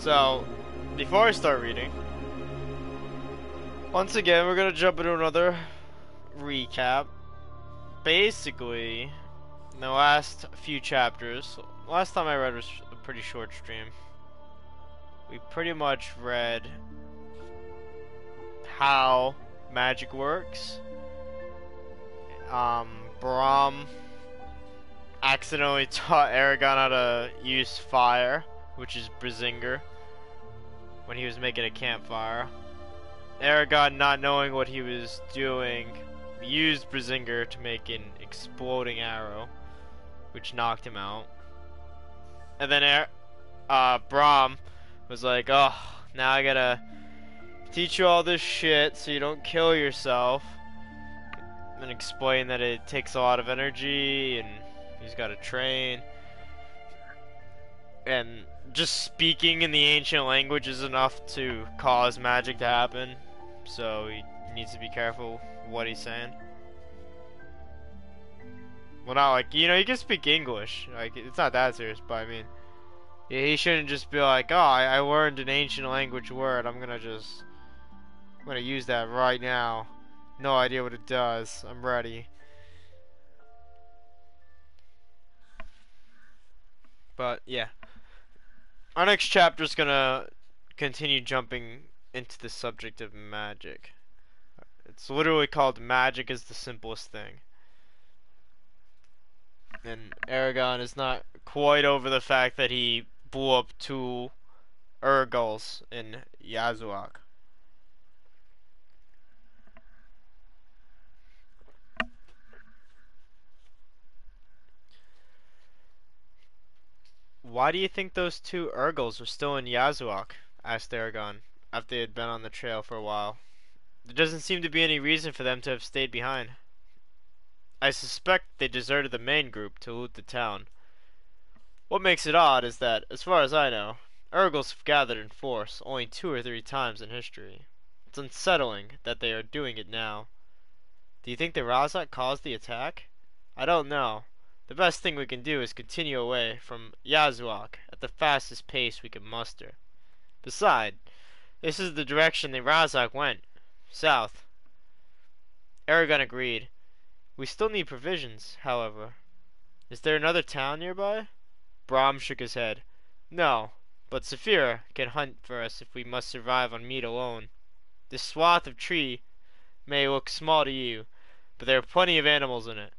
So, before I start reading, once again, we're gonna jump into another recap. Basically, in the last few chapters, last time I read was a pretty short stream. We pretty much read how magic works. Braum accidentally taught Eragon how to use fire, which is Brazinger, when he was making a campfire. Eragon, not knowing what he was doing, used Brazinger to make an exploding arrow, which knocked him out. And then Braum was like, oh, now I gotta teach you all this shit so you don't kill yourself. And explain that it takes a lot of energy and he's gotta train. And just speaking in the ancient language is enough to cause magic to happen. So he needs to be careful what he's saying. Well, not like, you know, he can speak English. Like, it's not that serious, but I mean, yeah, he shouldn't just be like, oh, I learned an ancient language word. I'm gonna use that right now. No idea what it does. I'm ready. But yeah, our next chapter is gonna continue jumping into the subject of magic. It's literally called "Magic is the Simplest Thing," and Eragon is not quite over the fact that he blew up 2 Urgals in Yazuak. Why do you think those 2 Urgals were still in Yazuak? Asked Eragon, after they had been on the trail for a while. There doesn't seem to be any reason for them to have stayed behind. I suspect they deserted the main group to loot the town. What makes it odd is that, as far as I know, Urgals have gathered in force only 2 or 3 times in history. It's unsettling that they are doing it now. Do you think the Razak caused the attack? I don't know. The best thing we can do is continue away from Yazuak at the fastest pace we can muster. Besides, this is the direction the Razak went. South. Eragon agreed. We still need provisions, however. Is there another town nearby? Braum shook his head. No, but Saphira can hunt for us if we must survive on meat alone. This swath of tree may look small to you, but there are plenty of animals in it.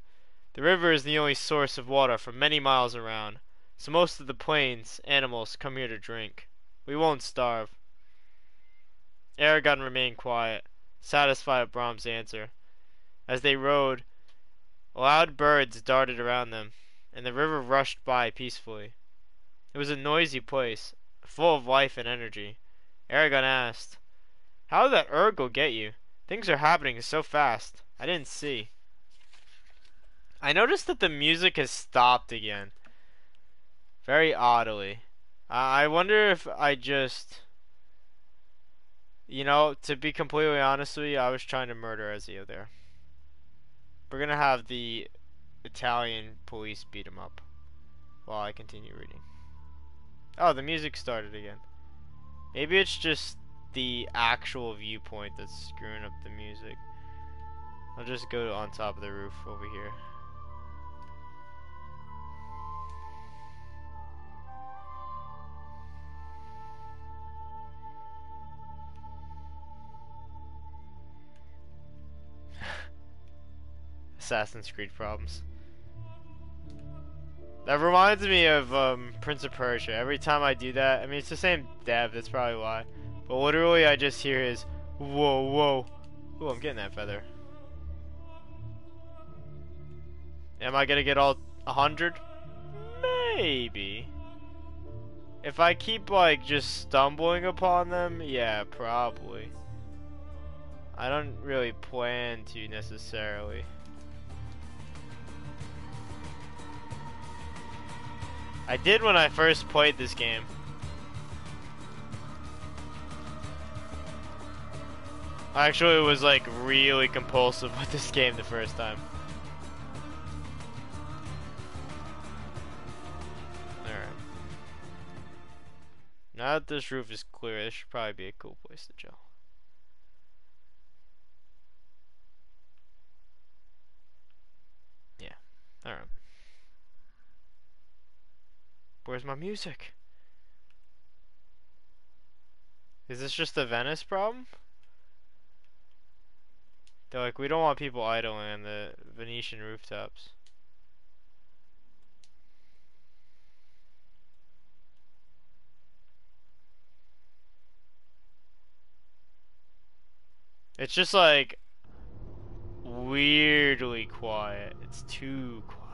The river is the only source of water for many miles around, so most of the plains animals come here to drink. We won't starve. Eragon remained quiet, satisfied with Braum's answer. As they rode, loud birds darted around them, and the river rushed by peacefully. It was a noisy place, full of life and energy. Eragon asked, how did that Urgal get you? Things are happening so fast. I didn't see. I noticed that the music has stopped again. Very oddly. I wonder if I just... You know, to be completely honest with you, I was trying to murder Ezio there. We're gonna have the Italian police beat him up while I continue reading. Oh, the music started again. Maybe it's just the actual viewpoint that's screwing up the music. I'll just go on top of the roof over here. Assassin's Creed problems. That reminds me of Prince of Persia. Every time I do that, I mean it's the same dev, that's probably why. But literally I just hear his whoa whoa. Ooh, I'm getting that feather. Am I gonna get all 100? Maybe. If I keep like just stumbling upon them, yeah, probably. I don't really plan to necessarily. I did when I first played this game. I actually was like really compulsive with this game the first time. Now that this roof is clear, this should probably be a cool place to chill. Yeah. Alright. Where's my music? Is this just a Venice problem? They're like, we don't want people idling on the Venetian rooftops. It's just like weirdly quiet. It's too quiet.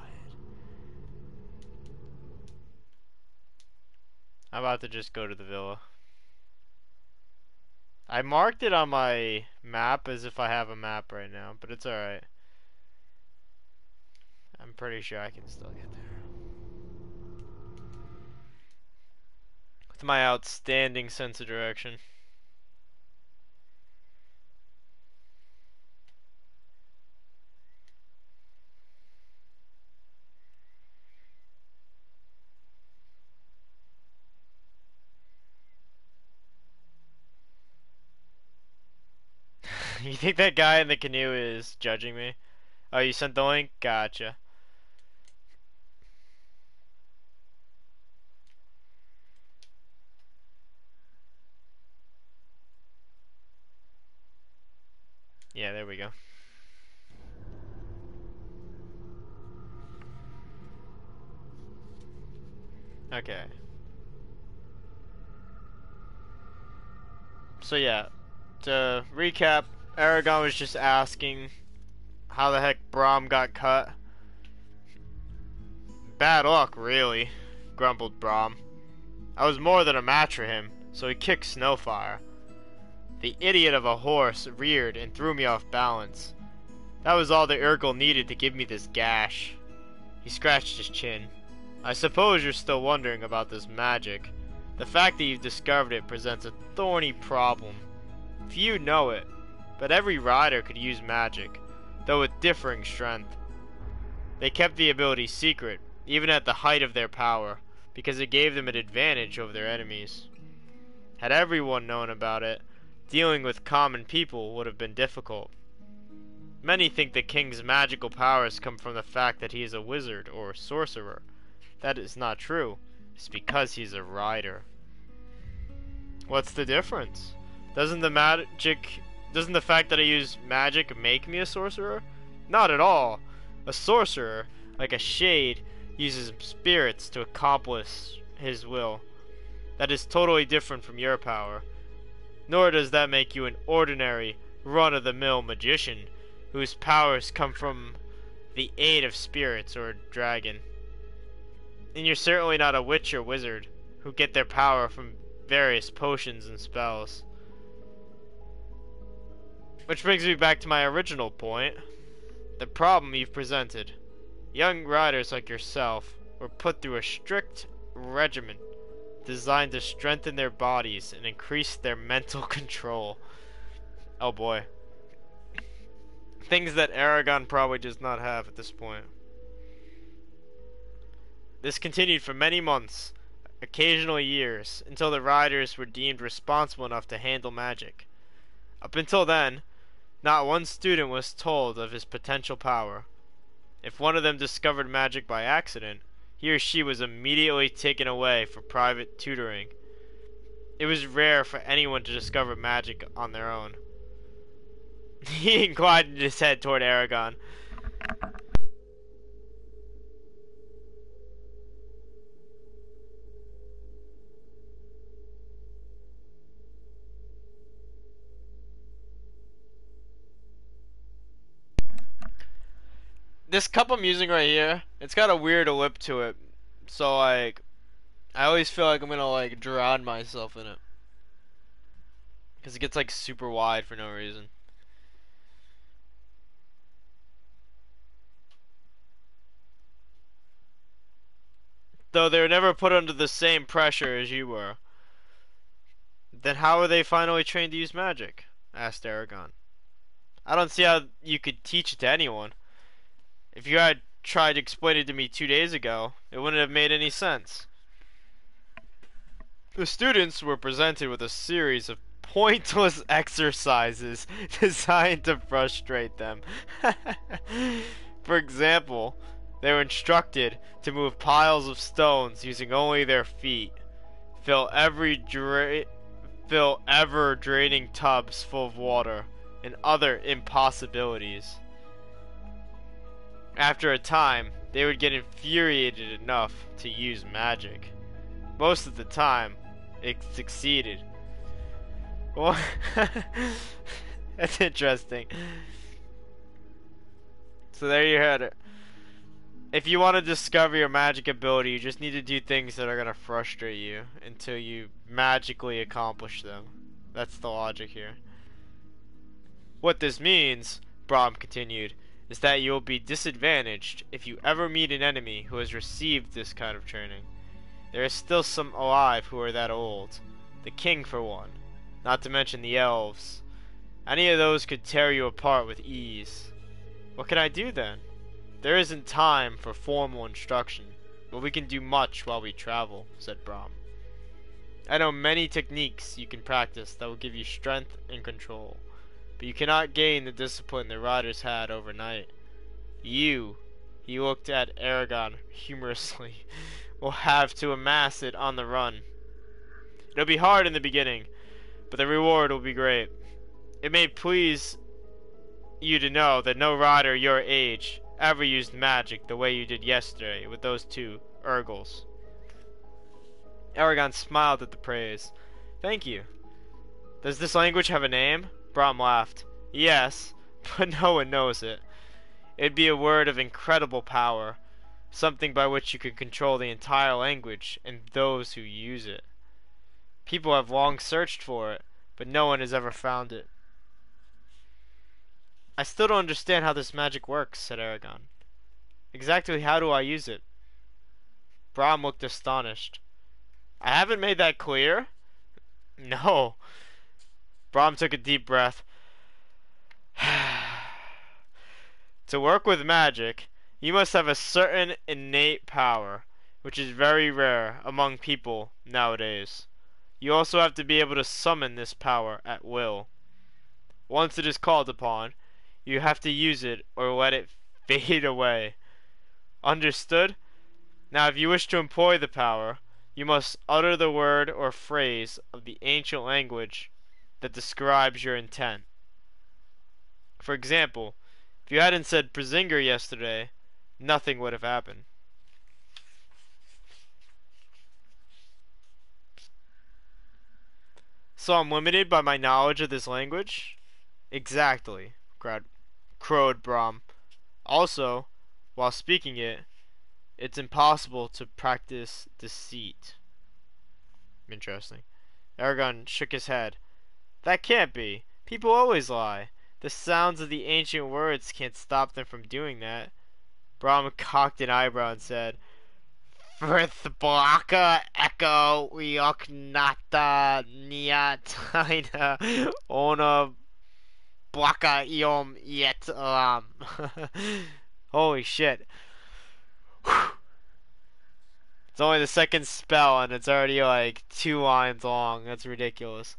I'm about to just go to the villa. I marked it on my map as if I have a map right now, but it's alright. I'm pretty sure I can still get there. With my outstanding sense of direction. You think that guy in the canoe is judging me? Oh, you sent the link? Gotcha. Yeah, there we go. Okay. So yeah, to recap, Eragon was just asking how the heck Braum got cut. Bad luck, really, grumbled Braum. I was more than a match for him, so he kicked Snowfire. The idiot of a horse reared and threw me off balance. That was all the Urkel needed to give me this gash. He scratched his chin. I suppose you're still wondering about this magic. The fact that you've discovered it presents a thorny problem. Few know it, but every rider could use magic, though with differing strength. They kept the ability secret, even at the height of their power, because it gave them an advantage over their enemies. Had everyone known about it, dealing with common people would have been difficult. Many think the king's magical powers come from the fact that he is a wizard or sorcerer. That is not true. It's because he's a rider. What's the difference? Doesn't the fact that I use magic make me a sorcerer? Not at all. A sorcerer, like a shade, uses spirits to accomplish his will. That is totally different from your power. Nor does that make you an ordinary, run-of-the-mill magician, whose powers come from the aid of spirits or a dragon. And you're certainly not a witch or wizard, who get their power from various potions and spells. Which brings me back to my original point. The problem you've presented. Young riders like yourself were put through a strict regimen designed to strengthen their bodies and increase their mental control. Oh boy. Things that Eragon probably does not have at this point. This continued for many months, occasionally years, until the riders were deemed responsible enough to handle magic. Up until then, not one student was told of his potential power. If one of them discovered magic by accident, he or she was immediately taken away for private tutoring. It was rare for anyone to discover magic on their own. He inclined his head toward Eragon. This cup I'm using right here, it's got a weird lip to it. So like, I always feel like I'm gonna like drown myself in it. Because it gets like super wide for no reason. Though they were never put under the same pressure as you were. Then how were they finally trained to use magic? Asked Eragon. I don't see how you could teach it to anyone. If you had tried to explain it to me 2 days ago, it wouldn't have made any sense. The students were presented with a series of pointless exercises designed to frustrate them. For example, they were instructed to move piles of stones using only their feet, fill ever draining tubs full of water, and other impossibilities. After a time, they would get infuriated enough to use magic. Most of the time, it succeeded. Well, that's interesting. So there you had it. If you want to discover your magic ability, you just need to do things that are going to frustrate you until you magically accomplish them. That's the logic here. What this means, Brahm continued, is that you will be disadvantaged if you ever meet an enemy who has received this kind of training. There is still some alive who are that old. The king for one. Not to mention the elves. Any of those could tear you apart with ease. What can I do then? There isn't time for formal instruction, but we can do much while we travel, said Brahm. I know many techniques you can practice that will give you strength and control, but you cannot gain the discipline the riders had overnight. You, he looked at Eragon humorously, will have to amass it on the run. It'll be hard in the beginning, but the reward will be great. It may please you to know that no rider your age ever used magic the way you did yesterday with those two Urgles. Eragon smiled at the praise. Thank you. Does this language have a name? Brahm laughed. Yes, but no one knows it. It'd be a word of incredible power, something by which you could control the entire language and those who use it. People have long searched for it, but no one has ever found it. I still don't understand how this magic works, said Eragon. Exactly how do I use it? Brahm looked astonished. I haven't made that clear? No. Brahm took a deep breath. To work with magic, you must have a certain innate power, which is very rare among people nowadays. You also have to be able to summon this power at will. Once it is called upon, you have to use it or let it fade away. Understood? Now if you wish to employ the power, you must utter the word or phrase of the ancient language that describes your intent. For example, if you hadn't said Przinger yesterday, nothing would have happened. So I'm limited by my knowledge of this language? Exactly, crowed Brahm. Also, while speaking it, it's impossible to practice deceit. Interesting. Eragon shook his head. That can't be. People always lie. The sounds of the ancient words can't stop them from doing that. Brahm cocked an eyebrow and said, Frithblaka echo wioknata niataina ona blaka iom yet Holy shit. It's only the second spell and it's already like 2 lines long. That's ridiculous.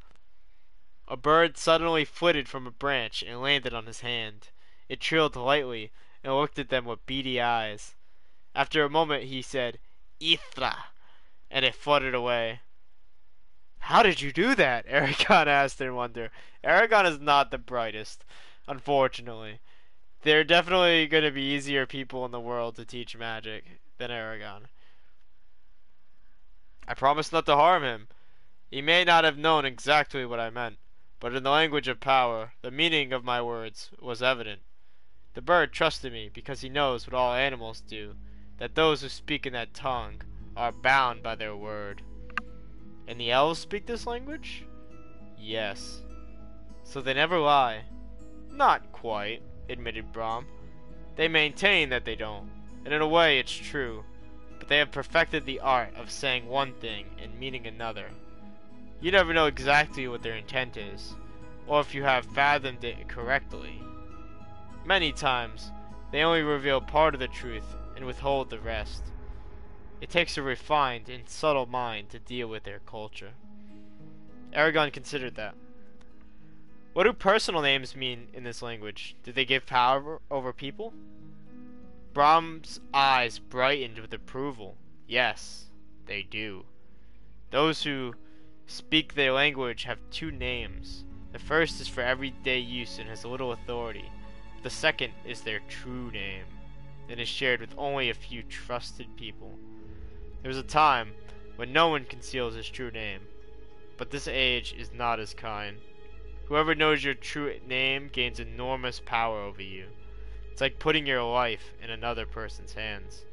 A bird suddenly flitted from a branch and landed on his hand. It trilled lightly and looked at them with beady eyes. After a moment he said, Ithra, and it fluttered away. How did you do that? Eragon asked in wonder. Eragon is not the brightest, unfortunately. There are definitely going to be easier people in the world to teach magic than Eragon. I promised not to harm him. He may not have known exactly what I meant, but in the language of power, the meaning of my words was evident. The bird trusted me because he knows what all animals do, that those who speak in that tongue are bound by their word. And the elves speak this language? Yes. So they never lie. Not quite, admitted Brahm. They maintain that they don't, and in a way it's true, but they have perfected the art of saying one thing and meaning another. You never know exactly what their intent is, or if you have fathomed it correctly. Many times, they only reveal part of the truth and withhold the rest. It takes a refined and subtle mind to deal with their culture. Eragon considered that. What do personal names mean in this language? Do they give power over people? Brahm's eyes brightened with approval. Yes, they do. Those who speak their language have two names. The first is for everyday use and has little authority. The second is their true name and is shared with only a few trusted people. There was a time when no one conceals his true name, but this age is not as kind. Whoever knows your true name gains enormous power over you. It's like putting your life in another person's hands.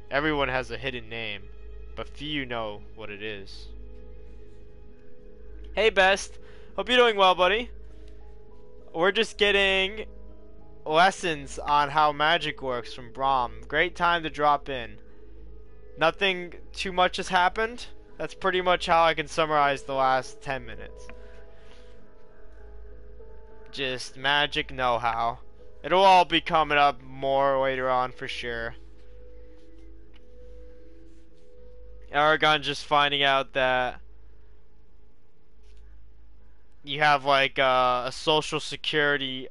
Everyone has a hidden name, but few know what it is. Hey Best, hope you're doing well, buddy. We're just getting lessons on how magic works from Brahm. Great time to drop in. Nothing too much has happened. That's pretty much how I can summarize the last 10 minutes. Just magic know-how. It'll all be coming up more later on for sure. Eragon just finding out that you have like a social security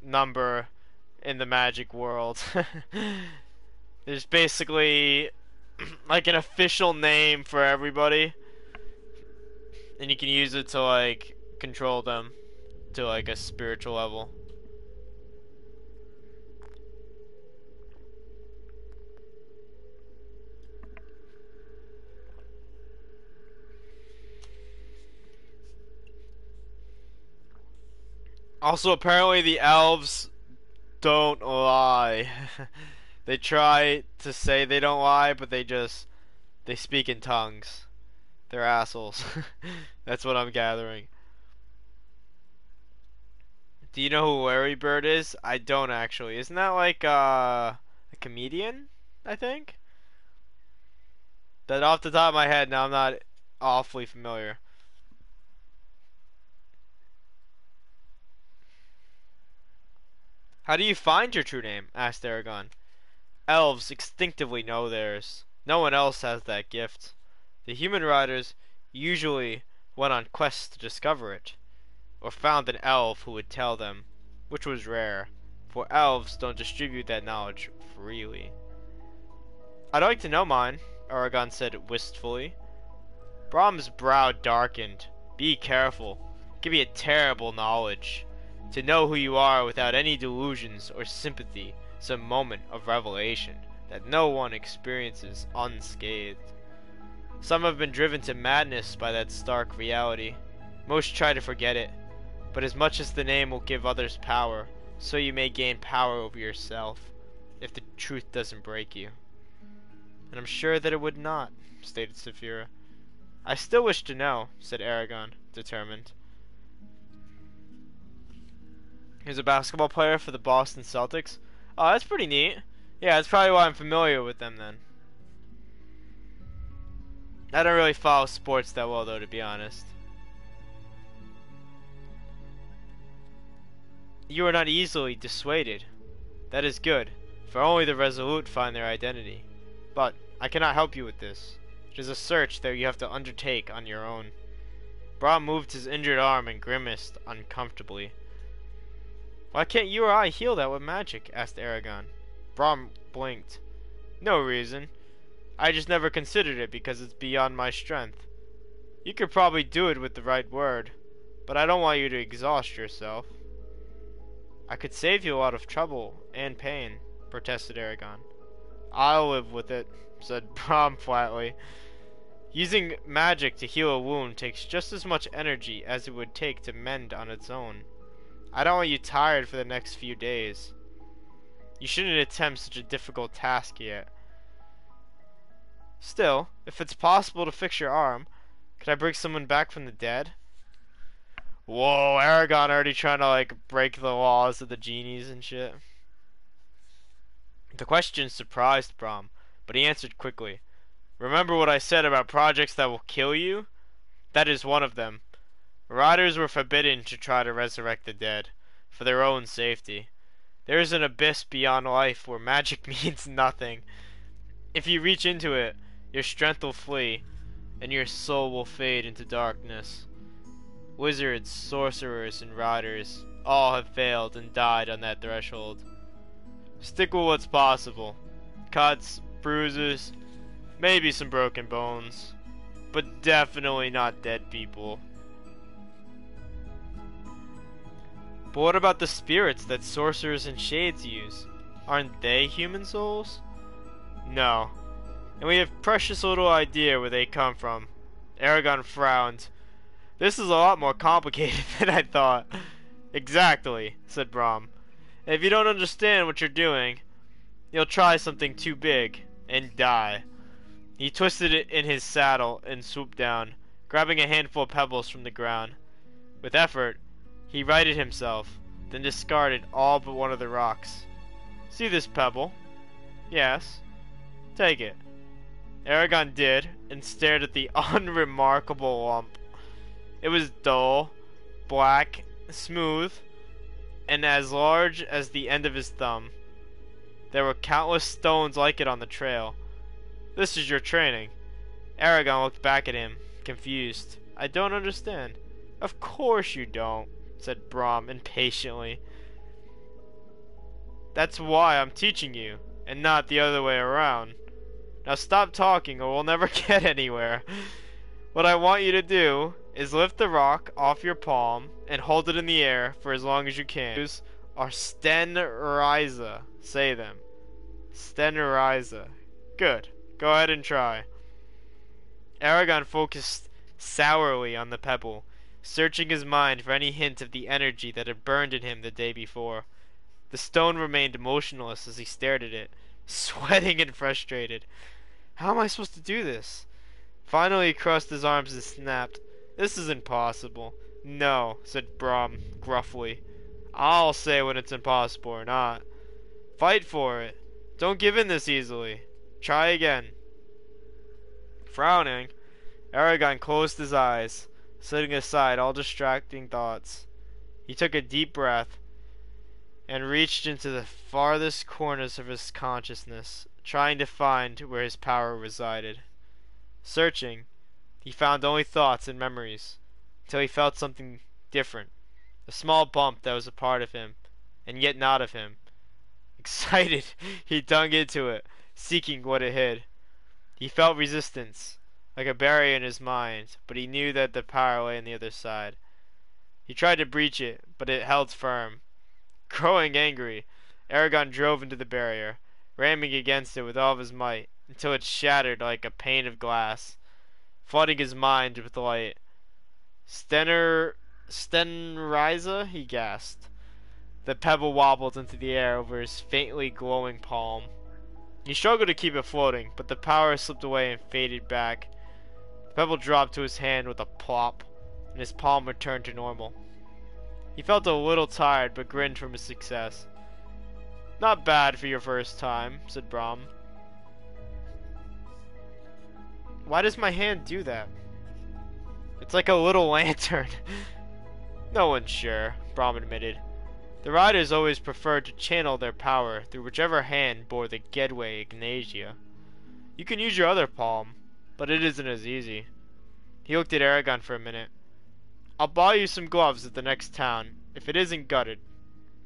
number in the magic world. There's basically like an official name for everybody, and you can use it to like control them to like a spiritual level. Also, apparently the elves don't lie. They try to say they don't lie, but they speak in tongues. They're assholes. That's what I'm gathering. Do you know who Larry Bird is? I don't actually. Isn't that like a comedian? I think. That off the top of my head, now I'm not awfully familiar. How do you find your true name? Asked Eragon. Elves instinctively know theirs. No one else has that gift. The human riders usually went on quests to discover it, or found an elf who would tell them, which was rare, for elves don't distribute that knowledge freely. I'd like to know mine, Eragon said wistfully. Brahm's brow darkened. Be careful. It can be a terrible knowledge. To know who you are without any delusions or sympathy is a moment of revelation that no one experiences unscathed. Some have been driven to madness by that stark reality. Most try to forget it, but as much as the name will give others power, so you may gain power over yourself, if the truth doesn't break you. And I'm sure that it would not, stated Saphira. I still wish to know, said Eragon, determined. He was a basketball player for the Boston Celtics. Oh, that's pretty neat. Yeah, that's probably why I'm familiar with them then. I don't really follow sports that well though, to be honest. You are not easily dissuaded. That is good, for only the resolute find their identity. But I cannot help you with this. It is a search that you have to undertake on your own. Brahm moved his injured arm and grimaced uncomfortably. Why can't you or I heal that with magic? Asked Eragon. Brahm blinked. No reason. I just never considered it because it's beyond my strength. You could probably do it with the right word, but I don't want you to exhaust yourself. I could save you a lot of trouble and pain, protested Eragon. I'll live with it, said Brahm flatly. Using magic to heal a wound takes just as much energy as it would take to mend on its own. I don't want you tired for the next few days. You shouldn't attempt such a difficult task yet. Still, if it's possible to fix your arm, could I bring someone back from the dead? Whoa, Eragon already trying to like break the laws of the genies and shit. The question surprised Brahm, but he answered quickly. Remember what I said about projects that will kill you? That is one of them. Riders were forbidden to try to resurrect the dead, for their own safety. There is an abyss beyond life where magic means nothing. If you reach into it, Your strength will flee, and your soul will fade into darkness. Wizards, sorcerers, and riders all have failed and died on that threshold. Stick with what's possible. Cuts, bruises, maybe some broken bones, but definitely not dead people. But what about the spirits that sorcerers and shades use? Aren't they human souls? No. And we have precious little idea where they come from. Eragon frowned. This is a lot more complicated than I thought. Exactly, said Brahm. And if you don't understand what you're doing, you'll try something too big and die. He twisted it in his saddle and swooped down, grabbing a handful of pebbles from the ground. With effort, he righted himself, then discarded all but one of the rocks. See this pebble? Yes. Take it. Eragon did, and stared at the unremarkable lump. It was dull, black, smooth, and as large as the end of his thumb. There were countless stones like it on the trail. This is your training. Eragon looked back at him, confused. I don't understand. Of course you don't, said Brahm impatiently. That's why I'm teaching you, and not the other way around. Now stop talking or we'll never get anywhere. What I want you to do is lift the rock off your palm and hold it in the air for as long as you can. These are Stenriza. Say them. Stenriza. Good. Go ahead and try. Eragon focused sourly on the pebble, searching his mind for any hint of the energy that had burned in him the day before. The stone remained motionless as he stared at it, sweating and frustrated. How am I supposed to do this? Finally he crossed his arms and snapped. This is impossible. No, said Brahm gruffly. I'll say when it's impossible or not. Fight for it. Don't give in this easily. Try again. Frowning, Eragon closed his eyes, setting aside all distracting thoughts. He took a deep breath and reached into the farthest corners of his consciousness, trying to find where his power resided. Searching, he found only thoughts and memories, until he felt something different, a small bump that was a part of him, and yet not of him. Excited, he dug into it, seeking what it hid. He felt resistance, like a barrier in his mind, but he knew that the power lay on the other side. He tried to breach it, but it held firm. Growing angry, Eragon drove into the barrier, ramming against it with all of his might, until it shattered like a pane of glass, flooding his mind with light. Stenriza, he gasped. The pebble wobbled into the air over his faintly glowing palm. He struggled to keep it floating, but the power slipped away and faded back. The pebble dropped to his hand with a plop, and his palm returned to normal. He felt a little tired, but grinned from his success. Not bad for your first time, said Brahm. Why does my hand do that? It's like a little lantern. No one's sure, Brahm admitted. The riders always preferred to channel their power through whichever hand bore the Gedway Ignatia. You can use your other palm, but it isn't as easy. He looked at Eragon for a minute. I'll buy you some gloves at the next town, if it isn't gutted.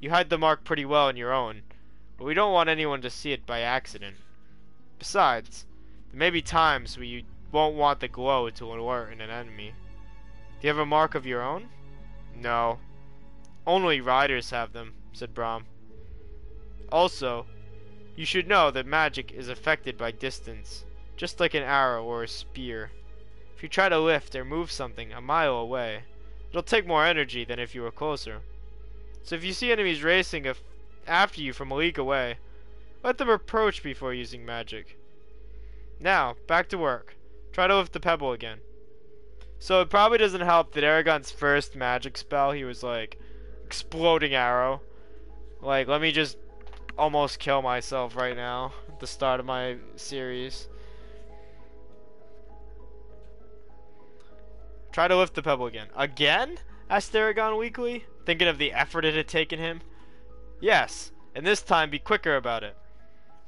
You hide the mark pretty well in your own, but we don't want anyone to see it by accident. Besides, there may be times where you won't want the glow to alert an enemy. Do you have a mark of your own? No. Only riders have them, said Brahm. Also, you should know that magic is affected by distance, just like an arrow or a spear. If you try to lift or move something a mile away, it'll take more energy than if you were closer. So if you see enemies racing after you from a league away, let them approach before using magic. Now, back to work. Try to lift the pebble again. So it probably doesn't help that Eragon's first magic spell, he was like, exploding arrow. Like, let me just almost kill myself right now at the start of my series. Try to lift the pebble again. Again? Asked Eragon weakly, thinking of the effort it had taken him. Yes, and this time be quicker about it.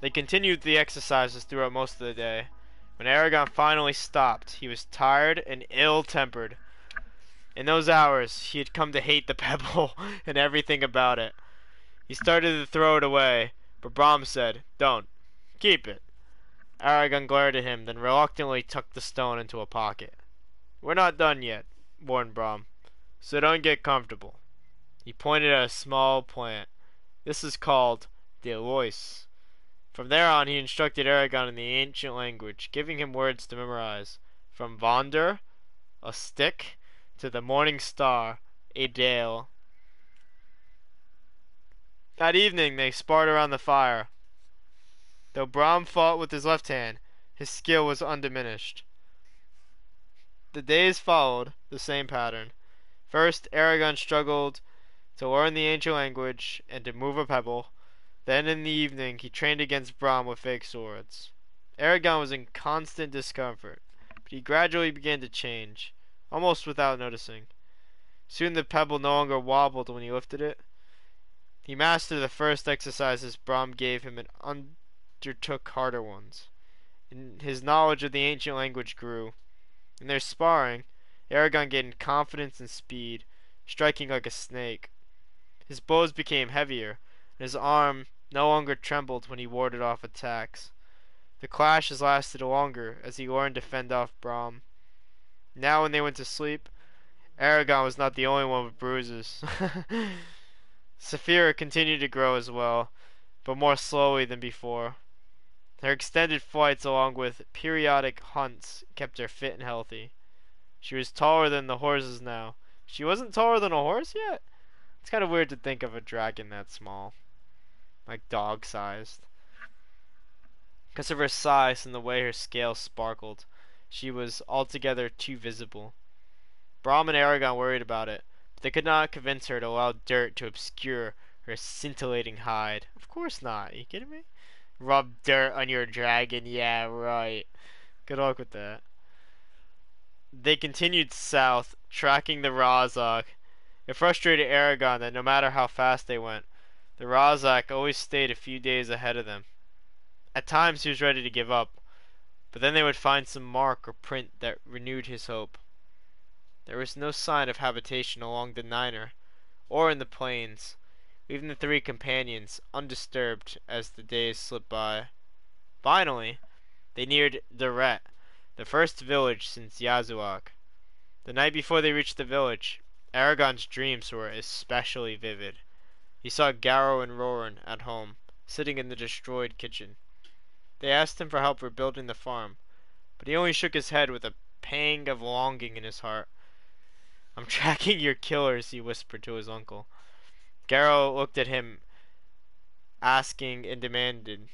They continued the exercises throughout most of the day. When Eragon finally stopped, he was tired and ill-tempered. In those hours, he had come to hate the pebble and everything about it. He started to throw it away, but Brahm said, "Don't. Keep it." Eragon glared at him, then reluctantly tucked the stone into a pocket. "We're not done yet," warned Brahm, "so don't get comfortable." He pointed at a small plant. "This is called the Alois." From there on, he instructed Eragon in the ancient language, giving him words to memorize, from Vonder, a stick, to the morning star, a dale. That evening, they sparred around the fire. Though Brahm fought with his left hand, his skill was undiminished. The days followed the same pattern. First, Eragon struggled to learn the ancient language and to move a pebble. Then in the evening he trained against Brahm with fake swords. Eragon was in constant discomfort, but he gradually began to change, almost without noticing. Soon the pebble no longer wobbled when he lifted it. He mastered the first exercises Brahm gave him and undertook harder ones. And his knowledge of the ancient language grew. In their sparring, Eragon gained confidence and speed, striking like a snake. His blows became heavier, and his arm no longer trembled when he warded off attacks. The clashes lasted longer as he learned to fend off Brahm. Now when they went to sleep, Eragon was not the only one with bruises. Saphira continued to grow as well, but more slowly than before. Her extended flights along with periodic hunts kept her fit and healthy. She was taller than the horses now. She wasn't taller than a horse yet? It's kind of weird to think of a dragon that small. Like dog-sized. Because of her size and the way her scales sparkled, she was altogether too visible. Brahm and Eragon worried about it, but they could not convince her to allow dirt to obscure her scintillating hide. Of course not. Are you kidding me? Rub dirt on your dragon, yeah, right. Good luck with that. They continued south, tracking the Razak. It frustrated Eragon that no matter how fast they went, the Razak always stayed a few days ahead of them. At times he was ready to give up, but then they would find some mark or print that renewed his hope. There was no sign of habitation along the Niner, or in the plains, leaving the three companions undisturbed as the days slipped by. Finally, they neared Deret, the first village since Yazuak. The night before they reached the village, Eragon's dreams were especially vivid. He saw Garrow and Roran at home, sitting in the destroyed kitchen. They asked him for help rebuilding the farm, but he only shook his head with a pang of longing in his heart. "I'm tracking your killers," he whispered to his uncle. Garrow looked at him, asking and demanded,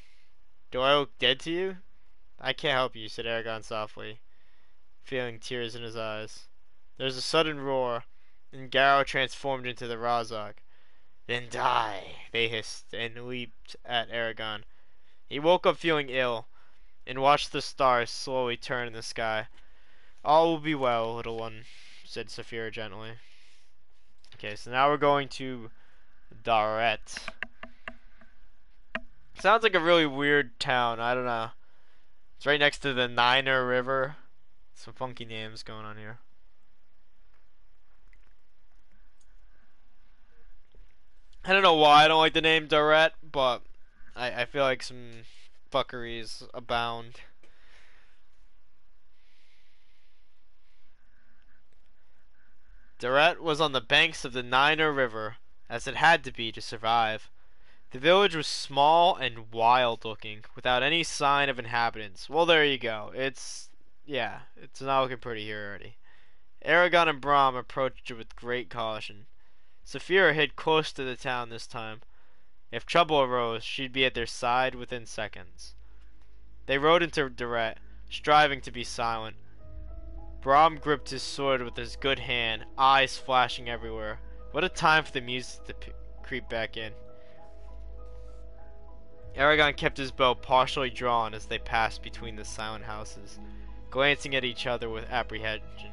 "Do I look dead to you?" "I can't help you," said Eragon softly, feeling tears in his eyes. There was a sudden roar, and Garrow transformed into the Razak. "Then die," they hissed, and leaped at Eragon. He woke up feeling ill, and watched the stars slowly turn in the sky. "All will be well, little one," said Saphira gently. Okay, so now we're going to Daret. Sounds like a really weird town. I don't know. It's right next to the Niner River. Some funky names going on here. I don't know why I don't like the name Daret, but I feel like some fuckeries abound. Daret was on the banks of the Niner River, as it had to be to survive. The village was small and wild looking, without any sign of inhabitants. Well, there you go. Yeah, it's not looking pretty here already. Eragon and Brahm approached it with great caution. Saphira hid close to the town this time. If trouble arose, she'd be at their side within seconds. They rode into Daret, striving to be silent. Brahm gripped his sword with his good hand, eyes flashing everywhere. What a time for the music to creep back in. Eragon kept his bow partially drawn as they passed between the silent houses, glancing at each other with apprehension.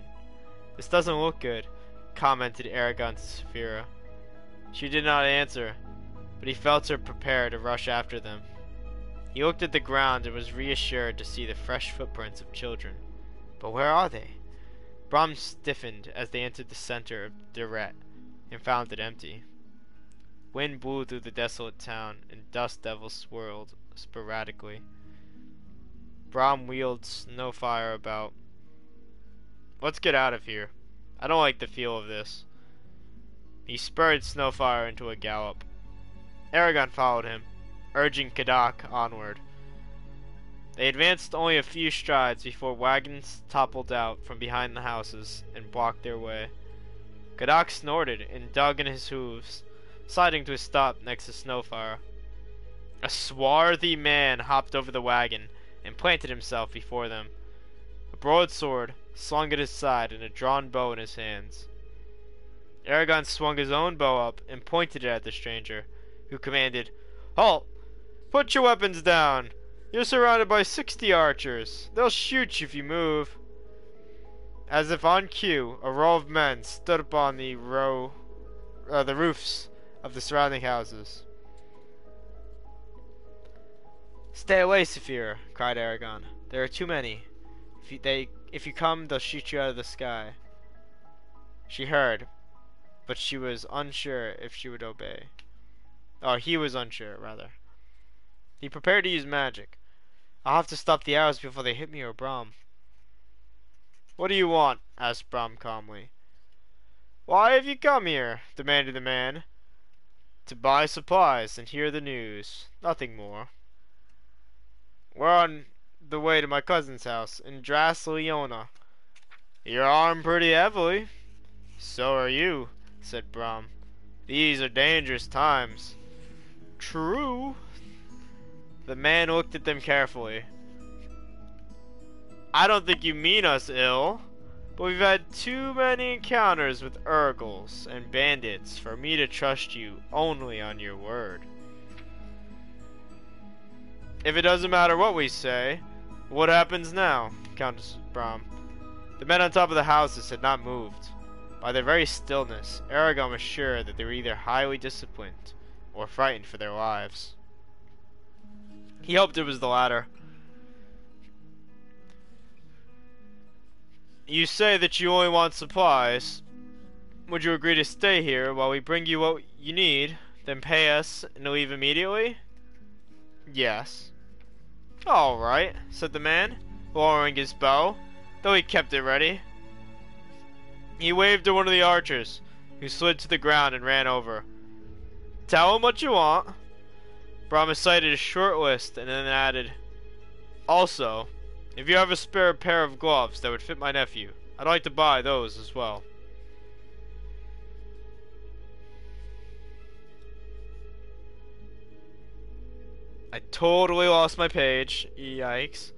"This doesn't look good," commented Eragon to Saphira. She did not answer, but he felt her prepare to rush after them. He looked at the ground and was reassured to see the fresh footprints of children. But where are they? Brom stiffened as they entered the center of Deret and found it empty. Wind blew through the desolate town and dust devils swirled sporadically. Brom wheeled Snowfire about. Let's get out of here. I don't like the feel of this. He spurred Snowfire into a gallop. Eragon followed him, urging Kadak onward. They advanced only a few strides before wagons toppled out from behind the houses and blocked their way. Kadak snorted and dug in his hooves, sliding to a stop next to Snowfire. A swarthy man hopped over the wagon and planted himself before them, a broadsword slung at his side and a drawn bow in his hands. Eragon swung his own bow up and pointed it at the stranger, who commanded, "Halt! Put your weapons down! You're surrounded by 60 archers. They'll shoot you if you move." As if on cue, a row of men stood upon the roofs of the surrounding houses. "Stay away, Saphira," cried Eragon. "There are too many. If you come, they'll shoot you out of the sky." She heard, but she was unsure if she would obey. Oh, he was unsure, rather. He prepared to use magic. "I'll have to stop the arrows before they hit me or Brom." "What do you want?" asked Brom calmly. "Why have you come here?" demanded the man. "To buy supplies and hear the news. Nothing more." "We're on the way to my cousin's house in Leona." "You're armed pretty heavily." "So are you," said Brom. "These are dangerous times." "True." The man looked at them carefully. "I don't think you mean us ill, but we've had too many encounters with Urgles and bandits for me to trust you only on your word." "If it doesn't matter what we say, what happens now?" countered Brom. The men on top of the houses had not moved. By their very stillness, Eragon was sure that they were either highly disciplined or frightened for their lives. He hoped it was the latter. "You say that you only want supplies. Would you agree to stay here while we bring you what you need, then pay us and leave immediately?" "Yes." "All right," said the man, lowering his bow, though he kept it ready. He waved to one of the archers, who slid to the ground and ran over. "Tell him what you want." Brom cited a short list and then added, "Also, if you have a spare pair of gloves that would fit my nephew, I'd like to buy those as well." I totally lost my page. Yikes.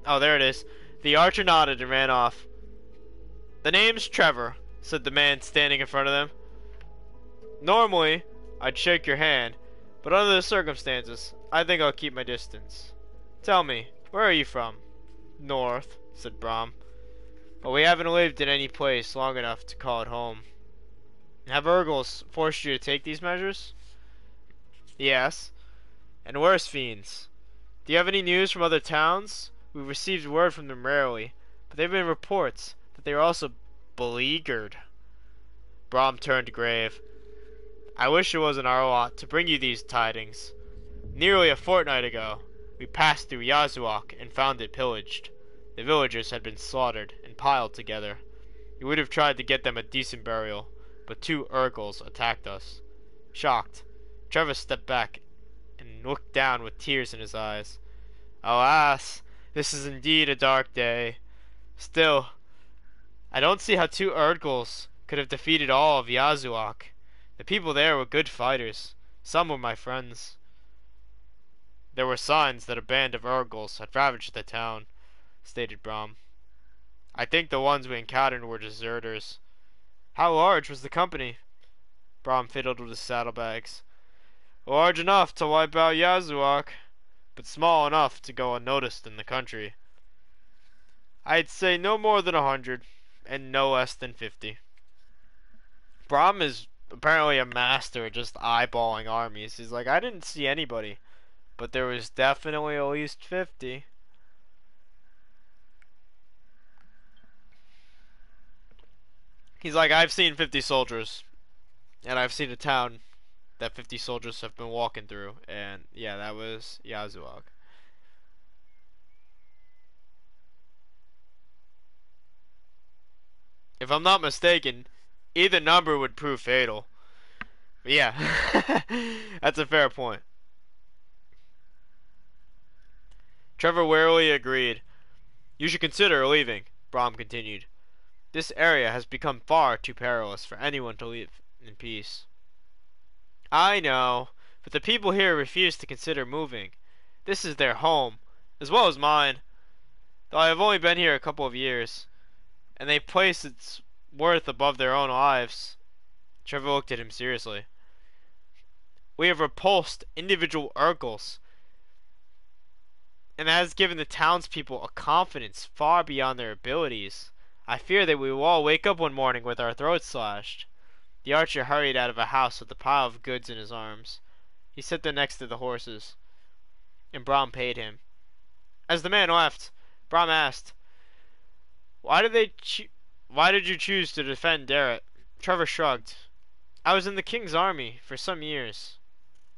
Oh, there it is. The archer nodded and ran off. "The name's Trevor," said the man standing in front of them. "Normally, I'd shake your hand, but under the circumstances, I think I'll keep my distance. Tell me, where are you from?" "North," said Brom. "But we haven't lived in any place long enough to call it home." "Have Urgles forced you to take these measures?" "Yes, and worse fiends. Do you have any news from other towns? We've received word from them rarely, but there have been reports that they are also beleaguered." Brom turned grave. "I wish it wasn't our lot to bring you these tidings. Nearly a fortnight ago, we passed through Yazuak and found it pillaged. The villagers had been slaughtered and piled together. We would have tried to get them a decent burial, but 2 Urgles attacked us." Shocked, Trevor stepped back and looked down with tears in his eyes. "Alas, this is indeed a dark day. Still, I don't see how 2 Urgles could have defeated all of Yazuak. The people there were good fighters. Some were my friends." "There were signs that a band of Urgles had ravaged the town," stated Brom. "I think the ones we encountered were deserters." "How large was the company?" Brom fiddled with his saddlebags. "Large enough to wipe out Yazuak, but small enough to go unnoticed in the country. I'd say no more than 100, and no less than 50. Brom is apparently a master at just eyeballing armies. He's like, I didn't see anybody, but there was definitely at least 50. He's like, I've seen 50 soldiers, and I've seen a town that 50 soldiers have been walking through, and yeah, that was Yazuak. If I'm not mistaken, either number would prove fatal. But yeah, that's a fair point. Trevor warily agreed. You should consider leaving, Brahm continued. This area has become far too perilous for anyone to live in peace. I know, but the people here refuse to consider moving. This is their home, as well as mine, though I have only been here a couple of years, and they place its worth above their own lives. Trevor looked at him seriously. We have repulsed individual Urkels, and that has given the townspeople a confidence far beyond their abilities. I fear that we will all wake up one morning with our throats slashed. The archer hurried out of a house with a pile of goods in his arms. He sat there next to the horses, and Brahm paid him. As the man left, Brahm asked, Why did you choose to defend Darrett?" Trevor shrugged. "I was in the king's army for some years."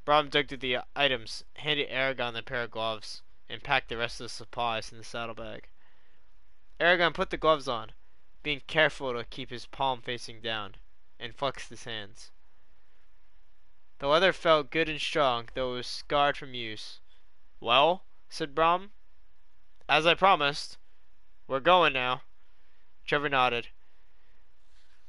Brahm dug through the items, handed Eragon a pair of gloves, and packed the rest of the supplies in the saddlebag. Eragon put the gloves on, being careful to keep his palm facing down, and flexed his hands. The leather felt good and strong, though it was scarred from use. "Well," said Brahm, "as I promised, we're going now." Trevor nodded.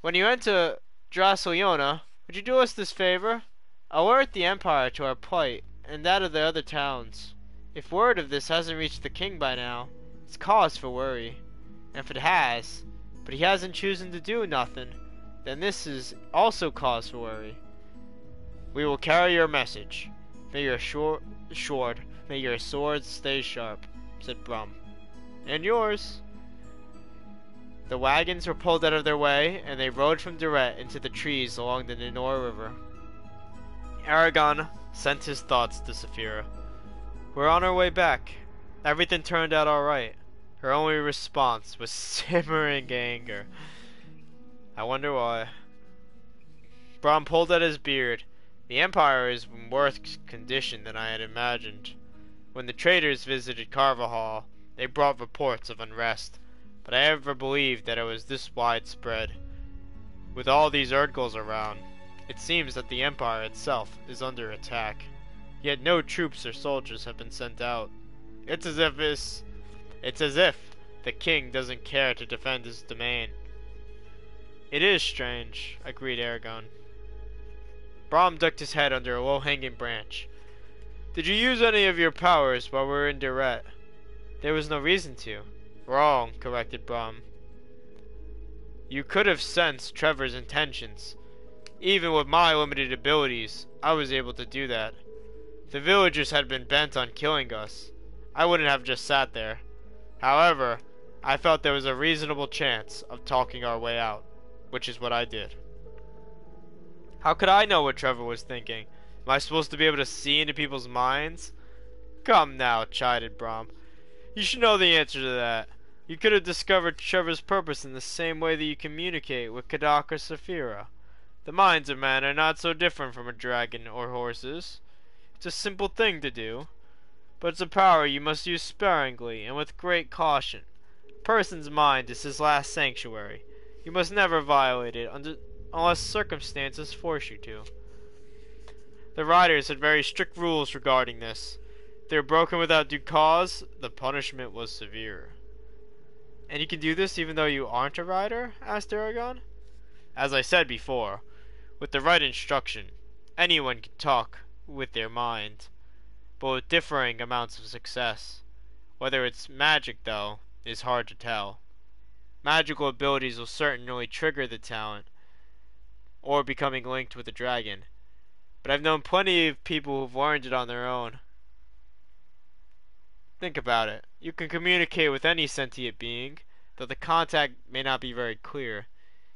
"When you enter Draceliona, would you do us this favor? Alert the Empire to our plight, and that of the other towns. If word of this hasn't reached the king by now, it's cause for worry. And if it has, but he hasn't chosen to do nothing, then this is also cause for worry. We will carry your message. May your may your swords stay sharp," said Brahm. "And yours." The wagons were pulled out of their way, and they rode from Darret into the trees along the Ninor River. Eragon sent his thoughts to Saphira. "We're on our way back. Everything turned out alright." Her only response was simmering anger. "I wonder why." Brahm pulled at his beard. "The Empire is in worse condition than I had imagined. When the traders visited Carvajal, they brought reports of unrest, but I never believed that it was this widespread. With all these Erdgals around, it seems that the Empire itself is under attack. Yet no troops or soldiers have been sent out. It's as if the king doesn't care to defend his domain." "It is strange," agreed Eragon. Brahm ducked his head under a low-hanging branch. "Did you use any of your powers while we were in Darret?" "There was no reason to." "Wrong," corrected Brahm. "You could have sensed Trevor's intentions. Even with my limited abilities, I was able to do that. The villagers had been bent on killing us. I wouldn't have just sat there. However, I felt there was a reasonable chance of talking our way out, which is what I did." "How could I know what Trevor was thinking? Am I supposed to be able to see into people's minds?" "Come now," chided Brahm. "You should know the answer to that. You could have discovered Trevor's purpose in the same way that you communicate with Kadak or Saphira. The minds of men are not so different from a dragon or horses. It's a simple thing to do, but it's a power you must use sparingly and with great caution. A person's mind is his last sanctuary. You must never violate it unless circumstances force you to." The riders had very strict rules regarding this. If they were broken without due cause, the punishment was severe. "And you can do this even though you aren't a rider?" asked Eragon. "As I said before, with the right instruction, anyone can talk with their mind, but with differing amounts of success. Whether it's magic, though, is hard to tell. Magical abilities will certainly trigger the talent, or becoming linked with a dragon, but I've known plenty of people who've learned it on their own. Think about it. You can communicate with any sentient being, though the contact may not be very clear.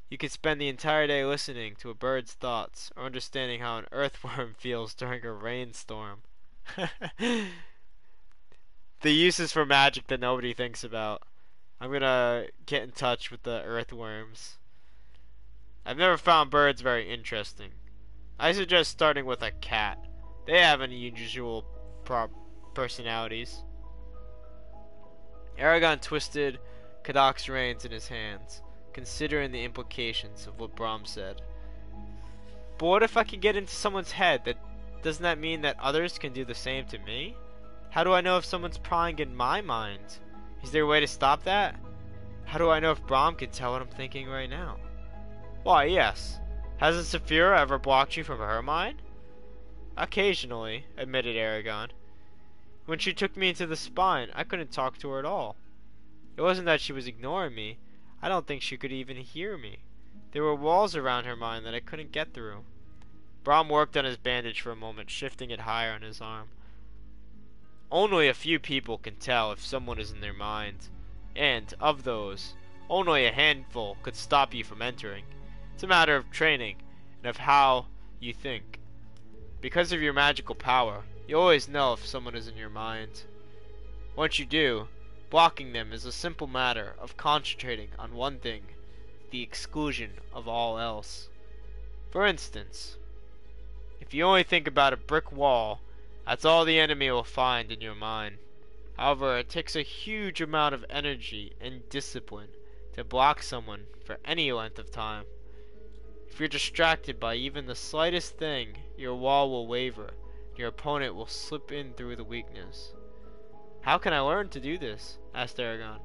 You could spend the entire day listening to a bird's thoughts or understanding how an earthworm feels during a rainstorm. The uses for magic that nobody thinks about. I'm gonna get in touch with the earthworms. I've never found birds very interesting. I suggest starting with a cat. They have unusual personalities. Eragon twisted Kadok's reins in his hands, considering the implications of what Brahm said. But what if I can get into someone's head? Doesn't that mean that others can do the same to me? How do I know if someone's prying in my mind? Is there a way to stop that? How do I know if Brahm can tell what I'm thinking right now? Why, yes. Hasn't Saphira ever blocked you from her mind? Occasionally, admitted Eragon. When she took me into the spine, I couldn't talk to her at all. It wasn't that she was ignoring me. I don't think she could even hear me. There were walls around her mind that I couldn't get through. Brahm worked on his bandage for a moment, shifting it higher on his arm. Only a few people can tell if someone is in their mind, and, of those, only a handful could stop you from entering. It's a matter of training, and of how you think. Because of your magical power, you always know if someone is in your mind. Once you do, blocking them is a simple matter of concentrating on one thing, the exclusion of all else. For instance, if you only think about a brick wall, that's all the enemy will find in your mind. However, it takes a huge amount of energy and discipline to block someone for any length of time. If you're distracted by even the slightest thing, your wall will waver, and your opponent will slip in through the weakness. How can I learn to do this? Asked Eragon.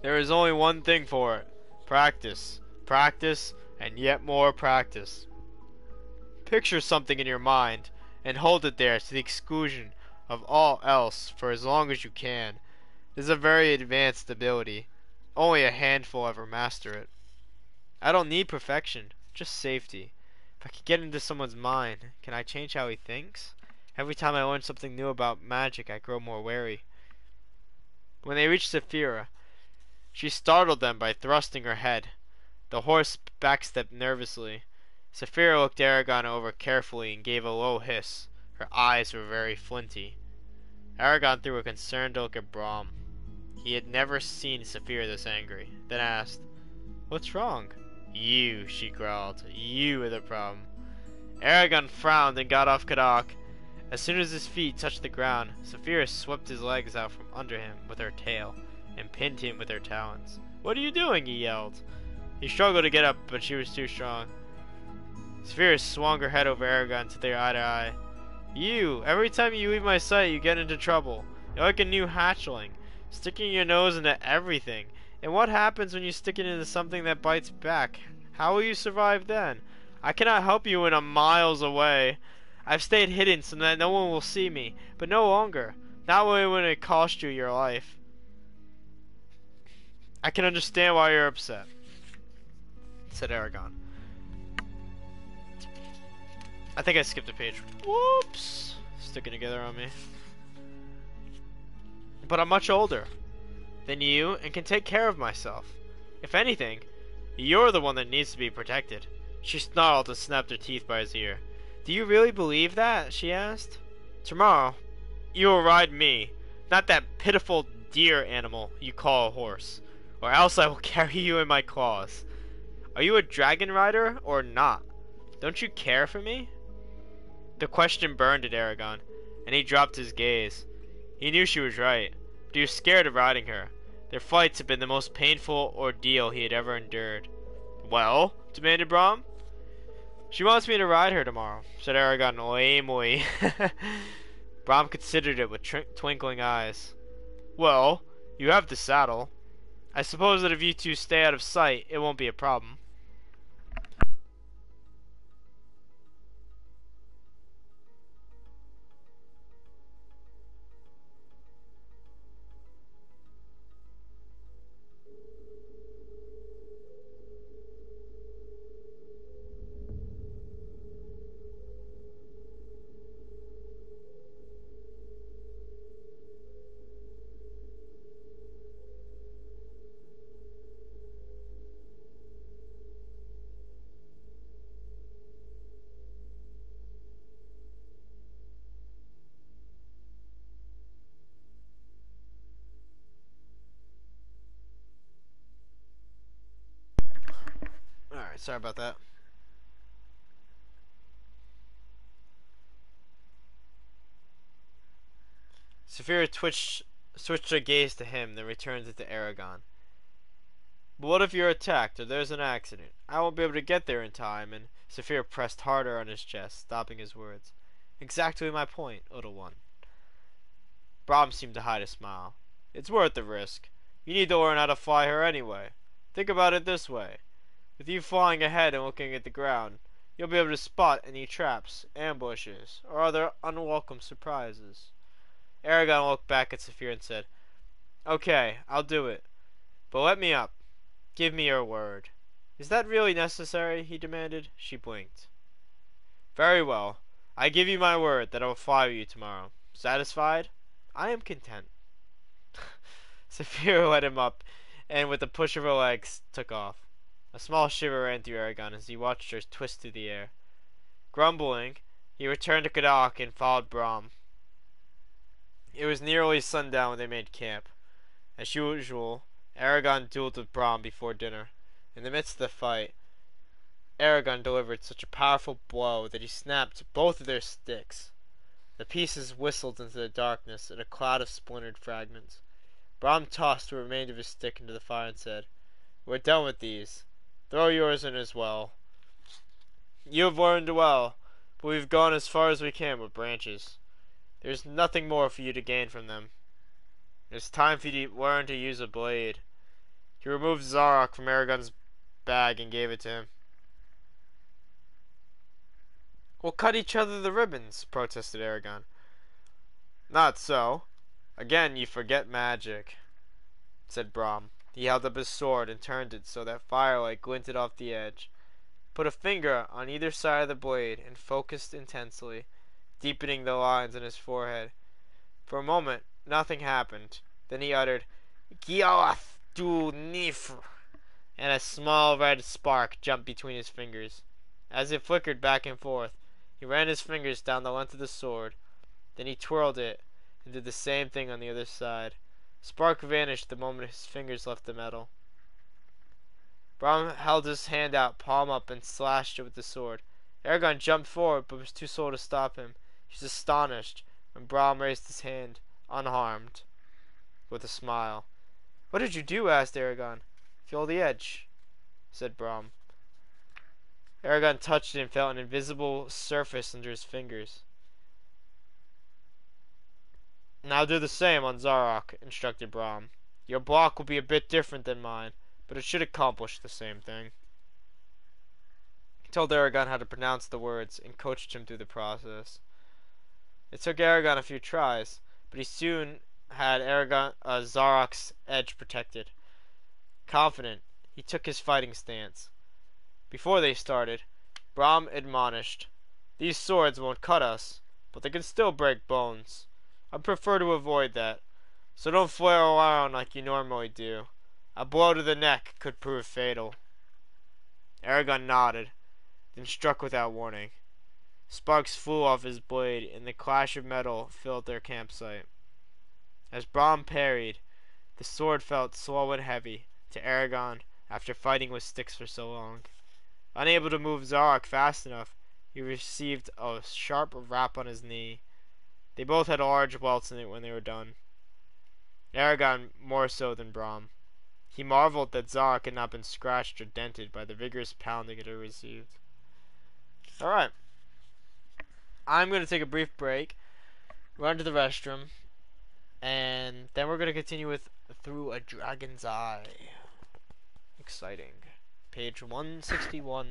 There is only one thing for it. Practice. Practice, and yet more practice. Picture something in your mind, and hold it there to the exclusion of all else for as long as you can. This is a very advanced ability. Only a handful ever master it. I don't need perfection, just safety. If I can get into someone's mind, can I change how he thinks? Every time I learn something new about magic, I grow more wary. When they reached Saphira, she startled them by thrusting her head. The horse backstepped nervously. Saphira looked Eragon over carefully and gave a low hiss. Her eyes were very flinty. Eragon threw a concerned look at Brahm. He had never seen Saphira this angry, then asked, "What's wrong?" "You," she growled. "You are the problem." Eragon frowned and got off Kadok. As soon as his feet touched the ground, Saphira swept his legs out from under him with her tail and pinned him with her talons. "What are you doing?" he yelled. He struggled to get up, but she was too strong. Saphira swung her head over Eragon to their eye to eye. "You! Every time you leave my sight, you get into trouble. You're like a new hatchling, sticking your nose into everything. And what happens when you stick it into something that bites back? How will you survive then? I cannot help you when I'm miles away. I've stayed hidden so that no one will see me, but no longer. Not only when it cost you your life. I can understand why you're upset," said Eragon. I think I skipped a page. Whoops! Sticking together on me. "But I'm much older than you and can take care of myself. If anything, you're the one that needs to be protected." She snarled and snapped her teeth by his ear. "Do you really believe that?" she asked. "Tomorrow, you will ride me, not that pitiful deer animal you call a horse, or else I will carry you in my claws. Are you a dragon rider or not? Don't you care for me?" The question burned at Eragon, and he dropped his gaze. He knew she was right, but he was scared of riding her. Their fights had been the most painful ordeal he had ever endured. "Well?" demanded Brahm. "She wants me to ride her tomorrow," said Eragon lamely. Brahm considered it with twinkling eyes. "Well, you have the saddle. I suppose that if you two stay out of sight, it won't be a problem." Alright, sorry about that. Saphira switched her gaze to him, then returned it to Eragon. But what if you're attacked or there's an accident? I won't be able to get there in time, and Saphira pressed harder on his chest, stopping his words. Exactly my point, little one. Brahm seemed to hide a smile. It's worth the risk. You need to learn how to fly her anyway. Think about it this way. With you flying ahead and looking at the ground, you'll be able to spot any traps, ambushes, or other unwelcome surprises. Eragon looked back at Saphira and said, Okay, I'll do it. But let me up. Give me your word. Is that really necessary? He demanded. She blinked. Very well. I give you my word that I will fly with you tomorrow. Satisfied? I am content. Saphira let him up, and with a push of her legs, took off. A small shiver ran through Eragon as he watched her twist through the air. Grumbling, he returned to Kadak and followed Brahm. It was nearly sundown when they made camp. As usual, Eragon dueled with Brahm before dinner. In the midst of the fight, Eragon delivered such a powerful blow that he snapped both of their sticks. The pieces whistled into the darkness in a cloud of splintered fragments. Brahm tossed the remainder of his stick into the fire and said, We're done with these. Throw yours in as well. You have learned well, but we've gone as far as we can with branches. There's nothing more for you to gain from them. It's time for you to learn to use a blade. He removed Zarok from Eragon's bag and gave it to him. We'll cut each other the ribbons, protested Eragon. Not so. Again, you forget magic, said Brahm. He held up his sword and turned it so that firelight glinted off the edge. Put a finger on either side of the blade and focused intensely, deepening the lines on his forehead. For a moment, nothing happened. Then he uttered, Gialath du Nifr, and a small red spark jumped between his fingers. As it flickered back and forth, he ran his fingers down the length of the sword. Then he twirled it and did the same thing on the other side. Spark vanished the moment his fingers left the metal. Brahm held his hand out, palm up, and slashed it with the sword. Eragon jumped forward, but was too slow to stop him. He was astonished when Brahm raised his hand, unharmed, with a smile. What did you do? Asked Eragon. Feel the edge, said Brahm. Eragon touched it and felt an invisible surface under his fingers. Now do the same on Zarok, instructed Brahm. Your block will be a bit different than mine, but it should accomplish the same thing. He told Eragon how to pronounce the words and coached him through the process. It took Eragon a few tries, but he soon had Zarok's edge protected. Confident, he took his fighting stance. Before they started, Brahm admonished, These swords won't cut us, but they can still break bones. I prefer to avoid that, so don't flail around like you normally do. A blow to the neck could prove fatal. Eragon nodded, then struck without warning. Sparks flew off his blade, and the clash of metal filled their campsite. As Brahm parried, the sword felt slow and heavy to Eragon after fighting with sticks for so long. Unable to move Zarok fast enough, he received a sharp rap on his knee. They both had large welts in it when they were done. Eragon more so than Brahm. He marveled that Zarok had not been scratched or dented by the vigorous pounding it had received. Alright. I'm going to take a brief break, run to the restroom, and then we're going to continue with Through a Dragon's Eye. Exciting. Page 161.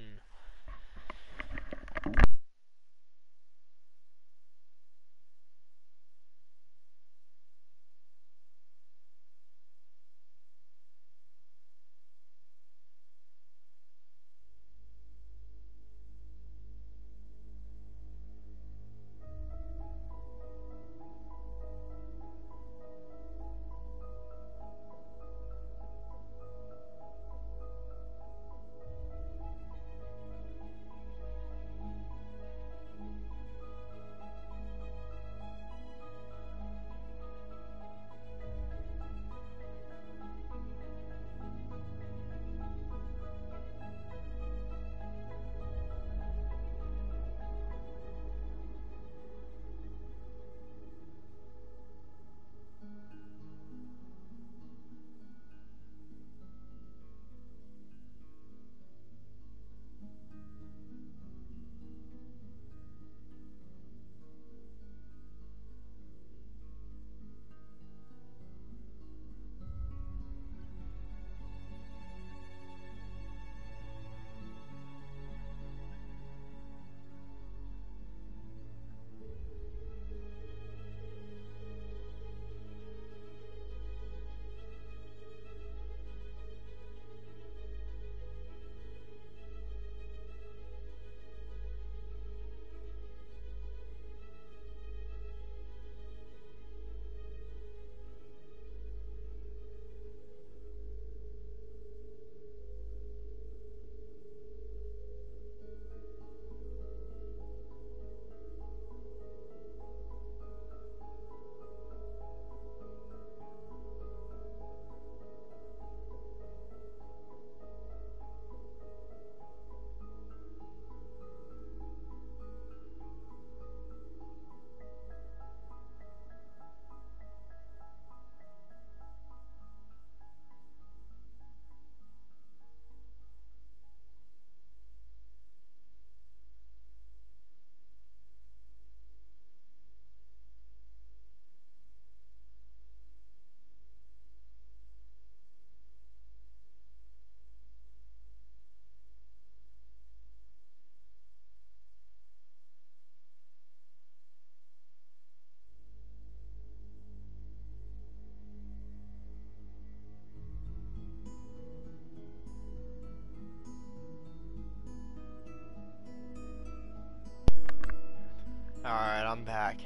I'm back.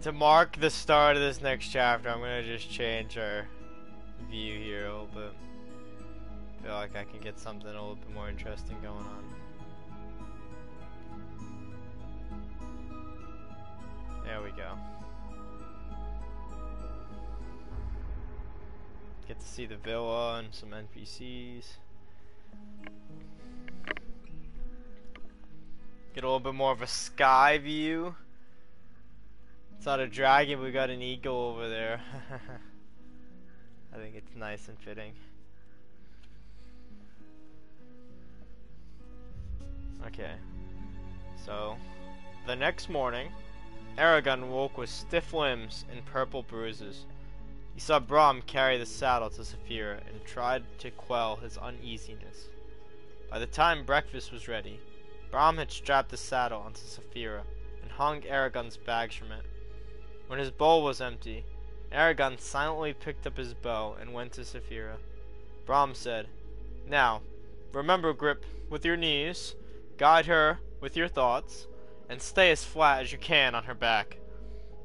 To mark the start of this next chapter, I'm gonna just change our view here a little bit. Feel like I can get something a little bit more interesting going on. There we go. Get to see the villa and some NPCs. Get a little bit more of a sky view. It's not a dragon, we got an eagle over there. I think it's nice and fitting. Okay. So, the next morning, Eragon woke with stiff limbs and purple bruises. He saw Brahm carry the saddle to Saphira and tried to quell his uneasiness. By the time breakfast was ready, Brahm had strapped the saddle onto Saphira and hung Eragon's bags from it. When his bowl was empty, Eragon silently picked up his bow and went to Saphira. Brahm said, "Now, remember grip with your knees, guide her with your thoughts, and stay as flat as you can on her back.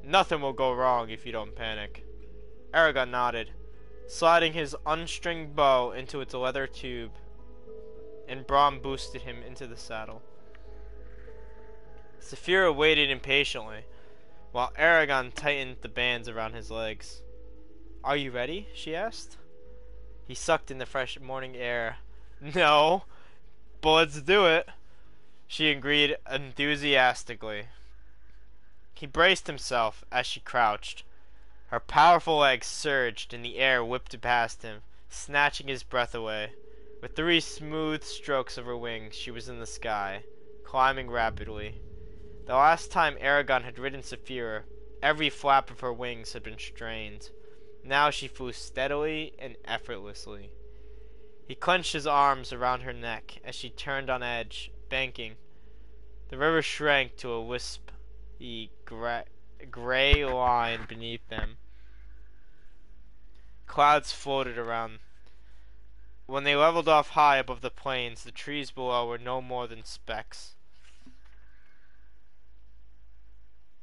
Nothing will go wrong if you don't panic." Eragon nodded, sliding his unstringed bow into its leather tube, and Brahm boosted him into the saddle. Saphira waited impatiently, while Eragon tightened the bands around his legs. "Are you ready?" she asked. He sucked in the fresh morning air. "No, but let's do it," she agreed enthusiastically. He braced himself as she crouched. Her powerful legs surged and the air whipped past him, snatching his breath away. With 3 smooth strokes of her wings, she was in the sky, climbing rapidly. The last time Eragon had ridden Saphira, every flap of her wings had been strained. Now she flew steadily and effortlessly. He clenched his arms around her neck as she turned on edge, banking. The river shrank to a wispy gray line beneath them. Clouds floated around. When they leveled off high above the plains, the trees below were no more than specks.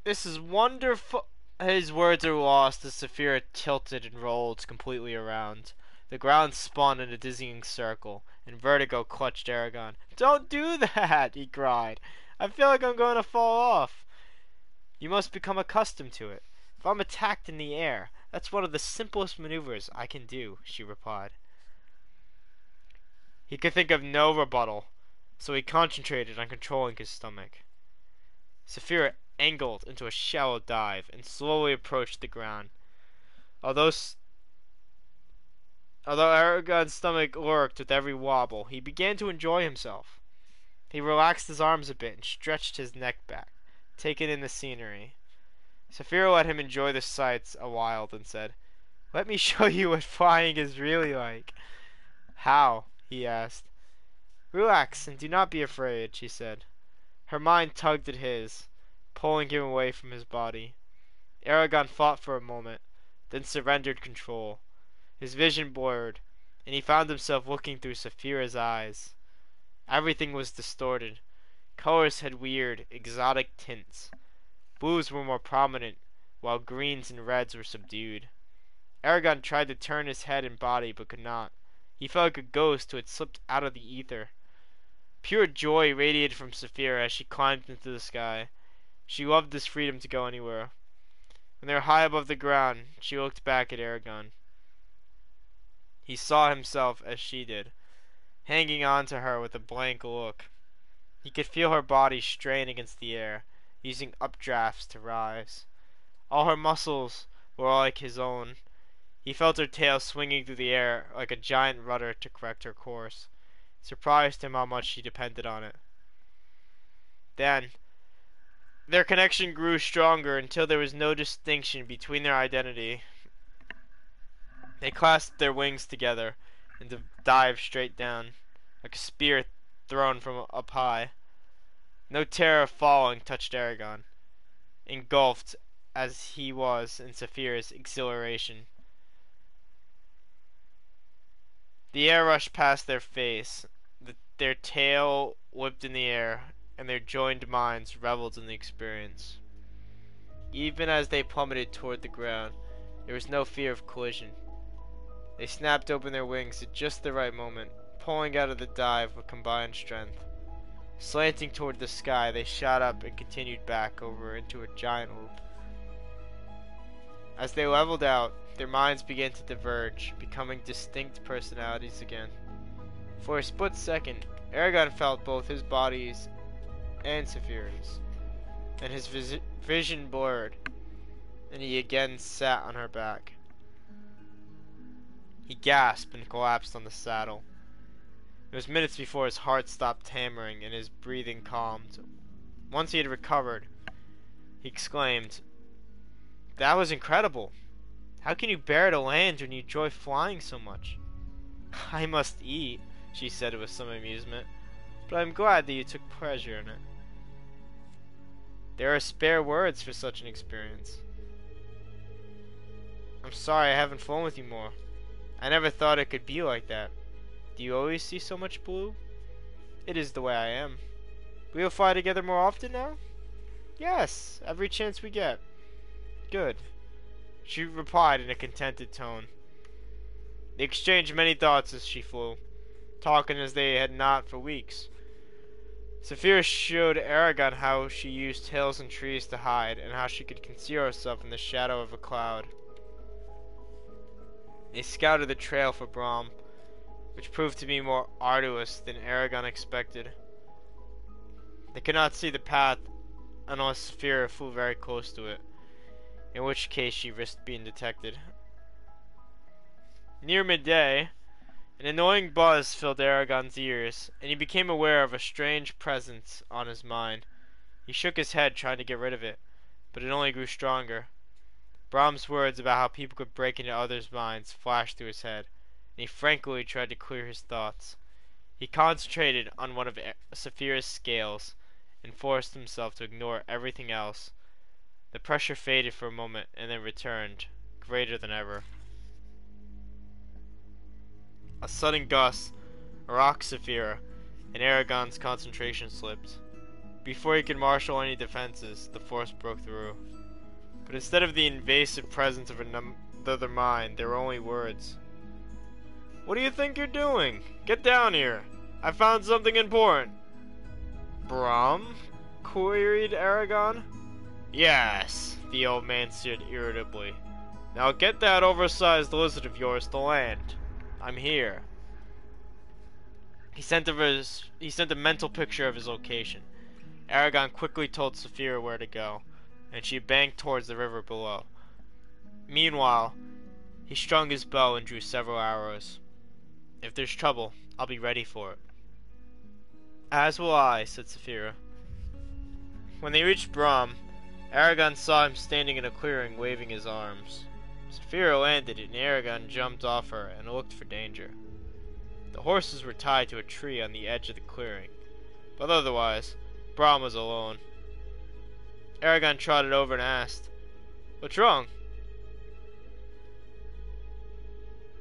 "This is wonderful." His words are lost as Saphira tilted and rolled completely around. The ground spun in a dizzying circle, and vertigo clutched Eragon. "Don't do that!" he cried. "I feel like I'm going to fall off." "You must become accustomed to it. If I'm attacked in the air, that's one of the simplest maneuvers I can do," she replied. He could think of no rebuttal, so he concentrated on controlling his stomach. Saphira angled into a shallow dive and slowly approached the ground. Although Eragon's stomach lurked with every wobble, he began to enjoy himself. He relaxed his arms a bit and stretched his neck back, taking in the scenery. Saphira let him enjoy the sights a while, then said, "Let me show you what flying is really like." "How?" he asked. "Relax and do not be afraid," she said. Her mind tugged at his, pulling him away from his body. Eragon fought for a moment, then surrendered control. His vision blurred, and he found himself looking through Saphira's eyes. Everything was distorted. Colors had weird, exotic tints. Blues were more prominent, while greens and reds were subdued. Eragon tried to turn his head and body, but could not. He felt like a ghost who had slipped out of the ether. Pure joy radiated from Saphira as she climbed into the sky. She loved this freedom to go anywhere. When they were high above the ground, she looked back at Eragon. He saw himself as she did, hanging on to her with a blank look. He could feel her body strain against the air, using updrafts to rise. All her muscles were like his own. He felt her tail swinging through the air like a giant rudder to correct her course. It surprised him how much she depended on it. Then, their connection grew stronger until there was no distinction between their identity. They clasped their wings together and dived straight down, like a spear thrown from up high. No terror of falling touched Eragon, engulfed as he was in Saphira's exhilaration. The air rushed past their face, their tail whipped in the air, and their joined minds reveled in the experience. Even as they plummeted toward the ground, there was no fear of collision. They snapped open their wings at just the right moment, pulling out of the dive with combined strength. Slanting toward the sky, they shot up and continued back over into a giant loop. As they leveled out, their minds began to diverge, becoming distinct personalities again. For a split second, Eragon felt both his body's and Saphira's, and his vision blurred, and he again sat on her back. He gasped and collapsed on the saddle. It was minutes before his heart stopped hammering and his breathing calmed. Once he had recovered, he exclaimed, "That was incredible! How can you bear to land when you enjoy flying so much?" "I must eat," she said with some amusement, "but I'm glad that you took pleasure in it." There are spare words for such an experience. "I'm sorry I haven't flown with you more. I never thought it could be like that. Do you always see so much blue?" "It is the way I am." "We will fly together more often now?" "Yes, every chance we get." "Good," she replied in a contented tone. They exchanged many thoughts as she flew, talking as they had not for weeks. Saphira showed Eragon how she used hills and trees to hide, and how she could conceal herself in the shadow of a cloud. They scouted the trail for Brahm, which proved to be more arduous than Eragon expected. They could not see the path unless Saphira flew very close to it, in which case she risked being detected. Near midday, an annoying buzz filled Eragon's ears, and he became aware of a strange presence on his mind. He shook his head, trying to get rid of it, but it only grew stronger. Brahm's words about how people could break into others' minds flashed through his head, and he frankly tried to clear his thoughts. He concentrated on one of Saphira's scales, and forced himself to ignore everything else. The pressure faded for a moment, and then returned, greater than ever. A sudden gust rocked Saphira, and Eragon's concentration slipped. Before he could marshal any defenses, the force broke through. But instead of the invasive presence of another mind, there were only words. "What do you think you're doing? Get down here! I found something important." "Brahm?" queried Eragon. "Yes," the old man said irritably. "Now get that oversized lizard of yours to land. I'm here." He sent a mental picture of his location. Eragon quickly told Saphira where to go, and she banked towards the river below. Meanwhile, he strung his bow and drew several arrows. "If there's trouble, I'll be ready for it." "As will I," said Saphira. When they reached Brahm, Eragon saw him standing in a clearing waving his arms. Saphira landed, and Eragon jumped off her and looked for danger. The horses were tied to a tree on the edge of the clearing, but otherwise, Brahm was alone. Eragon trotted over and asked, "What's wrong?"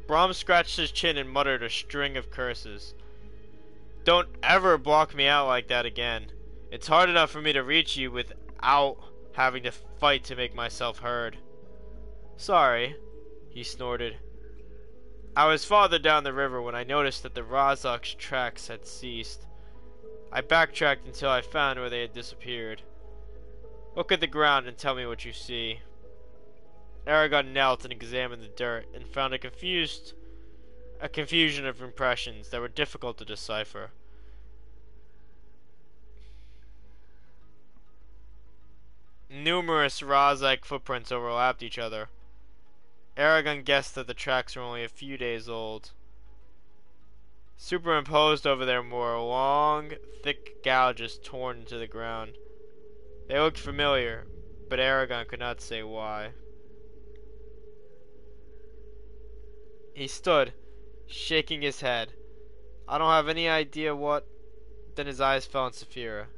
Brahm scratched his chin and muttered a string of curses. "Don't ever block me out like that again. It's hard enough for me to reach you without having to fight to make myself heard." "Sorry," he snorted. "I was farther down the river when I noticed that the Razak's tracks had ceased. I backtracked until I found where they had disappeared. Look at the ground and tell me what you see." Eragon knelt and examined the dirt, and found a confusion of impressions that were difficult to decipher. Numerous Razak footprints overlapped each other. Eragon guessed that the tracks were only a few days old. Superimposed over them were long, thick gouges torn into the ground. They looked familiar, but Eragon could not say why. He stood, shaking his head. "I don't have any idea what—" Then his eyes fell on Saphira,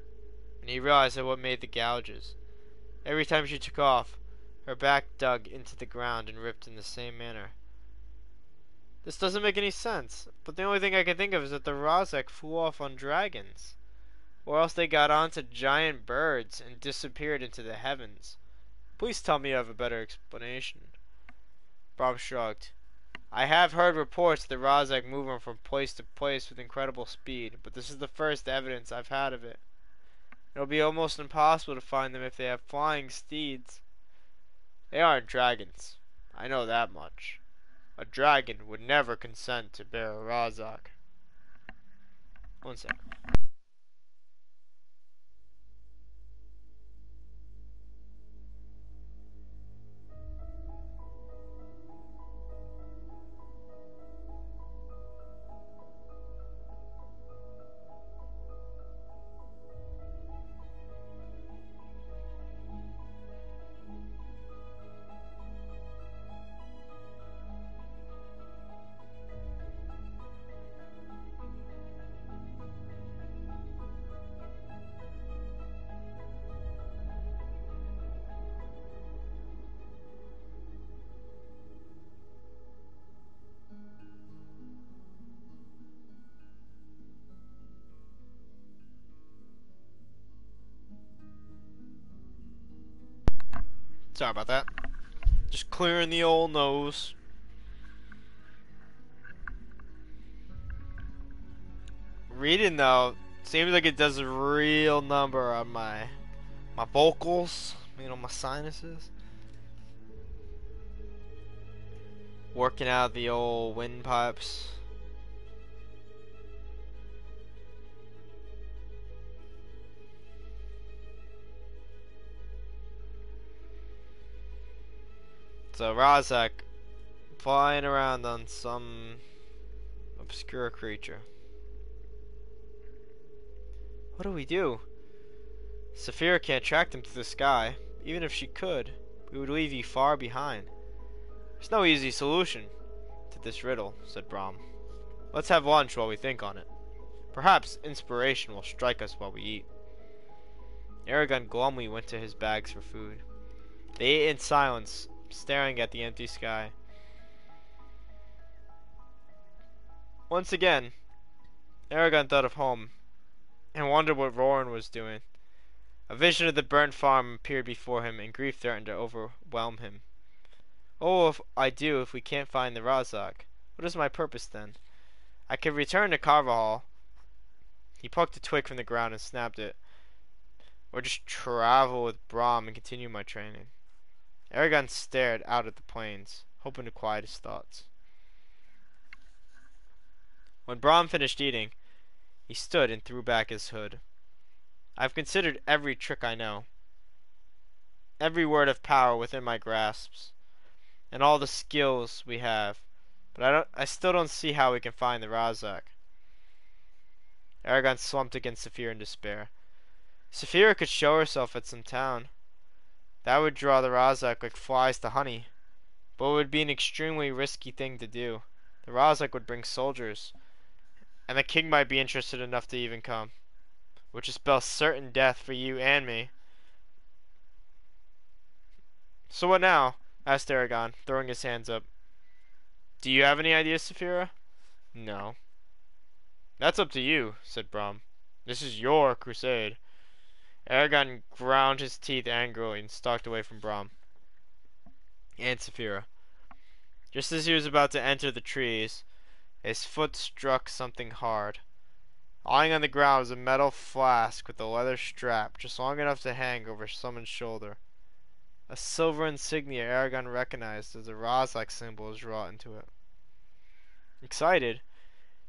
and he realized that what made the gouges. Every time she took off, her back dug into the ground and ripped in the same manner. "This doesn't make any sense, but the only thing I can think of is that the Razak flew off on dragons." or else they got onto giant birds and disappeared into the heavens. Please tell me you have a better explanation. Bob shrugged. I have heard reports of the Razak moving from place to place with incredible speed, but this is the first evidence I've had of it. It'll be almost impossible to find them if they have flying steeds. They aren't dragons. I know that much. A dragon would never consent to bear a Razak. One sec. Sorry about that. Just clearing the old nose. Reading though seems like it does a real number on my vocals, my sinuses. Working out the old windpipes. So Razak flying around on some obscure creature. What do we do? Saphira can't track them through the sky. Even if she could, we would leave you far behind. There's no easy solution to this riddle, said Brahm. Let's have lunch while we think on it. Perhaps inspiration will strike us while we eat. Eragon glumly went to his bags for food. They ate in silence, staring at the empty sky. Once again, Eragon thought of home and wondered what Roran was doing. A vision of the burnt farm appeared before him, and grief threatened to overwhelm him. Oh, if I do if we can't find the Razak? What is my purpose then? I could return to Carvajal. He plucked a twig from the ground and snapped it. Or just travel with Brahm and continue my training. Eragon stared out at the plains, hoping to quiet his thoughts. When Brahm finished eating, he stood and threw back his hood. I've considered every trick I know, every word of power within my grasps, and all the skills we have, but I still don't see how we can find the Razak. Eragon slumped against Saphira in despair. Saphira could show herself at some town. That would draw the Razak like flies to honey, but it would be an extremely risky thing to do. The Razak would bring soldiers, and the king might be interested enough to even come, which would spell certain death for you and me. So what now? Asked Eragon, throwing his hands up. Do you have any ideas, Saphira? No. That's up to you, said Brahm. This is your crusade. Eragon ground his teeth angrily and stalked away from Brahm and Saphira. Just as he was about to enter the trees, his foot struck something hard. Lying on the ground was a metal flask with a leather strap just long enough to hang over someone's shoulder. A silver insignia Eragon recognized as a Razak symbol was wrought into it. Excited,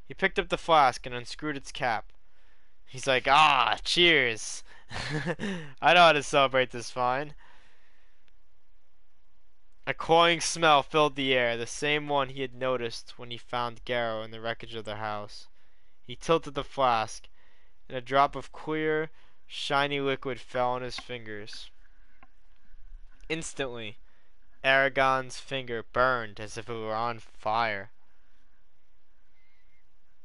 he picked up the flask and unscrewed its cap. He's like, ah, cheers! I know how to celebrate this fine. A cloying smell filled the air, the same one he had noticed when he found Garrow in the wreckage of their house. He tilted the flask, and a drop of clear, shiny liquid fell on his fingers. Instantly, Eragon's finger burned as if it were on fire.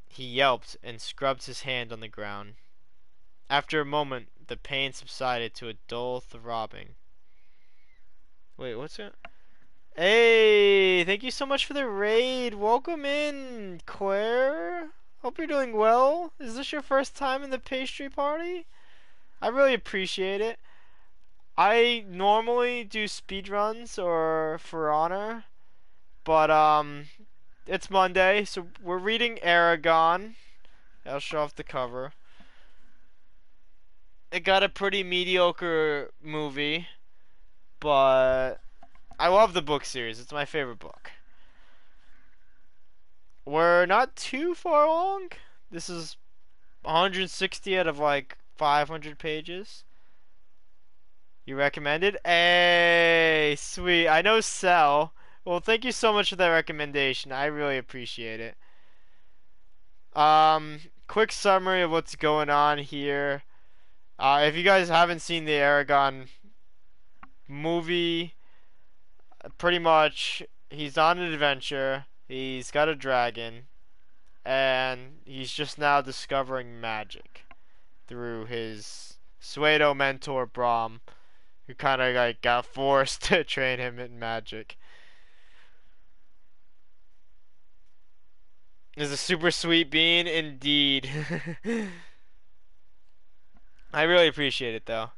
He yelped and scrubbed his hand on the ground. After a moment, the pain subsided to a dull throbbing. Wait, what's it? Hey, thank you so much for the raid. Welcome in, Claire. Hope you're doing well. Is this your first time in the pastry party? I really appreciate it. I normally do speedruns or For Honor, but it's Monday, so we're reading Eragon. I'll show off the cover. It got a pretty mediocre movie, but I love the book series. It's my favorite book. We're not too far along. This is 160 out of like 500 pages. You recommended? Hey, sweet. I know Cell. Well, thank you so much for that recommendation. I really appreciate it. Quick summary of what's going on here. If you guys haven't seen the Eragon movie, pretty much he's on an adventure. He's got a dragon, and he's just now discovering magic through his pseudo mentor Brahm, who kind of like got forced to train him in magic. Is a super sweet bean indeed. I really appreciate it though.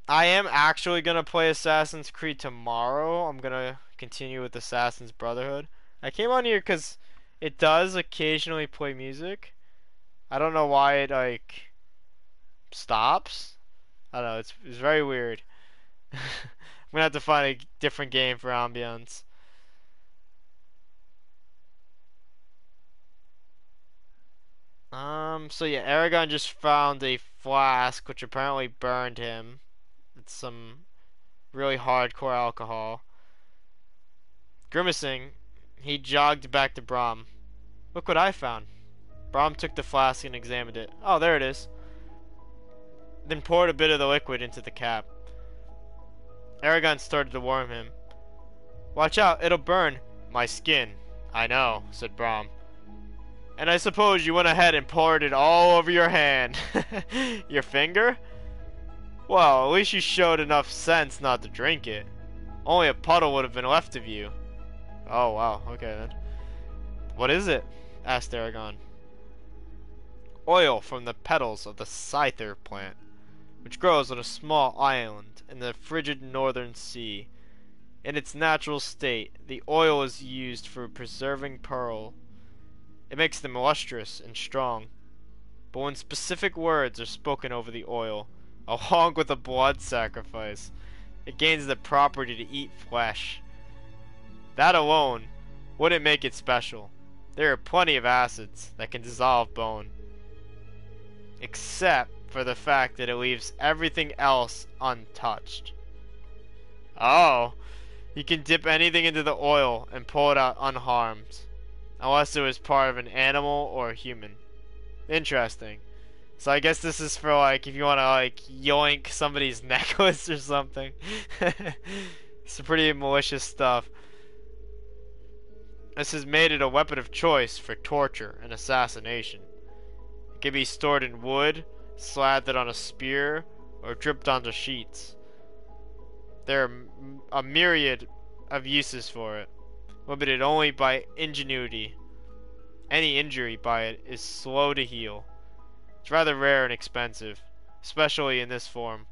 I am actually gonna play Assassin's Creed tomorrow. I'm gonna continue with Assassin's Brotherhood. I came on here because it does occasionally play music. I don't know why it like stops. I don't know. It's very weird. I'm gonna have to find a different game for ambience. So yeah, Eragon just found a flask which apparently burned him. It's some really hardcore alcohol. Grimacing, he jogged back to Brahm. Look what I found. Brahm took the flask and examined it. Oh, there it is. Then poured a bit of the liquid into the cap. Eragon started to warn him. Watch out, it'll burn. My skin. I know, said Brahm. And I suppose you went ahead and poured it all over your hand. Your finger? Well, at least you showed enough sense not to drink it. Only a puddle would have been left of you. Oh, wow. Okay, then. What is it? Asked Eragon. Oil from the petals of the scyther plant, which grows on a small island in the frigid northern sea. In its natural state, the oil is used for preserving pearl. It makes them lustrous and strong. But when specific words are spoken over the oil, along with a blood sacrifice, it gains the property to eat flesh. That alone wouldn't make it special. There are plenty of acids that can dissolve bone, except for the fact that it leaves everything else untouched. Oh, you can dip anything into the oil and pull it out unharmed, unless it was part of an animal or a human. Interesting. So I guess this is for like if you want to like yoink somebody's necklace or something. It's pretty malicious stuff. This has made it a weapon of choice for torture and assassination. It can be stored in wood, slathered on a spear, or dripped onto sheets. There are a myriad of uses for it, limited only by ingenuity. Any injury by it is slow to heal. It's rather rare and expensive, especially in this form.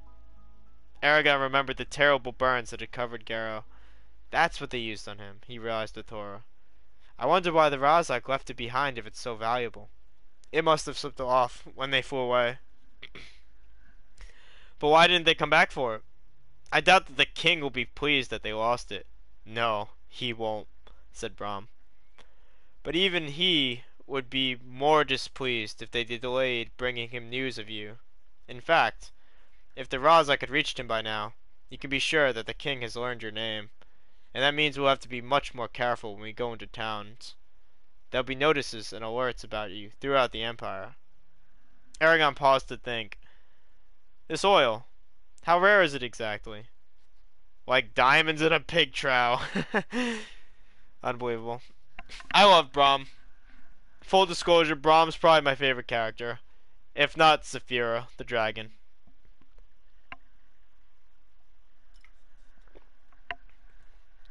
Eragon remembered the terrible burns that had covered Garrow. That's what they used on him, he realized with horror. I wonder why the Razak left it behind if it's so valuable. It must have slipped off when they flew away. But why didn't they come back for it? I doubt that the king will be pleased that they lost it. No, he won't, said Brahm. But even he would be more displeased if they delayed bringing him news of you. In fact, if the Razak had reached him by now, you can be sure that the king has learned your name, and that means we'll have to be much more careful when we go into towns. There'll be notices and alerts about you throughout the Empire. Eragon paused to think. This oil, how rare is it exactly? Like diamonds in a pig trough. Unbelievable. I love Brahm. Full disclosure, Brahm's probably my favorite character. If not Saphira, the dragon.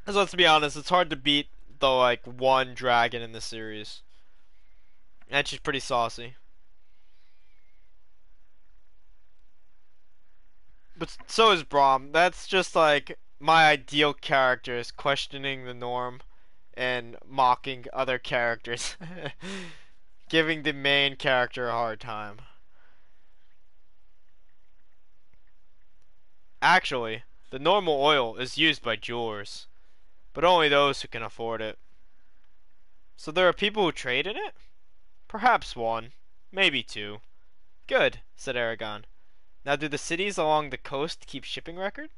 Because let's be honest, it's hard to beat the like one dragon in the series. And she's pretty saucy. But so is Braum. That's just like my ideal character is questioning the norm and mocking other characters. Giving the main character a hard time. Actually, the normal oil is used by jewelers, but only those who can afford it. So there are people who trade in it? Perhaps one, maybe two. Good, said Eragon. Now do the cities along the coast keep shipping record?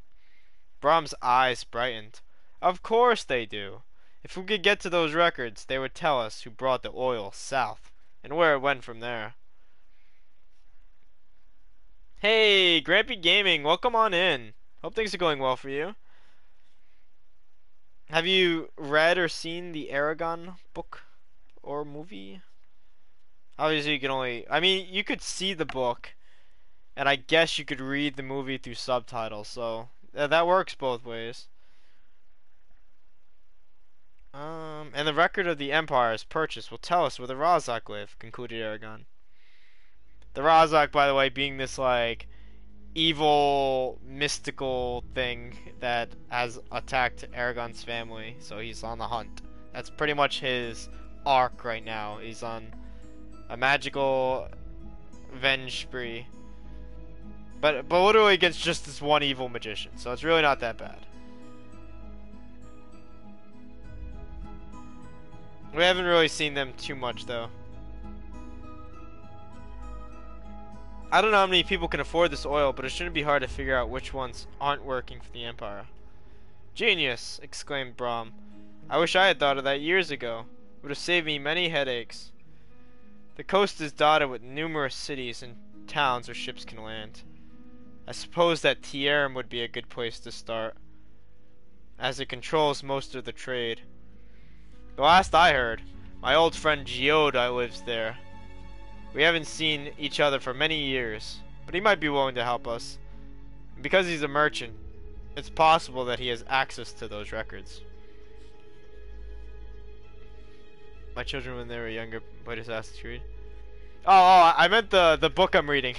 Brahm's eyes brightened. Of course they do. If we could get to those records, they would tell us who brought the oil south, and where it went from there. Hey, Grampy Gaming, welcome on in. Hope things are going well for you. Have you read or seen the Eragon book or movie? Obviously, you can only. I mean, you could see the book, and I guess you could read the movie through subtitles, so that works both ways. And the record of the Empire's purchase will tell us where the Razak live, concluded Eragon. The Razak, by the way, being this, like, evil, mystical thing that has attacked Eragon's family, so he's on the hunt. That's pretty much his arc right now. He's on a magical revenge spree. But literally against just this one evil magician, so it's really not that bad. We haven't really seen them too much, though. I don't know how many people can afford this oil, but it shouldn't be hard to figure out which ones aren't working for the Empire. Genius! Exclaimed Braum. I wish I had thought of that years ago. It would have saved me many headaches. The coast is dotted with numerous cities and towns where ships can land. I suppose that Tierm would be a good place to start, as it controls most of the trade. The last I heard, my old friend Geoda lives there. We haven't seen each other for many years, but he might be willing to help us. And because he's a merchant, it's possible that he has access to those records. My children, when they were younger, played Assassin's Creed. Oh, I meant the book I'm reading.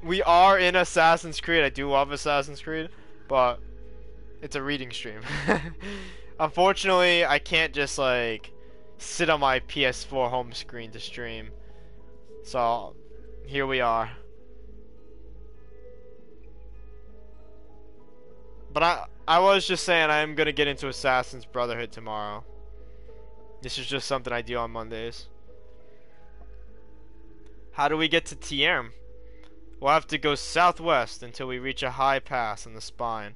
We are in Assassin's Creed. I do love Assassin's Creed, but it's a reading stream. Unfortunately, I can't just like sit on my PS4 home screen to stream. So here we are. But I was just saying I am gonna get into Assassin's Brotherhood tomorrow. This is just something I do on Mondays. How do we get to Tierm? We'll have to go southwest until we reach a high pass on the spine.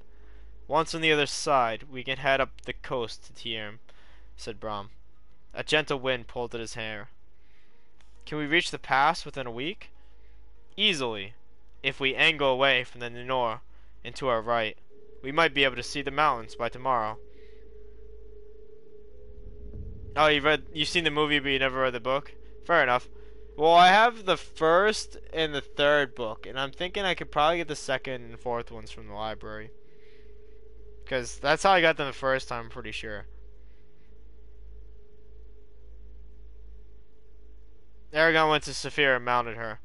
Once on the other side, we can head up the coast to Tierm, said Braum. A gentle wind pulled at his hair. Can we reach the pass within a week? Easily. If we angle away from the Nor and to our right, we might be able to see the mountains by tomorrow. Oh, you've seen the movie but you never read the book? Fair enough. Well, I have the first and the third book, and I'm thinking I could probably get the second and fourth ones from the library. Because that's how I got them the first time, I'm pretty sure. Eragon went to Saphira and mounted her.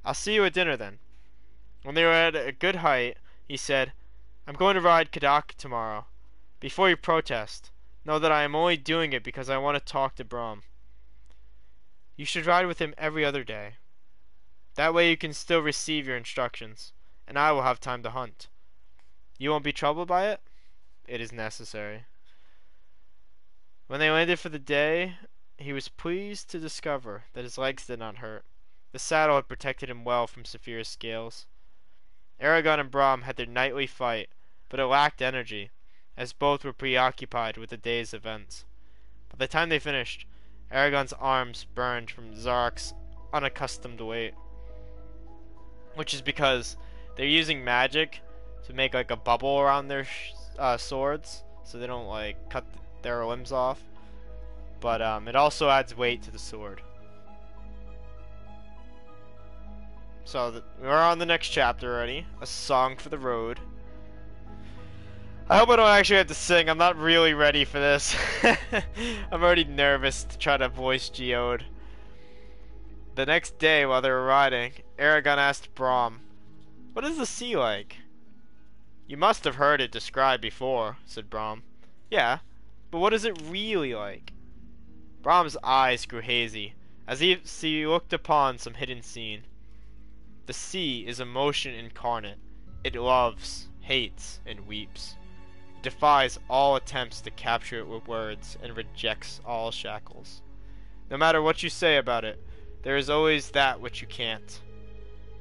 I'll see you at dinner then. When they were at a good height, he said, I'm going to ride Kadak tomorrow. Before you protest, know that I am only doing it because I want to talk to Braum. You should ride with him every other day. That way you can still receive your instructions, and I will have time to hunt. You won't be troubled by it? It is necessary. When they landed for the day, he was pleased to discover that his legs did not hurt. The saddle had protected him well from Saphira's scales. Eragon and Braum had their nightly fight, but it lacked energy, as both were preoccupied with the day's events. By the time they finished, Eragon's arms burned from Zarek's unaccustomed weight. Which is because they're using magic to make like a bubble around their swords, so they don't like cut their limbs off. But it also adds weight to the sword. So we're on the next chapter already. A Song for the Road. I hope I don't actually have to sing. I'm not really ready for this. I'm already nervous to try to voice Geode. The next day, while they were riding, Eragon asked Brahm, "What is the sea like?" "You must have heard it described before," said Brahm. "Yeah, but what is it really like?" Brahm's eyes grew hazy, as if he looked upon some hidden scene. "The sea is emotion incarnate. It loves, hates, and weeps. It defies all attempts to capture it with words, and rejects all shackles. No matter what you say about it, there is always that which you can't.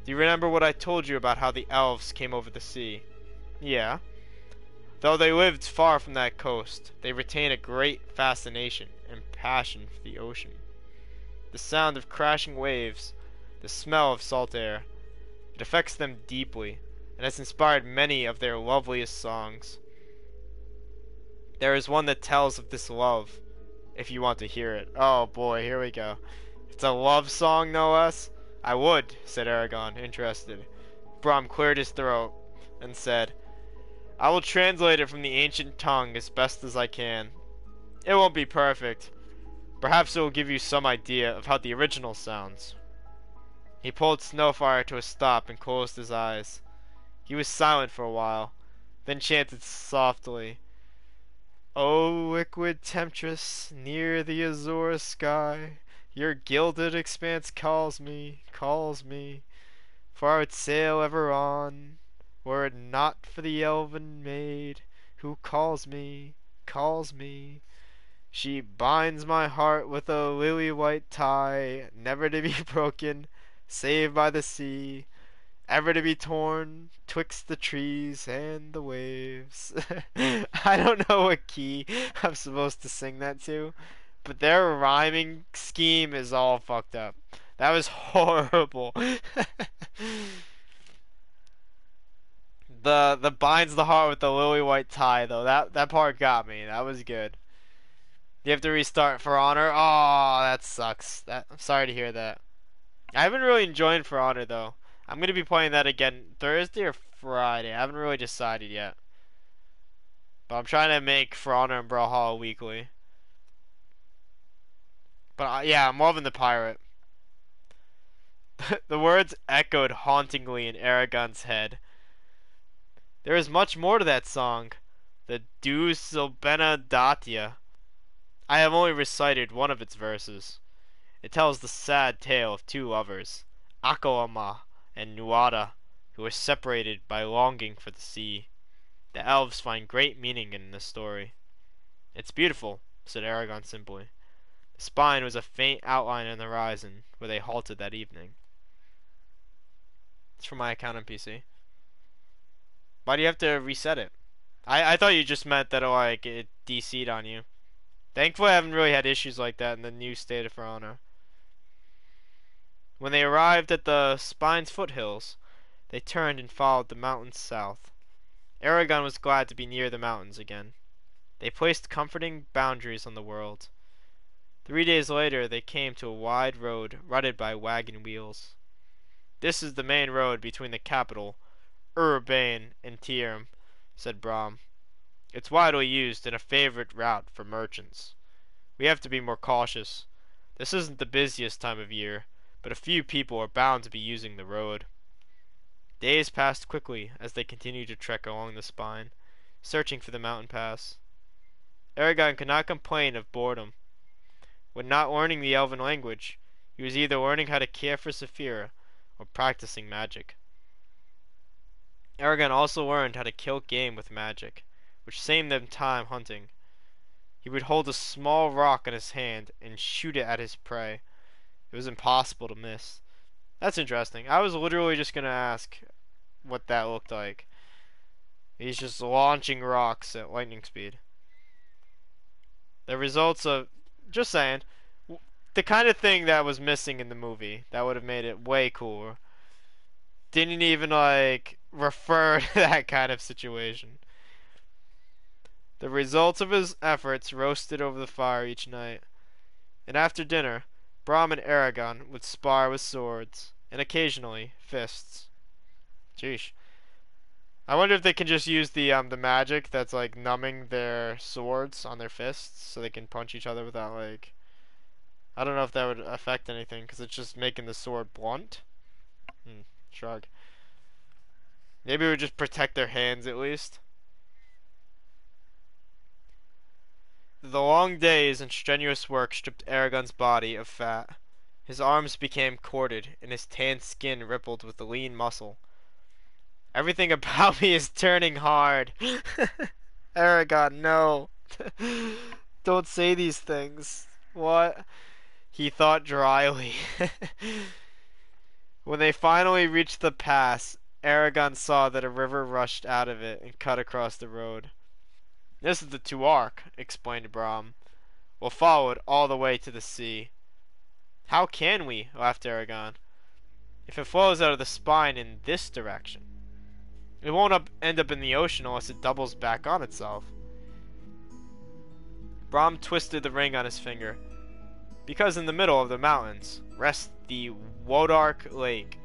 Do you remember what I told you about how the elves came over the sea?" "Yeah." "Though they lived far from that coast, they retain a great fascination and passion for the ocean. The sound of crashing waves, the smell of salt air, it affects them deeply, and has inspired many of their loveliest songs. There is one that tells of this love, if you want to hear it." Oh boy, here we go. It's a love song, no less? "I would," said Eragon, interested. Brahm cleared his throat and said, "I will translate it from the ancient tongue as best as I can. It won't be perfect. Perhaps it will give you some idea of how the original sounds." He pulled Snowfire to a stop and closed his eyes. He was silent for a while, then chanted softly, "O liquid temptress, near the azure sky, your gilded expanse calls me, calls me. For I would sail ever on, were it not for the elven maid who calls me, calls me. She binds my heart with a lily-white tie, never to be broken, save by the sea, ever to be torn twixt the trees and the waves." I don't know what key I'm supposed to sing that to, but their rhyming scheme is all fucked up. That was horrible. The binds the heart with the lily white tie though. That part got me. That was good. You have to restart For Honor. Oh, that sucks. I'm sorry to hear that. I haven't really enjoyed For Honor though. I'm gonna be playing that again Thursday or Friday. I haven't really decided yet. But I'm trying to make For Honor and Brawlhalla weekly. But yeah, I'm loving the pirate. The words echoed hauntingly in Aragon's head. There is much more to that song, the Deus Benedicta. I have only recited one of its verses. It tells the sad tale of two lovers, Akoama and Nuada, who were separated by longing for the sea. The elves find great meaning in this story. "It's beautiful," said Eragon simply. The spine was a faint outline on the horizon where they halted that evening. It's from my account on PC. Why do you have to reset it? I thought you just meant that it DC'd on you. Thankfully I haven't really had issues like that in the new state of For Honor. When they arrived at the spine's foothills, they turned and followed the mountains south. Eragon was glad to be near the mountains again. They placed comforting boundaries on the world. 3 days later they came to a wide road rutted by wagon wheels. "This is the main road between the capital, Urbane, and Tierm," said Brahm. "It's widely used and a favorite route for merchants. We have to be more cautious. This isn't the busiest time of year, but a few people are bound to be using the road." Days passed quickly as they continued to trek along the spine, searching for the mountain pass. Eragon could not complain of boredom. When not learning the elven language, he was either learning how to care for Saphira or practicing magic. Eragon also learned how to kill game with magic, which saved them time hunting. He would hold a small rock in his hand and shoot it at his prey. It was impossible to miss. That's interesting. I was literally just gonna ask what that looked like. He's just launching rocks at lightning speed. The results of... Just saying. The kind of thing that was missing in the movie that would have made it way cooler. Didn't even, refer to that kind of situation. The results of his efforts roasted over the fire each night. And after dinner, Brahm and Eragon would spar with swords, and occasionally fists. Jeesh. I wonder if they can just use the magic that's like numbing their swords on their fists so they can punch each other without like I don't know if that would affect anything because it's just making the sword blunt. Hmm, shrug. Maybe it would just protect their hands at least. The long days and strenuous work stripped Eragon's body of fat. His arms became corded, and his tanned skin rippled with lean muscle. Everything about me is turning hard. Eragon, no. Don't say these things. What? He thought dryly. When they finally reached the pass, Eragon saw that a river rushed out of it and cut across the road. This is the Tuark, explained Brahm. We'll follow it all the way to the sea. How can we? Laughed Eragon. If it flows out of the spine in this direction. It won't end up in the ocean unless it doubles back on itself. Brahm twisted the ring on his finger. Because in the middle of the mountains rests the Wodark Lake.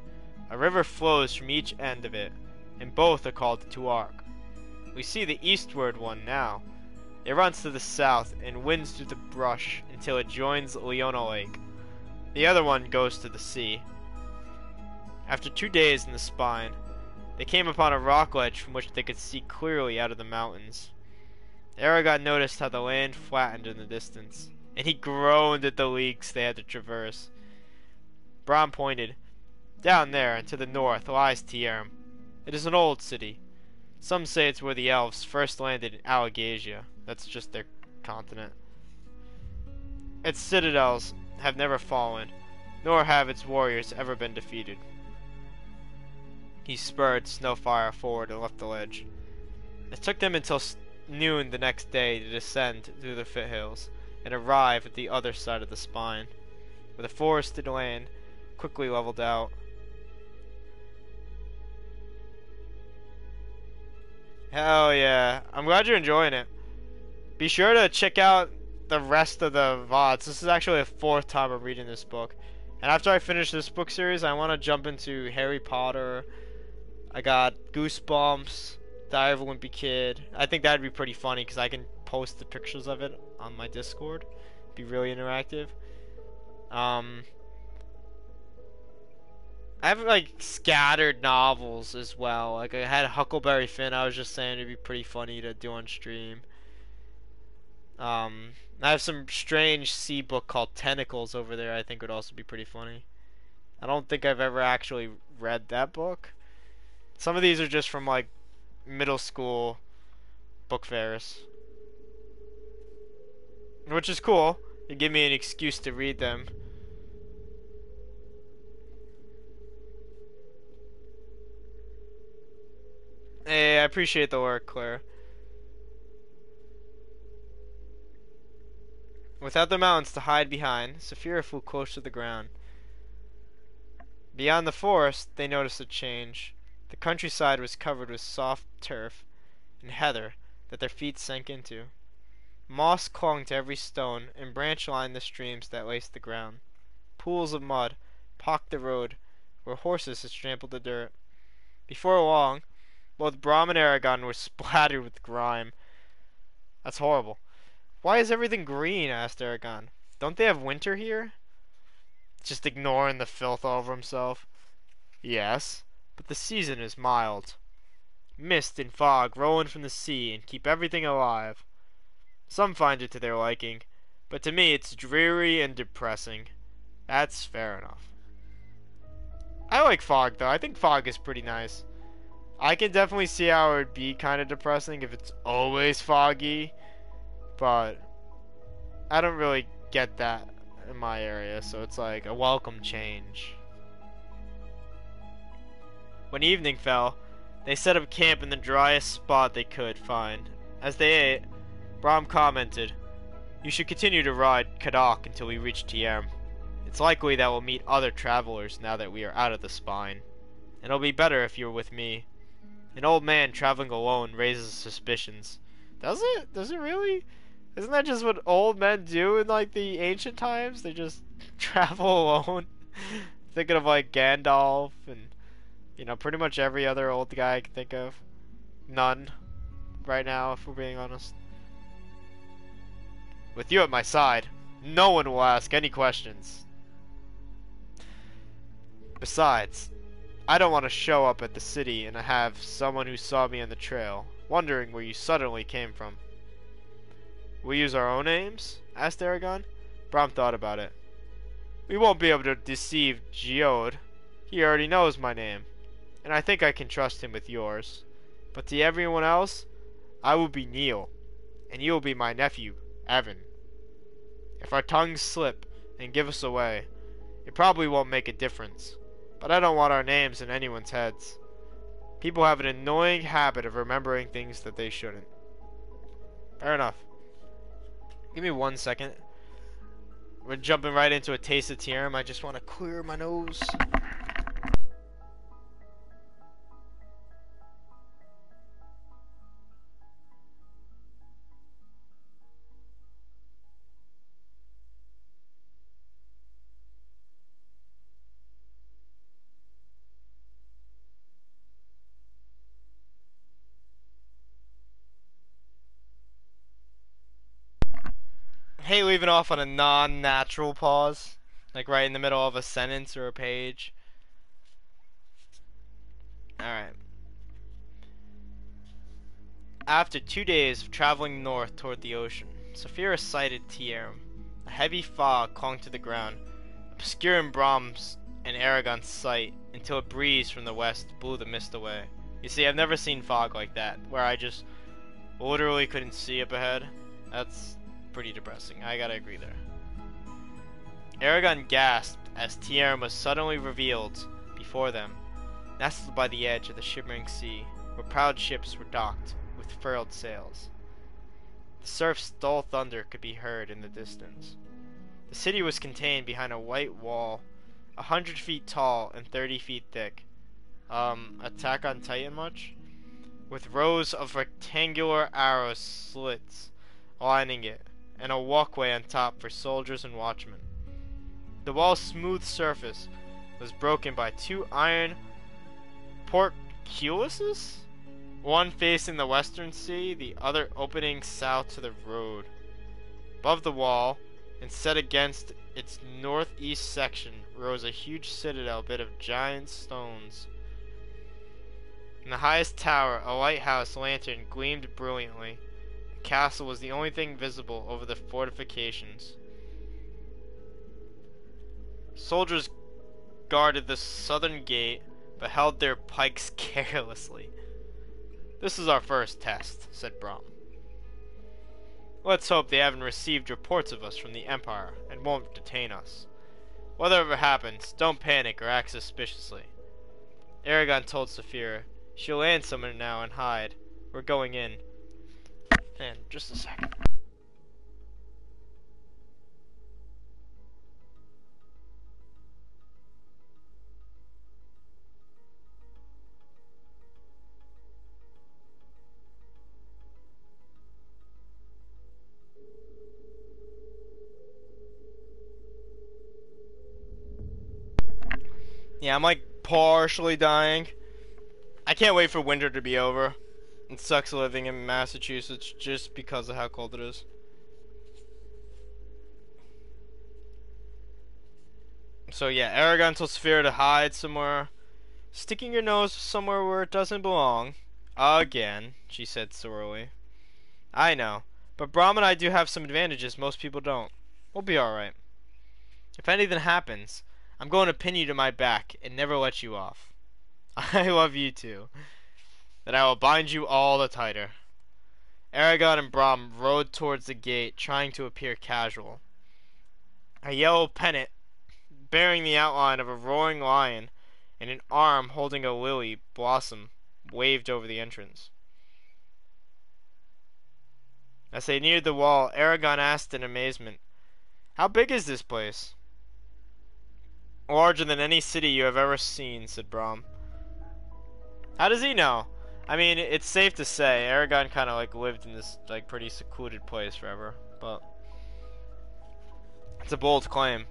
A river flows from each end of it, and both are called the Tuark. We see the eastward one now. It runs to the south and winds through the brush until it joins Leona Lake. The other one goes to the sea. After 2 days in the spine, they came upon a rock ledge from which they could see clearly out of the mountains. Eragon noticed how the land flattened in the distance, and he groaned at the leagues they had to traverse. Brahm pointed. Down there, and to the north, lies Tierm. It is an old city. Some say it's where the elves first landed in Allegasia. That's just their continent. Its citadels have never fallen, nor have its warriors ever been defeated. He spurred Snowfire forward and left the ledge. It took them until noon the next day to descend through the foothills and arrive at the other side of the spine, where the forested land quickly leveled out. Hell yeah. I'm glad you're enjoying it. Be sure to check out the rest of the VODs. This is actually the 4th time I'm reading this book. And after I finish this book series, I want to jump into Harry Potter. I got Goosebumps, Diary of a Wimpy Kid. I think that'd be pretty funny because I can post the pictures of it on my Discord. Be really interactive. I have like scattered novels as well. Like I had Huckleberry Finn. I was just saying it'd be pretty funny to do on stream. I have some strange sea book called Tentacles over there. I think would also be pretty funny. I don't think I've ever actually read that book. Some of these are just from like middle school book fairs, which is cool. It give me an excuse to read them. Hey, I appreciate the work, Claire. Without the mountains to hide behind, Saphira flew close to the ground. Beyond the forest, they noticed a change. The countryside was covered with soft turf and heather that their feet sank into. Moss clung to every stone, and branch lined the streams that laced the ground. Pools of mud pocked the road where horses had trampled the dirt. Before long, both Brahm and Eragon were splattered with grime. That's horrible. Why is everything green? Asked Eragon. Don't they have winter here? Just ignoring the filth all over himself. Yes, but the season is mild. Mist and fog roll in from the sea and keep everything alive. Some find it to their liking, but to me it's dreary and depressing. That's fair enough. I like fog though. I think fog is pretty nice. I can definitely see how it would be kind of depressing if it's always foggy, but I don't really get that in my area, so it's like a welcome change. When evening fell, they set up camp in the driest spot they could find. As they ate, Brahm commented, "You should continue to ride Kadak until we reach Tierm. It's likely that we'll meet other travelers now that we are out of the spine. And it'll be better if you're with me. An old man traveling alone raises suspicions." Does it? Does it really? Isn't that just what old men do in like the ancient times? They just travel alone. Thinking of like Gandalf and pretty much every other old guy I can think of. None. Right now, if we're being honest. With you at my side, no one will ask any questions. Besides, I don't want to show up at the city and have someone who saw me on the trail wondering where you suddenly came from. We use our own names? Asked Eragon. Brom thought about it. We won't be able to deceive Geode. He already knows my name, and I think I can trust him with yours. But to everyone else, I will be Neil, and you will be my nephew, Evan. If our tongues slip and give us away, it probably won't make a difference, but I don't want our names in anyone's heads. People have an annoying habit of remembering things that they shouldn't. Fair enough. Give me 1 second. We're jumping right into a taste of TRM. I just want to clear my nose. Hey, leaving off on a non-natural pause. Like right in the middle of a sentence or a page. Alright. After 2 days of traveling north toward the ocean, Saphira sighted Tierim. A heavy fog clung to the ground, obscuring Brahms and Eragon's sight until a breeze from the west blew the mist away. You see, I've never seen fog like that, where I just literally couldn't see up ahead. That's pretty depressing. I gotta agree there. Eragon gasped as Tierim was suddenly revealed before them, nestled by the edge of the shimmering sea, where proud ships were docked with furled sails. The surf's dull thunder could be heard in the distance. The city was contained behind a white wall, 100 feet tall and 30 feet thick. Attack on Titan much? With rows of rectangular arrow slits lining it, and a walkway on top for soldiers and watchmen. The wall's smooth surface was broken by 2 iron portcullises, one facing the western sea, the other opening south to the road. Above the wall, and set against its northeast section, rose a huge citadel built of giant stones. In the highest tower, a lighthouse lantern gleamed brilliantly. The castle was the only thing visible over the fortifications. Soldiers guarded the southern gate, but held their pikes carelessly. "This is our first test," said Brom. "Let's hope they haven't received reports of us from the Empire and won't detain us. Whatever happens, don't panic or act suspiciously." Eragon told Saphira, "She'll land somewhere now and hide. We're going in." And just a second. Yeah, I'm like partially dying. I can't wait for winter to be over. It sucks living in Massachusetts just because of how cold it is. So yeah, Eragon told Saphira to hide somewhere. "Sticking your nose somewhere where it doesn't belong. Again," she said sorely. "I know, but Brahm and I do have some advantages most people don't. We'll be alright. If anything happens, I'm going to pin you to my back and never let you off. I love you too. Then I will bind you all the tighter." Eragon and Brahm rode towards the gate, trying to appear casual. A yellow pennant, bearing the outline of a roaring lion and an arm holding a lily blossom, waved over the entrance. As they neared the wall, Eragon asked in amazement, "How big is this place?" "Larger than any city you have ever seen," said Brahm. How does he know? I mean, it's safe to say Eragon kind of like lived in this like pretty secluded place forever, but it's a bold claim.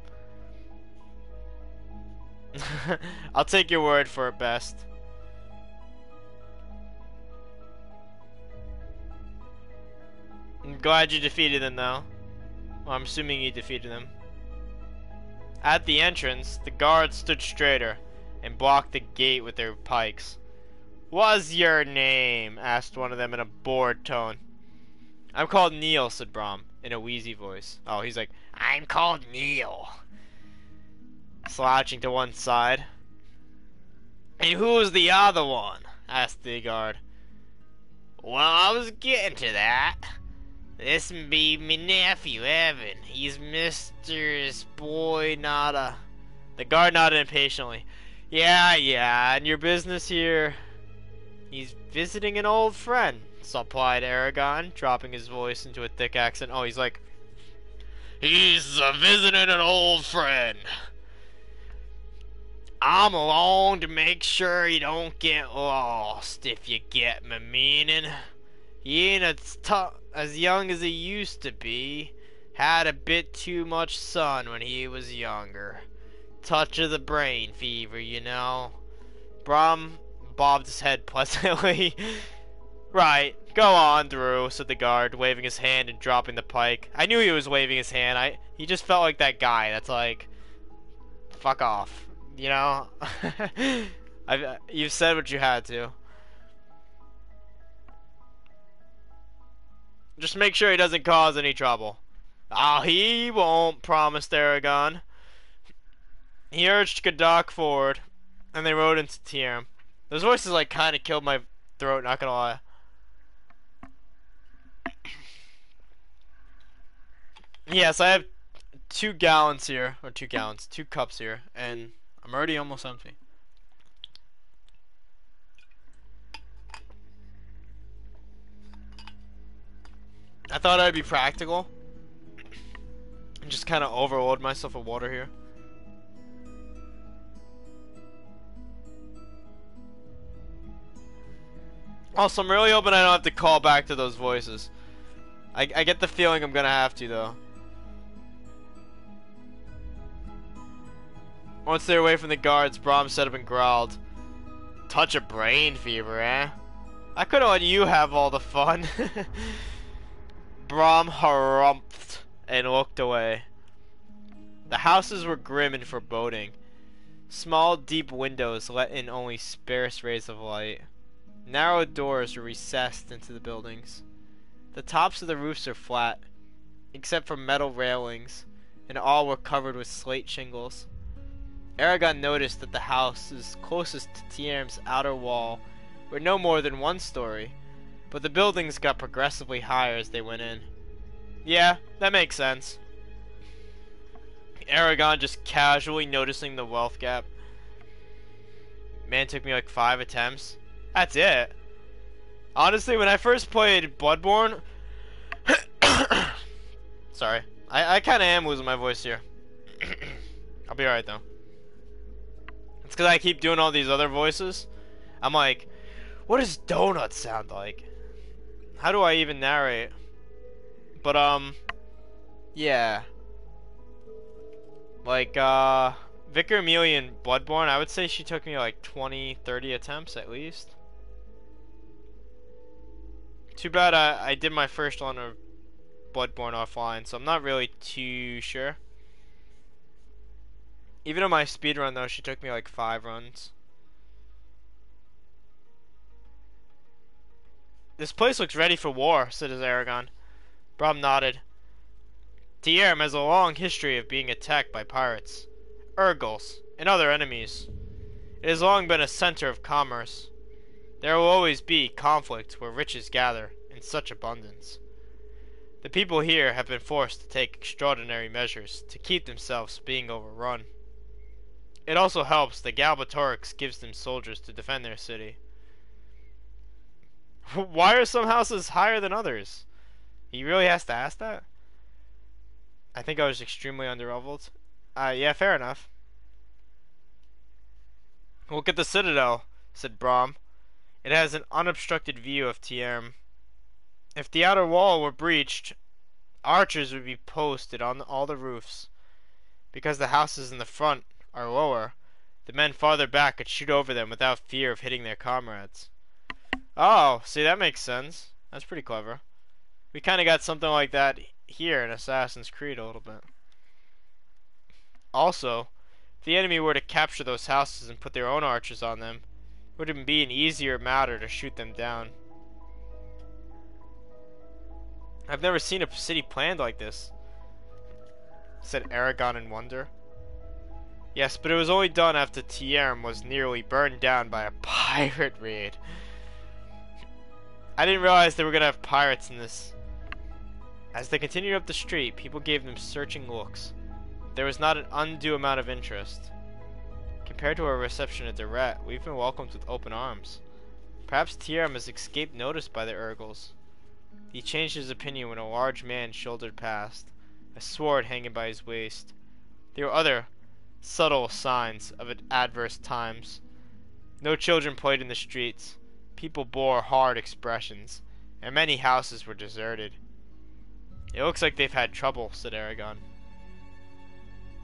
I'll take your word for it best. I'm glad you defeated them, though. Well, I'm assuming you defeated them. At the entrance, the guards stood straighter and blocked the gate with their pikes. "What's your name?" asked one of them in a bored tone. "I'm called Neil," said Brom, in a wheezy voice. Oh, he's like, "I'm called Neil." Slouching to one side. "And who's the other one?" asked the guard. "Well, I was getting to that. This be me nephew, Evan. He's Mr.'s boy Nada." The guard nodded impatiently. Yeah, and your business here?" "He's visiting an old friend," supplied Eragon, dropping his voice into a thick accent. Oh, he's like, "He's visiting an old friend. I'm along to make sure you don't get lost, if you get my meaning. He ain't as young as he used to be. Had a bit too much sun when he was younger. Touch of the brain fever, you know." Brom bobbed his head pleasantly. "Right, go on through," said the guard, waving his hand and dropping the pike. I knew he was waving his hand. He just felt like that guy that's like, fuck off, you know? You've said what you had to. Just make sure he doesn't cause any trouble. "Oh, he won't," promised Eragon. He urged Gadok forward, and they rode into Tierm. Those voices like kind of killed my throat, not gonna lie. Yes, I have 2 gallons here, or 2 gallons, 2 cups here, and I'm already almost empty. I thought I'd be practical and just kind of overload myself with water here. Also, I'm really hoping I don't have to call back to those voices. I get the feeling I'm gonna have to, though. Once they're away from the guards, Brom set up and growled. "Touch of brain fever, eh? I could've let you have all the fun." Brom harumphed and looked away. The houses were grim and foreboding. Small, deep windows let in only sparse rays of light. Narrow doors were recessed into the buildings. The tops of the roofs are flat, except for metal railings, and all were covered with slate shingles. Eragon noticed that the houses closest to Tierm's outer wall were no more than 1 story, but the buildings got progressively higher as they went in. Yeah, that makes sense. Eragon just casually noticing the wealth gap. Man, it took me like 5 attempts. That's it. Honestly, when I first played Bloodborne... Sorry. I kind of am losing my voice here. I'll be alright, though. It's because I keep doing all these other voices. I'm like, what does Donut sound like? How do I even narrate? But, yeah. Like, Vicar Amelia in Bloodborne, I would say she took me like 20, 30 attempts at least. Too bad I did my first one of Bloodborne offline, so I'm not really too sure. Even on my speedrun though, she took me like 5 runs. "This place looks ready for war," said Eragon. Brom nodded. "Tierm has a long history of being attacked by pirates, Urgals, and other enemies. It has long been a center of commerce. There will always be conflict where riches gather in such abundance. The people here have been forced to take extraordinary measures to keep themselves from being overrun. It also helps that Galbatorix gives them soldiers to defend their city." Why are some houses higher than others? He really has to ask that? I think I was extremely underleveled. Yeah, fair enough. "Look at the citadel," said Brom. "It has an unobstructed view of Tierm. If the outer wall were breached, archers would be posted on all the roofs. Because the houses in the front are lower, the men farther back could shoot over them without fear of hitting their comrades." Oh, see, that makes sense. That's pretty clever. We kind of got something like that here in Assassin's Creed a little bit. Also, if the enemy were to capture those houses and put their own archers on them, it would be an easier matter to shoot them down. I've never seen a city planned like this, said Eragon in wonder. Yes, but it was only done after Tierm was nearly burned down by a pirate raid. I didn't realize they were gonna have pirates in this. As they continued up the street, people gave them searching looks. There was not an undue amount of interest. Compared to our reception at Deret, we've been welcomed with open arms. Perhaps Tierm has escaped notice by the Urgles. He changed his opinion when a large man shouldered past, a sword hanging by his waist. There were other subtle signs of adverse times. No children played in the streets. People bore hard expressions, and many houses were deserted. It looks like they've had trouble, said Eragon.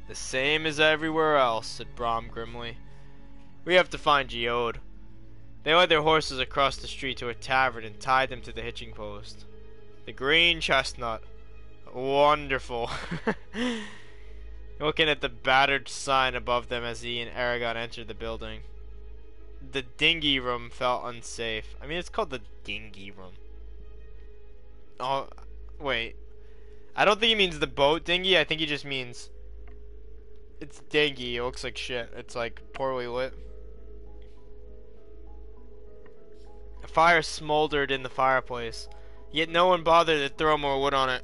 The same as everywhere else, said Brom grimly. We have to find Geode. They led their horses across the street to a tavern and tied them to the hitching post. The Green Chestnut. Wonderful. Looking at the battered sign above them as he and Eragon entered the building. The dinghy room felt unsafe. I mean, it's called the dinghy room. Oh, wait. I don't think he means the boat dinghy. I think he just means it's dinghy. It looks like shit. It's like poorly lit. A fire smoldered in the fireplace, yet no one bothered to throw more wood on it.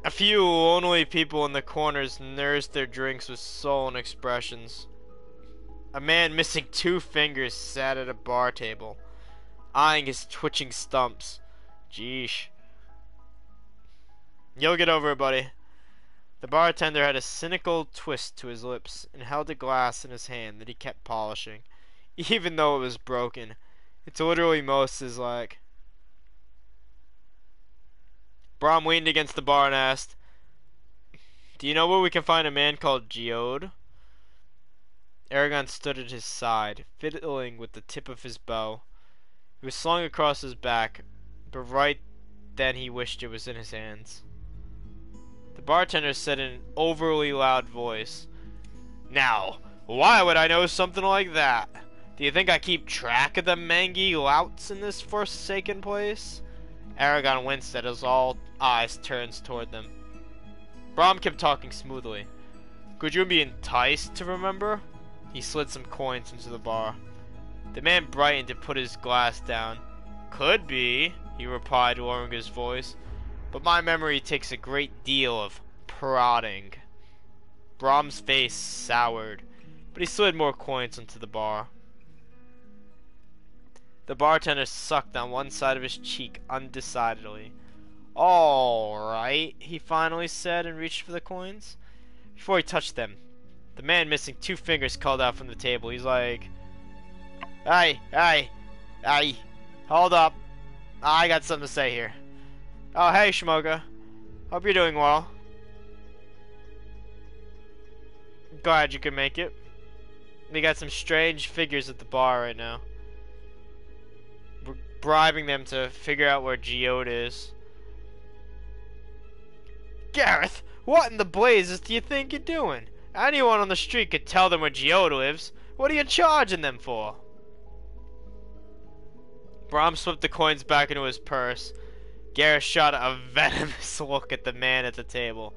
A few lonely people in the corners nursed their drinks with sullen expressions. A man missing 2 fingers sat at a bar table, eyeing his twitching stumps. Jeesh. You'll get over it, buddy. The bartender had a cynical twist to his lips and held a glass in his hand that he kept polishing, even though it was broken. It's literally Moses-like. Brom leaned against the bar and asked, "Do you know where we can find a man called Geode?" Eragon stood at his side, fiddling with the tip of his bow. It was slung across his back, but right then he wished it was in his hands. The bartender said in an overly loud voice, "Now, why would I know something like that? Do you think I keep track of the mangy louts in this forsaken place?" Eragon winced as all eyes turned toward them. Brom kept talking smoothly. "Could you be enticed to remember?" He slid some coins into the bar. The man brightened and put his glass down. "Could be," he replied, lowering his voice, "but my memory takes a great deal of prodding." Brom's face soured, but he slid more coins into the bar. The bartender sucked on one side of his cheek undecidedly. "All right," he finally said and reached for the coins. Before he touched them, the man missing 2 fingers called out from the table. He's like, Hey, hold up. I got something to say here." "Oh, hey, Schmoga. Hope you're doing well. Glad you could make it. We got some strange figures at the bar right now. We're bribing them to figure out where Geode is." "Gareth, what in the blazes do you think you're doing? Anyone on the street could tell them where Geode lives. What are you charging them for?" Brom slipped the coins back into his purse. Gareth shot a venomous look at the man at the table,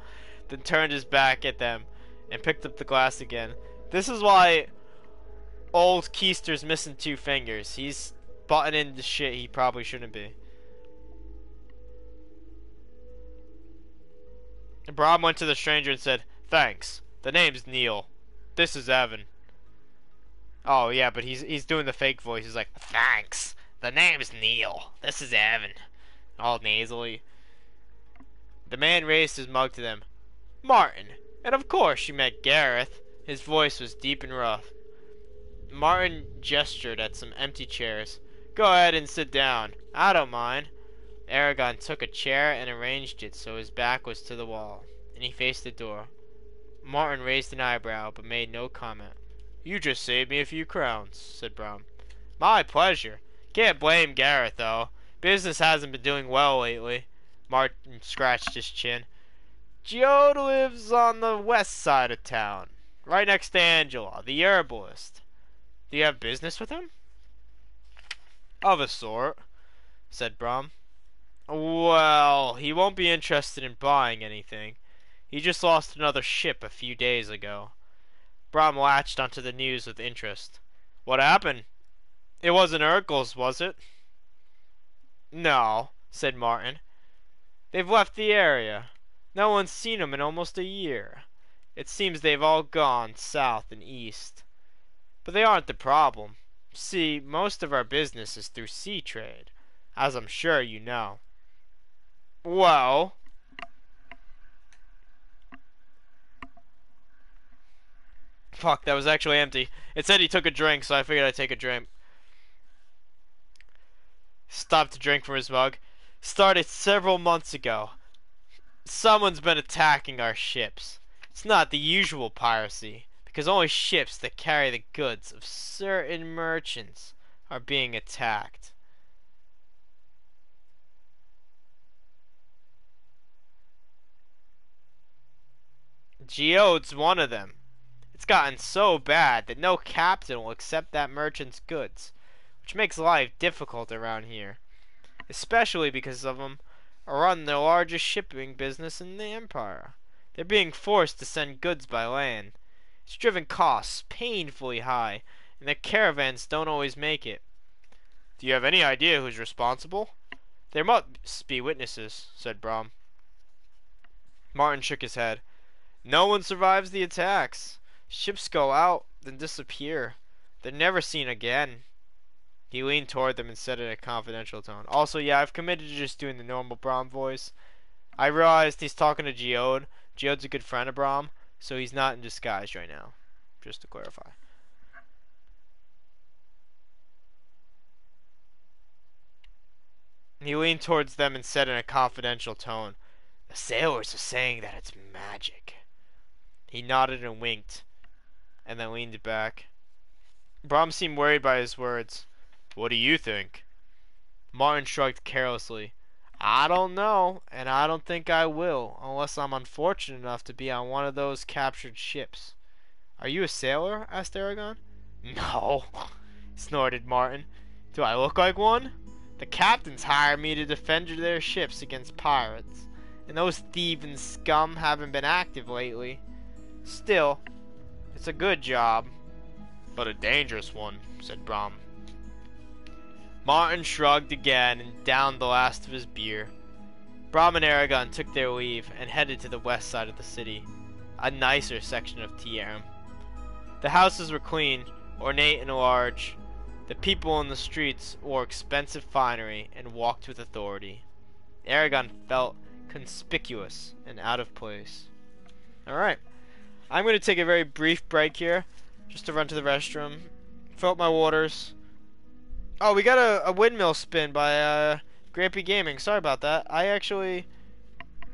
then turned his back at them and picked up the glass again. This is why old Keister's missing 2 fingers. He's butting into shit he probably shouldn't be. Brom went to the stranger and said, "Thanks. The name's Neil. This is Evan." Oh yeah, but he's doing the fake voice. He's like, "Thanks. The name's Neil. This is Evan." All nasally. The man raised his mug to them. "Martin. And of course you met Gareth." His voice was deep and rough. Martin gestured at some empty chairs. "Go ahead and sit down. I don't mind." Eragon took a chair and arranged it so his back was to the wall, and he faced the door. Martin raised an eyebrow, but made no comment. "You just saved me a few crowns," said Brom. "My pleasure. Can't blame Gareth, though. Business hasn't been doing well lately. Martin scratched his chin. Geode lives on the west side of town, right next to Angela, the herbalist. Do you have business with him? Of a sort, said Brom. Well, he won't be interested in buying anything. He just lost another ship a few days ago. Brom latched onto the news with interest. What happened? It wasn't Urkel's, was it? No, said Martin. They've left the area. No one's seen 'em in almost a year. It seems they've all gone south and east. But they aren't the problem. See, most of our business is through sea trade, as I'm sure you know. Well, fuck, that was actually empty. It said he took a drink, so I figured I'd take a drink. Stopped to drink from his mug. Started several months ago. Someone's been attacking our ships. It's not the usual piracy, because only ships that carry the goods of certain merchants are being attacked. Geode's one of them. It's gotten so bad that no captain will accept that merchant's goods, which makes life difficult around here, especially because of them run the largest shipping business in the empire. They're being forced to send goods by land. It's driven costs painfully high, and their caravans don't always make it. Do you have any idea who's responsible? There must be witnesses, said Brom. Martin shook his head. No one survives the attacks. Ships go out, then disappear. They're never seen again. He leaned toward them and said in a confidential tone. Also, yeah, I've committed to just doing the normal Brom voice. I realized he's talking to Geode. Geode's a good friend of Brom, so he's not in disguise right now. Just to clarify. He leaned towards them and said in a confidential tone, The sailors are saying that it's magic. He nodded and winked, and then leaned back. Brom seemed worried by his words. What do you think? Martin shrugged carelessly. I don't know, and I don't think I will, unless I'm unfortunate enough to be on one of those captured ships. Are you a sailor? Asked Eragon. No, snorted Martin. Do I look like one? The captains hired me to defend their ships against pirates, and those thieving scum haven't been active lately. Still, it's a good job. But a dangerous one, said Brom. Martin shrugged again and downed the last of his beer. Brom and Eragon took their leave and headed to the west side of the city, a nicer section of Tierm. The houses were clean, ornate and large. The people in the streets wore expensive finery and walked with authority. Eragon felt conspicuous and out of place. Alright, I'm going to take a very brief break here, just to run to the restroom, fill up my waters. Oh, we got a windmill spin by Grampy Gaming. Sorry about that. I actually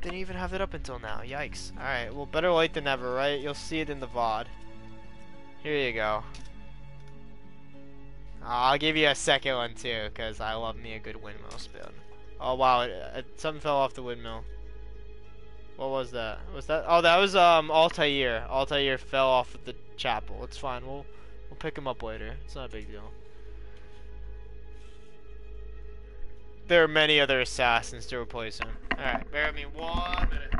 didn't even have it up until now. Yikes. Alright, well, better late than never, right? You'll see it in the VOD. Here you go. I'll give you a second one, too, because I love me a good windmill spin. Oh, wow. Something fell off the windmill. What was that? Was that? Oh, that was Altair. Altair fell off of the chapel. It's fine. We'll pick him up later. It's not a big deal. There are many other assassins to replace him. Alright, bear with me 1 minute.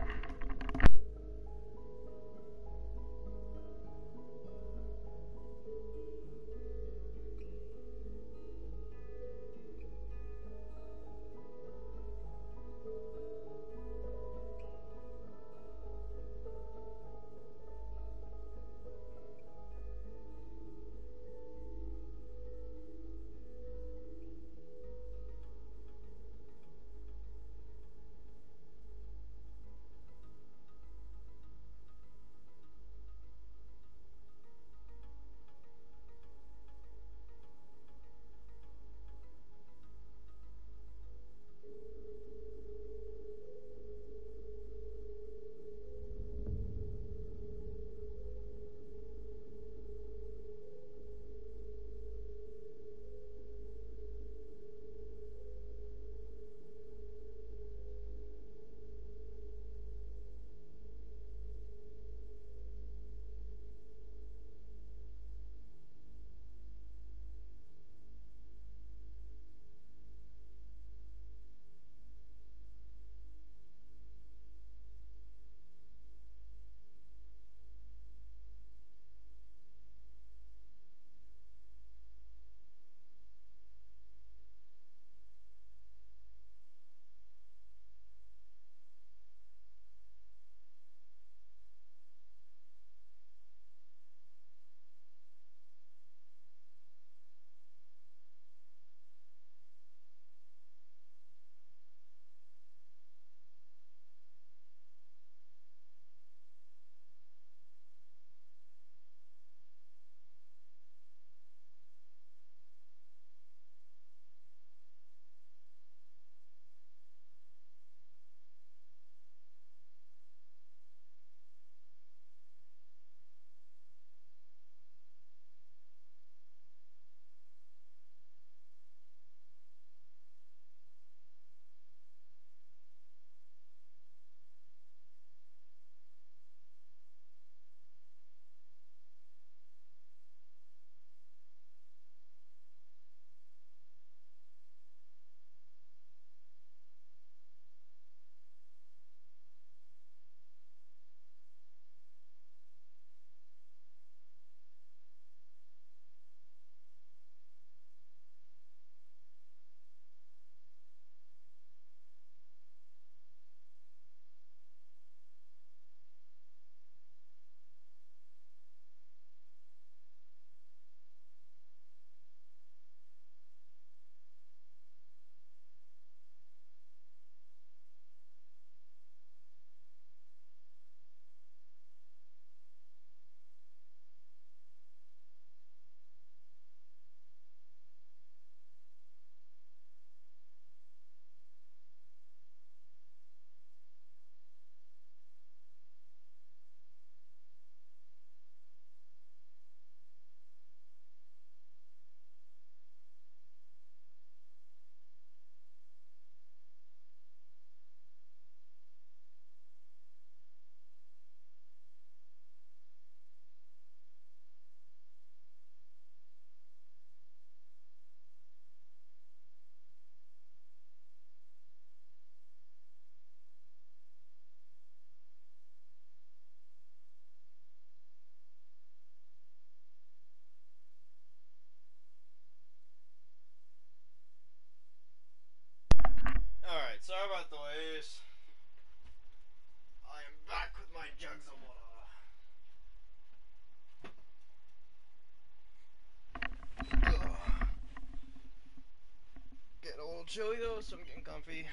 chilly though, so I'm getting comfy.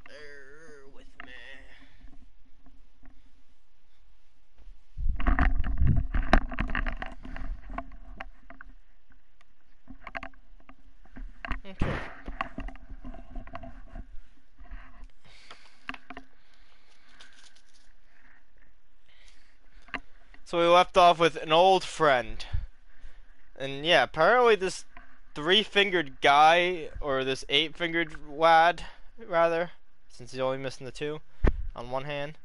Bear with me. Okay. So we left off with an old friend. And yeah, apparently this three-fingered guy, or this eight-fingered lad, rather, since he's only missing the two on one hand,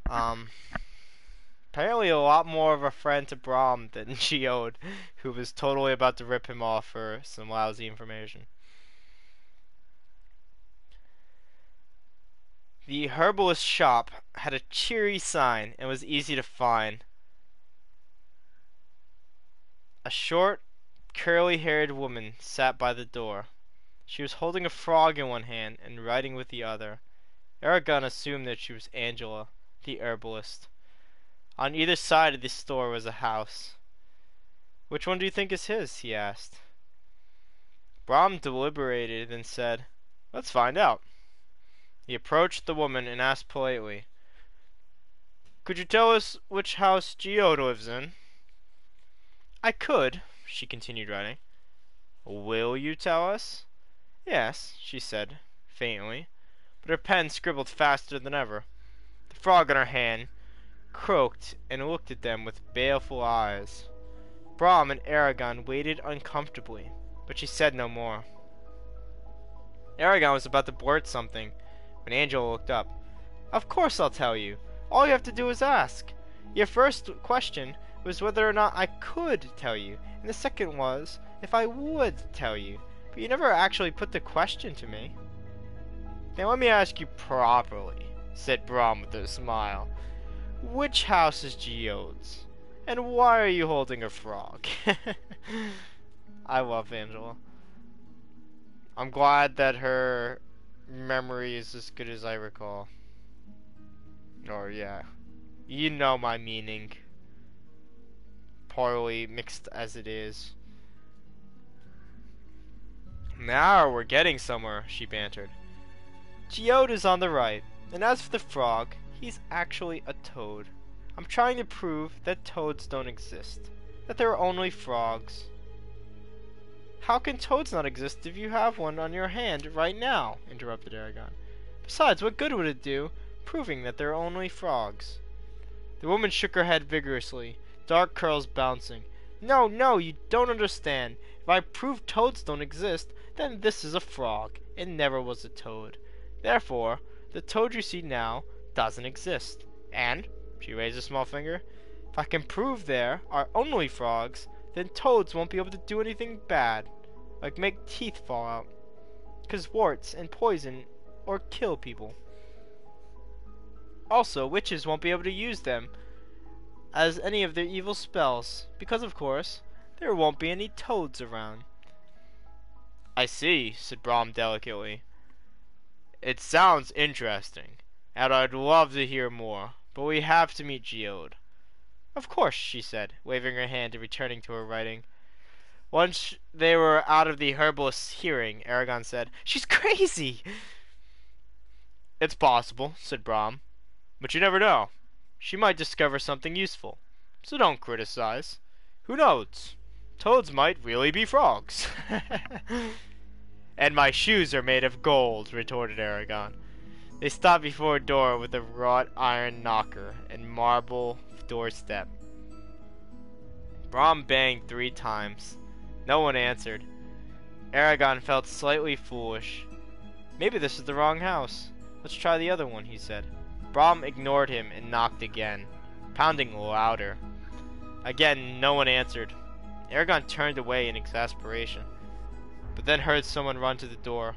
apparently a lot more of a friend to Brahm than Geode, who was totally about to rip him off for some lousy information. The herbalist shop had a cheery sign and was easy to find. A short, curly-haired woman sat by the door. She was holding a frog in one hand and writing with the other. Eragon assumed that she was Angela, the herbalist. On either side of the store was a house. "Which one do you think is his?" he asked. Brahm deliberated and said, "Let's find out." He approached the woman and asked politely, "Could you tell us which house Geode lives in?" "I could," she continued writing. "Will you tell us?" "Yes," she said, faintly, but her pen scribbled faster than ever. The frog in her hand croaked and looked at them with baleful eyes. Brahm and Eragon waited uncomfortably, but she said no more. Eragon was about to blurt something when Angela looked up. "Of course I'll tell you. All you have to do is ask. Your first question was whether or not I could tell you, and the second was if I would tell you, but you never actually put the question to me." "Then let me ask you properly," said Brahm with a smile. "Which house is Geode's? And why are you holding a frog?" I love Angela. I'm glad that her memory is as good as I recall. Or yeah, you know my meaning. Poorly mixed as it is. "Now we're getting somewhere," she bantered. "Geode is on the right, and as for the frog, he's actually a toad. I'm trying to prove that toads don't exist, that there are only frogs." "How can toads not exist if you have one on your hand right now?" interrupted Eragon. "Besides, what good would it do, proving that there are only frogs?" The woman shook her head vigorously, dark curls bouncing. "No, no, you don't understand. If I prove toads don't exist, then this is a frog. It never was a toad. Therefore, the toad you see now doesn't exist. And," she raised a small finger, "if I can prove there are only frogs, then toads won't be able to do anything bad, like make teeth fall out, 'cause warts and poison, or kill people. Also, witches won't be able to use them as any of their evil spells, because of course, there won't be any toads around." "I see," said Brahm delicately. "It sounds interesting, and I'd love to hear more, but we have to meet Geode." "Of course," she said, waving her hand and returning to her writing. Once they were out of the herbalist's hearing, Eragon said, "She's crazy!" "It's possible," said Brahm, "but you never know. She might discover something useful. So don't criticize. Who knows? Toads might really be frogs." "And my shoes are made of gold," retorted Eragon. They stopped before a door with a wrought iron knocker and marble doorstep. Brahm banged 3 times. No one answered. Eragon felt slightly foolish. "Maybe this is the wrong house. Let's try the other one," he said. Brahm ignored him and knocked again, pounding louder. Again, no one answered. Eragon turned away in exasperation, but then heard someone run to the door.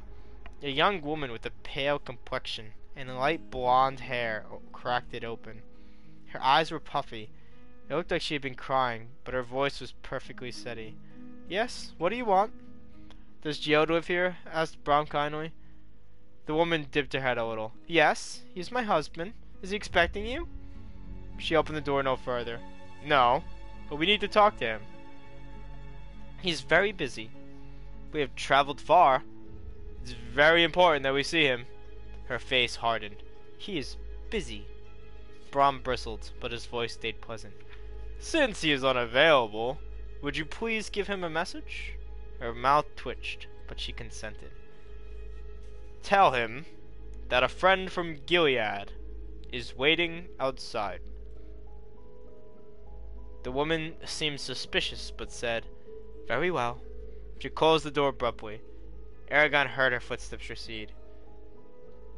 A young woman with a pale complexion and light blonde hair cracked it open. Her eyes were puffy. It looked like she had been crying, but her voice was perfectly steady. "Yes, what do you want?" "Does Geode live here?" asked Brahm kindly. The woman dipped her head a little. "Yes, he's my husband. Is he expecting you?" She opened the door no further. "No, but we need to talk to him." "He's very busy." We have traveled far. It's very important that we see him. Her face hardened. He is busy. Brahm bristled, but his voice stayed pleasant. Since he is unavailable, would you please give him a message? Her mouth twitched, but she consented. Tell him that a friend from Gilead is waiting outside. The woman seemed suspicious, but said, Very well. She closed the door abruptly. Eragon heard her footsteps recede.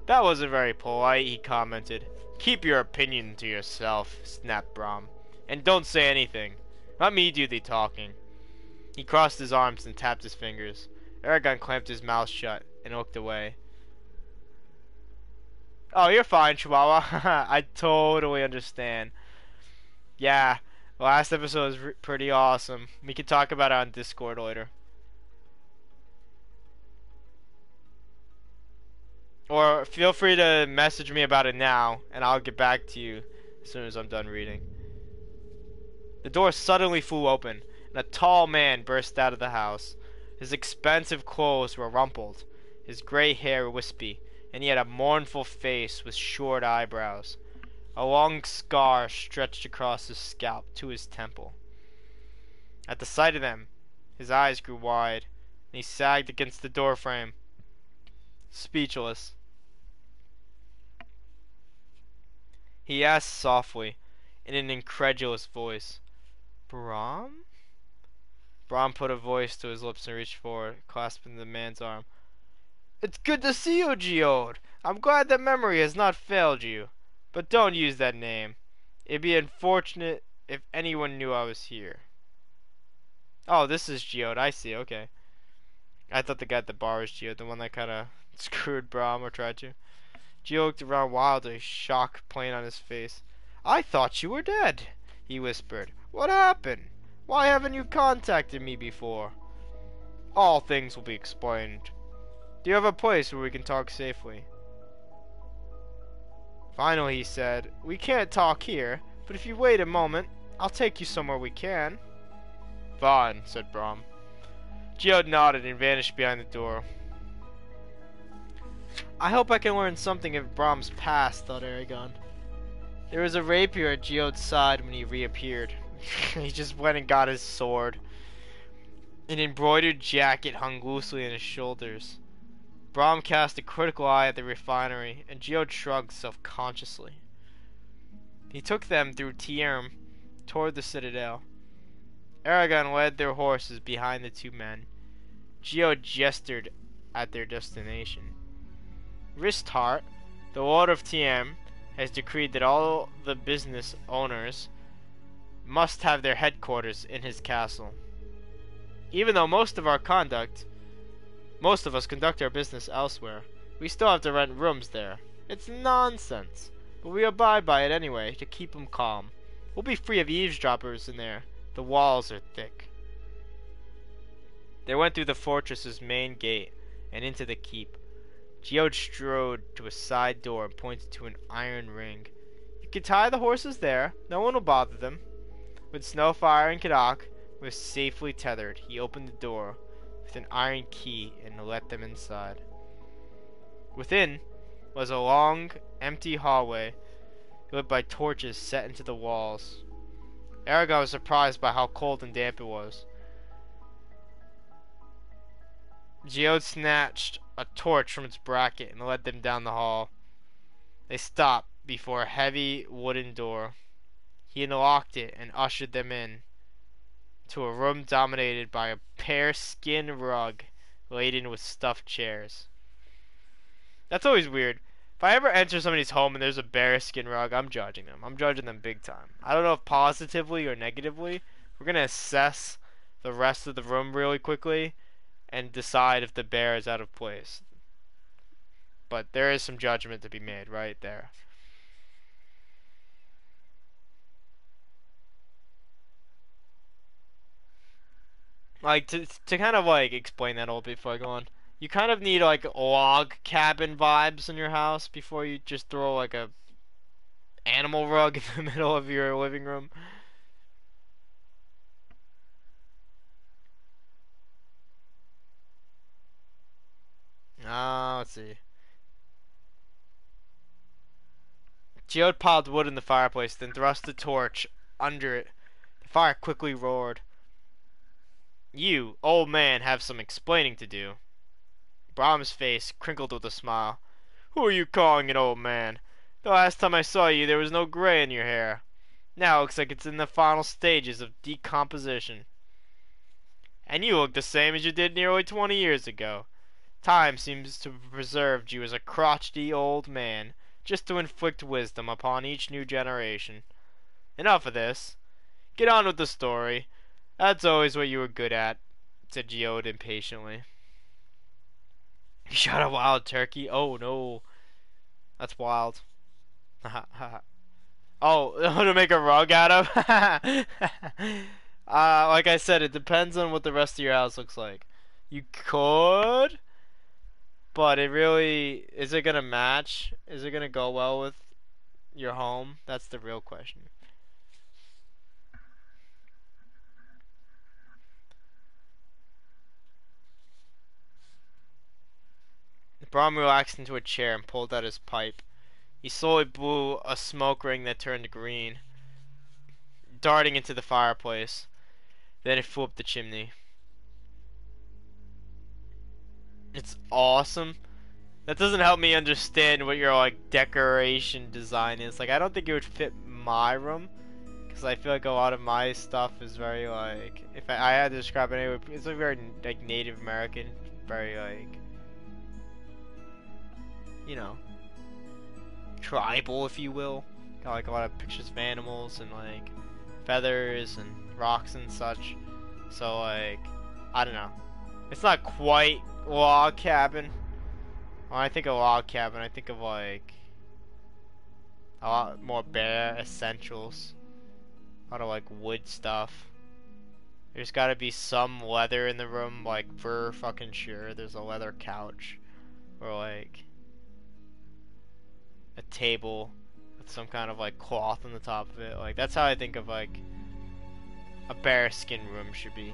That wasn't very polite, he commented. Keep your opinion to yourself, snapped Brahm. And don't say anything. Let me do the talking. He crossed his arms and tapped his fingers. Eragon clamped his mouth shut and looked away. Oh, you're fine, Chihuahua. I totally understand. Yeah, the last episode was pretty awesome. We can talk about it on Discord later. Or feel free to message me about it now, and I'll get back to you as soon as I'm done reading. The door suddenly flew open, and a tall man burst out of the house. His expensive clothes were rumpled, his gray hair wispy, and he had a mournful face with short eyebrows. A long scar stretched across his scalp to his temple. At the sight of them, his eyes grew wide, and he sagged against the doorframe, speechless. He asked softly, in an incredulous voice, Brahm? Brahm put a voice to his lips and reached forward, clasping the man's arm. It's good to see you, Geode. I'm glad that memory has not failed you. But don't use that name. It'd be unfortunate if anyone knew I was here. Oh, this is Geode. I see. Okay. I thought the guy at the bar was Geode, the one that kind of screwed Brahm or tried to. Geo looked around wildly, shock plain on his face. I thought you were dead, he whispered. What happened? Why haven't you contacted me before? All things will be explained. Do you have a place where we can talk safely? Finally, he said, we can't talk here, but if you wait a moment, I'll take you somewhere we can. Fine, said Brahm. Geo nodded and vanished behind the door. I hope I can learn something of Brahm's past, thought Eragon. There was a rapier at Geode's side when he reappeared. He just went and got his sword. An embroidered jacket hung loosely on his shoulders. Brahm cast a critical eye at the refinery, and Geode shrugged self-consciously. He took them through Tierm toward the citadel. Eragon led their horses behind the two men. Geode gestured at their destination. Risthart, the Lord of Tiem, has decreed that all the business owners must have their headquarters in his castle. Even though most of us conduct our business elsewhere, we still have to rent rooms there. It's nonsense, but we abide by it anyway to keep them calm. We'll be free of eavesdroppers in there. The walls are thick. They went through the fortress's main gate and into the keep. Geode strode to a side door and pointed to an iron ring. You can tie the horses there. No one will bother them. When Snowfire and Kadak were safely tethered, he opened the door with an iron key and let them inside. Within was a long, empty hallway lit by torches set into the walls. Eragon was surprised by how cold and damp it was. Geode snatched a torch from its bracket and led them down the hall. They stopped before a heavy wooden door. He unlocked it and ushered them in to a room dominated by a pear skin rug laden with stuffed chairs. That's always weird. If I ever enter somebody's home and there's a bearskin rug, I'm judging them. I'm judging them big time. I don't know if positively or negatively. We're going to assess the rest of the room really quickly and decide if the bear is out of place. But there is some judgment to be made right there. Like, to kind of, like, explain that a little bit before I go on. You kind of need, like, log cabin vibes in your house before you just throw, like, a animal rug in the middle of your living room. see. Geode piled wood in the fireplace, then thrust the torch under it. The fire quickly roared. You, old man, have some explaining to do. Brahm's face crinkled with a smile. Who are you calling an old man? The last time I saw you there was no gray in your hair. Now it looks like it's in the final stages of decomposition. And you look the same as you did nearly 20 years ago. Time seems to have preserved you as a crotchety old man, just to inflict wisdom upon each new generation. Enough of this. Get on with the story. That's always what you were good at, said Geode impatiently. You shot a wild turkey? Oh no. That's wild. Oh, to make a rug out of? Like I said, it depends on what the rest of your house looks like. You could, but it really, is it gonna match? Is it gonna go well with your home? That's the real question. Brahm relaxed into a chair and pulled out his pipe. He slowly blew a smoke ring that turned green, darting into the fireplace. Then it flew up the chimney. It's awesome. That doesn't help me understand what your like decoration design is. Like I don't think it would fit my room because I feel like a lot of my stuff is very like if I had to describe it anyway, it's like very like Native American, very like you know tribal if you will. Got like a lot of pictures of animals and like feathers and rocks and such. So like I don't know. It's not quite log cabin. When I think of log cabin, I think of like a lot more bare essentials. A lot of like wood stuff. There's gotta be some leather in the room, like for fucking sure. There's a leather couch. Or like a table with some kind of like cloth on the top of it. Like that's how I think of like a bearskin room should be.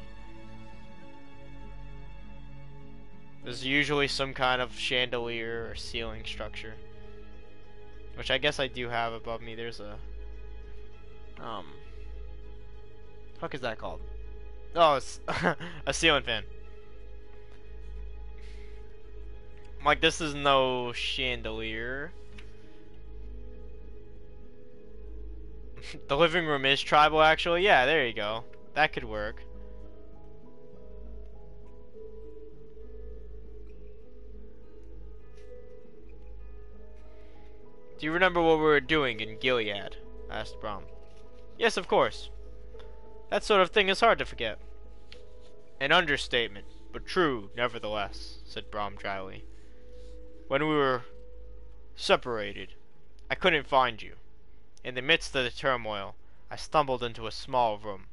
There's usually some kind of chandelier or ceiling structure. Which I guess I do have above me. There's a fuck is that called? Oh, it's a ceiling fan. Like this is no chandelier. The living room is tribal actually. Yeah, there you go. That could work. Do you remember what we were doing in Gilead? Asked Brahm. Yes, of course. That sort of thing is hard to forget. An understatement, but true, nevertheless, said Brahm dryly. When we were separated, I couldn't find you. In the midst of the turmoil, I stumbled into a small room.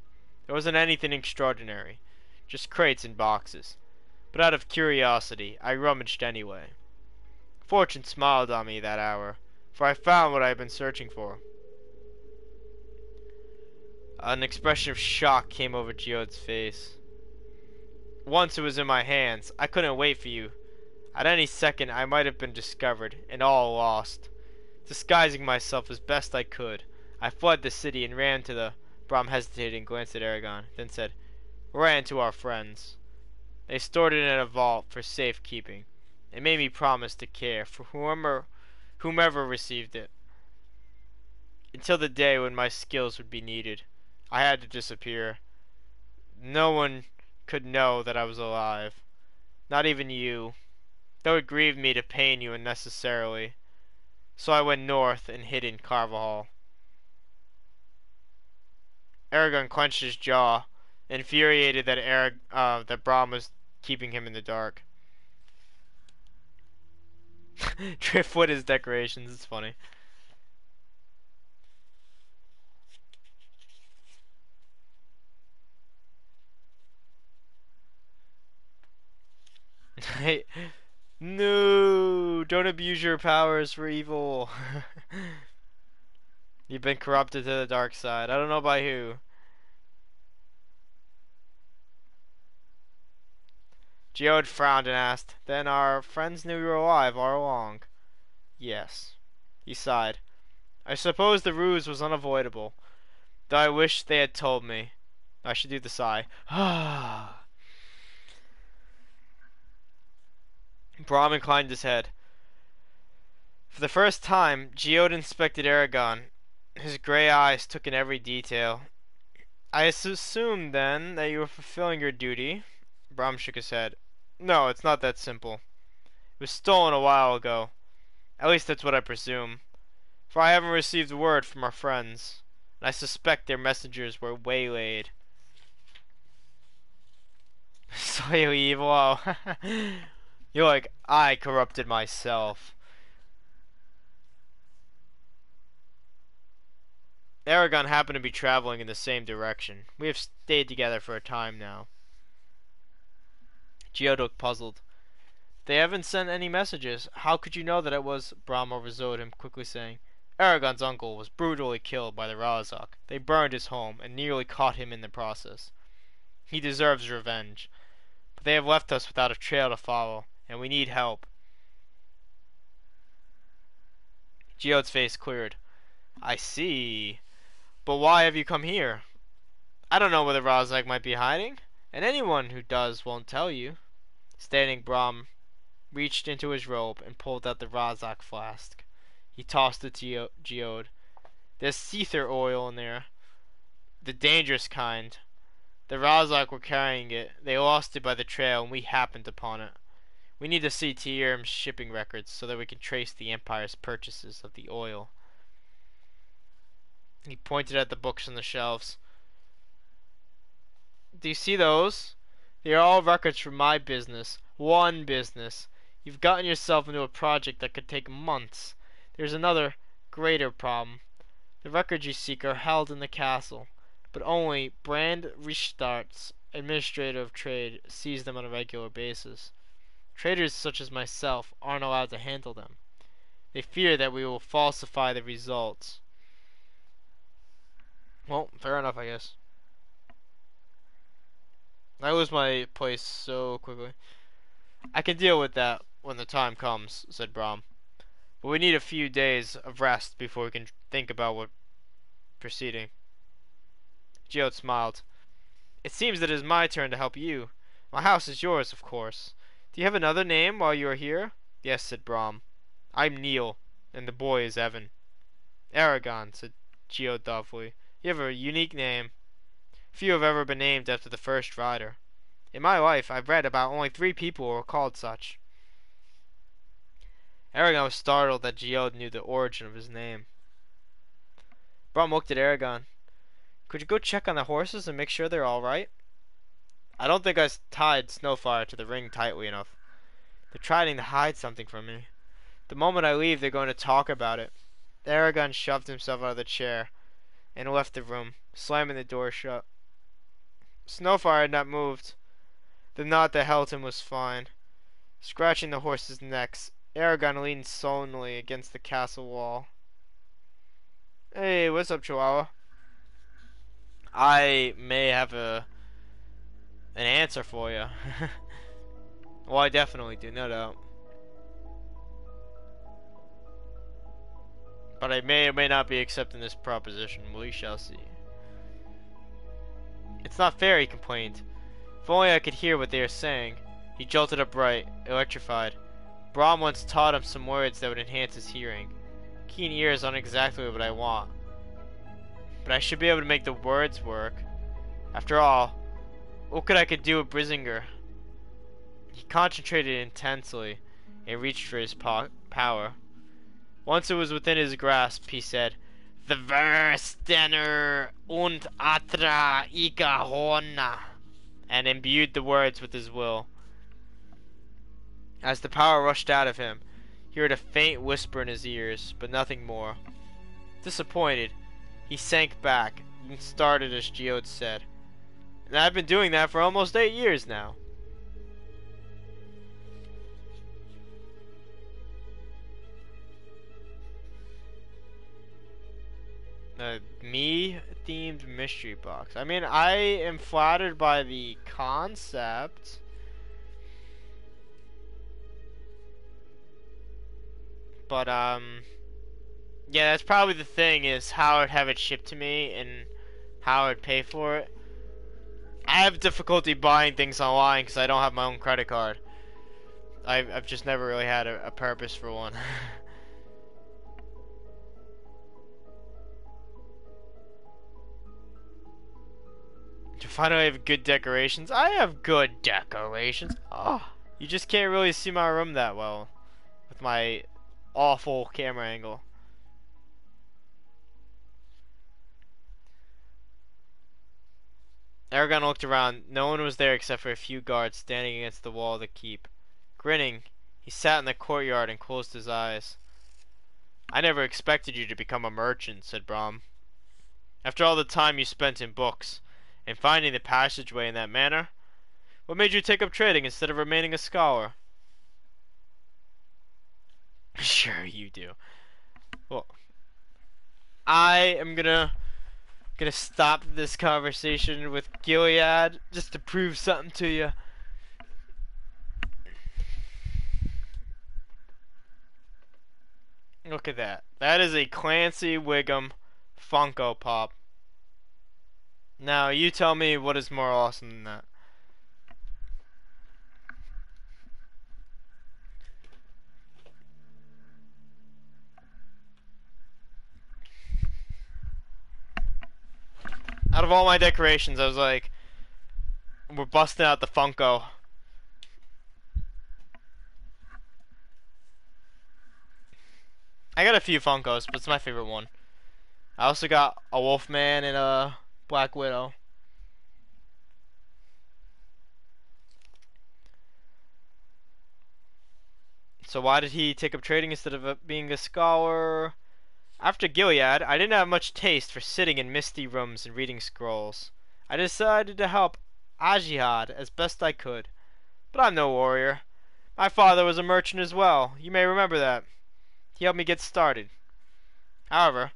There wasn't anything extraordinary, just crates and boxes. But out of curiosity, I rummaged anyway. Fortune smiled on me that hour, for I found what I had been searching for. An expression of shock came over Geode's face. Once it was in my hands, I couldn't wait for you. At any second I might have been discovered, and all lost. Disguising myself as best I could, I fled the city and ran to the... Brahm hesitated and glanced at Eragon, then said, ran to our friends. They stored it in a vault for safekeeping, and made me promise to care for whomever received it. Until the day when my skills would be needed, I had to disappear. No one could know that I was alive. Not even you. Though it grieved me to pain you unnecessarily. So I went north and hid in Carvajal. Eragon clenched his jaw, infuriated that that Brahm was keeping him in the dark. Driftwood is decorations, it's funny. Hey, no, don't abuse your powers for evil. You've been corrupted to the dark side. I don't know by who. Geode frowned and asked, "Then our friends knew you were alive all along?" "Yes." He sighed. "I suppose the ruse was unavoidable, though I wish they had told me." I should do the sigh. Brahm inclined his head. For the first time, Geode inspected Eragon. His gray eyes took in every detail. "I assumed, then, that you were fulfilling your duty." Brahm shook his head. "No, it's not that simple. It was stolen a while ago. At least that's what I presume. For I haven't received word from our friends, and I suspect their messengers were waylaid." Slightly evil. Oh. You're like, "I corrupted myself." Eragon happened to be traveling in the same direction. We have stayed together for a time now. Geode looked puzzled. "They haven't sent any messages. How could you know that it was—" Brahm overrode him, quickly saying, "Eragon's uncle was brutally killed by the Razak. They burned his home, and nearly caught him in the process. He deserves revenge. But they have left us without a trail to follow, and we need help." Geode's face cleared. "I see. But why have you come here?" "I don't know where the Razak might be hiding, and anyone who does won't tell you." Standing, Brahm reached into his robe and pulled out the Razak flask. He tossed it to Geode. "There's Seether oil in there, the dangerous kind. The Razak were carrying it. They lost it by the trail, and we happened upon it. We need to see Tierm's shipping records so that we can trace the Empire's purchases of the oil." He pointed at the books on the shelves. "Do you see those? They are all records from my business. One business. You've gotten yourself into a project that could take months. There's another, greater problem. The records you seek are held in the castle, but only Brand Richtart's administrator of trade sees them on a regular basis. Traders such as myself aren't allowed to handle them. They fear that we will falsify the results." Well, fair enough, I guess. I lose my place so quickly. "I can deal with that when the time comes," said Brahm. "But we need a few days of rest before we can think about what proceeding." Geode smiled. "It seems that it is my turn to help you. My house is yours, of course. Do you have another name while you are here?" "Yes," said Brahm. "I'm Neil, and the boy is Evan." "Eragon," said Geode thoughtfully. "You have a unique name. Few have ever been named after the first rider. In my life, I've read about only 3 people who are called such." Eragon was startled that Geode knew the origin of his name. Brahm looked at Eragon. "Could you go check on the horses and make sure they're all right?" "I don't think I tied Snowfire to the ring tightly enough. They're trying to hide something from me. The moment I leave, they're going to talk about it." Eragon shoved himself out of the chair and left the room, slamming the door shut. Snowfire had not moved. The knot that held him was fine. Scratching the horses' necks, Eragon leaned sullenly against the castle wall. "Hey, what's up, Chihuahua?" "I may have an answer for you." "Well, I definitely do, no doubt. But I may or may not be accepting this proposition. We shall see." "It's not fair," he complained. "If only I could hear what they are saying." He jolted upright, electrified. Brahm once taught him some words that would enhance his hearing. Keen ears aren't exactly what I want, but I should be able to make the words work. After all, what could I do with Brizinger? He concentrated intensely and reached for his power. Once it was within his grasp, he said, "The Verstener und Atra Ikahona," and imbued the words with his will. As the power rushed out of him, he heard a faint whisper in his ears, but nothing more. Disappointed, he sank back and started as Geode said. "And I've been doing that for almost 8 years now." A me-themed mystery box. I mean, I am flattered by the concept. But yeah, that's probably the thing is how I'd have it shipped to me and how I'd pay for it. I have difficulty buying things online because I don't have my own credit card. I've just never really had a purpose for one. To finally have good decorations. I have good decorations. Oh, you just can't really see my room that well with my awful camera angle. Eragon looked around. No one was there except for a few guards standing against the wall of the keep. Grinning, he sat in the courtyard and closed his eyes. I never expected you to become a merchant, said Brahm. After all the time you spent in books, and finding the passageway in that manner, what made you take up trading instead of remaining a scholar? Sure you do. Well, I am gonna stop this conversation with Gilead just to prove something to you. Look at that. That is a Clancy Wiggum Funko Pop. Now, you tell me what is more awesome than that. Out of all my decorations, I was like, we're busting out the Funko. I got a few Funkos, but it's my favorite one. I also got a Wolfman and a Black Widow. So why did he take up trading instead of being a scholar? After Gilead, I didn't have much taste for sitting in misty rooms and reading scrolls. I decided to help Ajihad as best I could. But I'm no warrior. My father was a merchant as well. You may remember that. He helped me get started. However,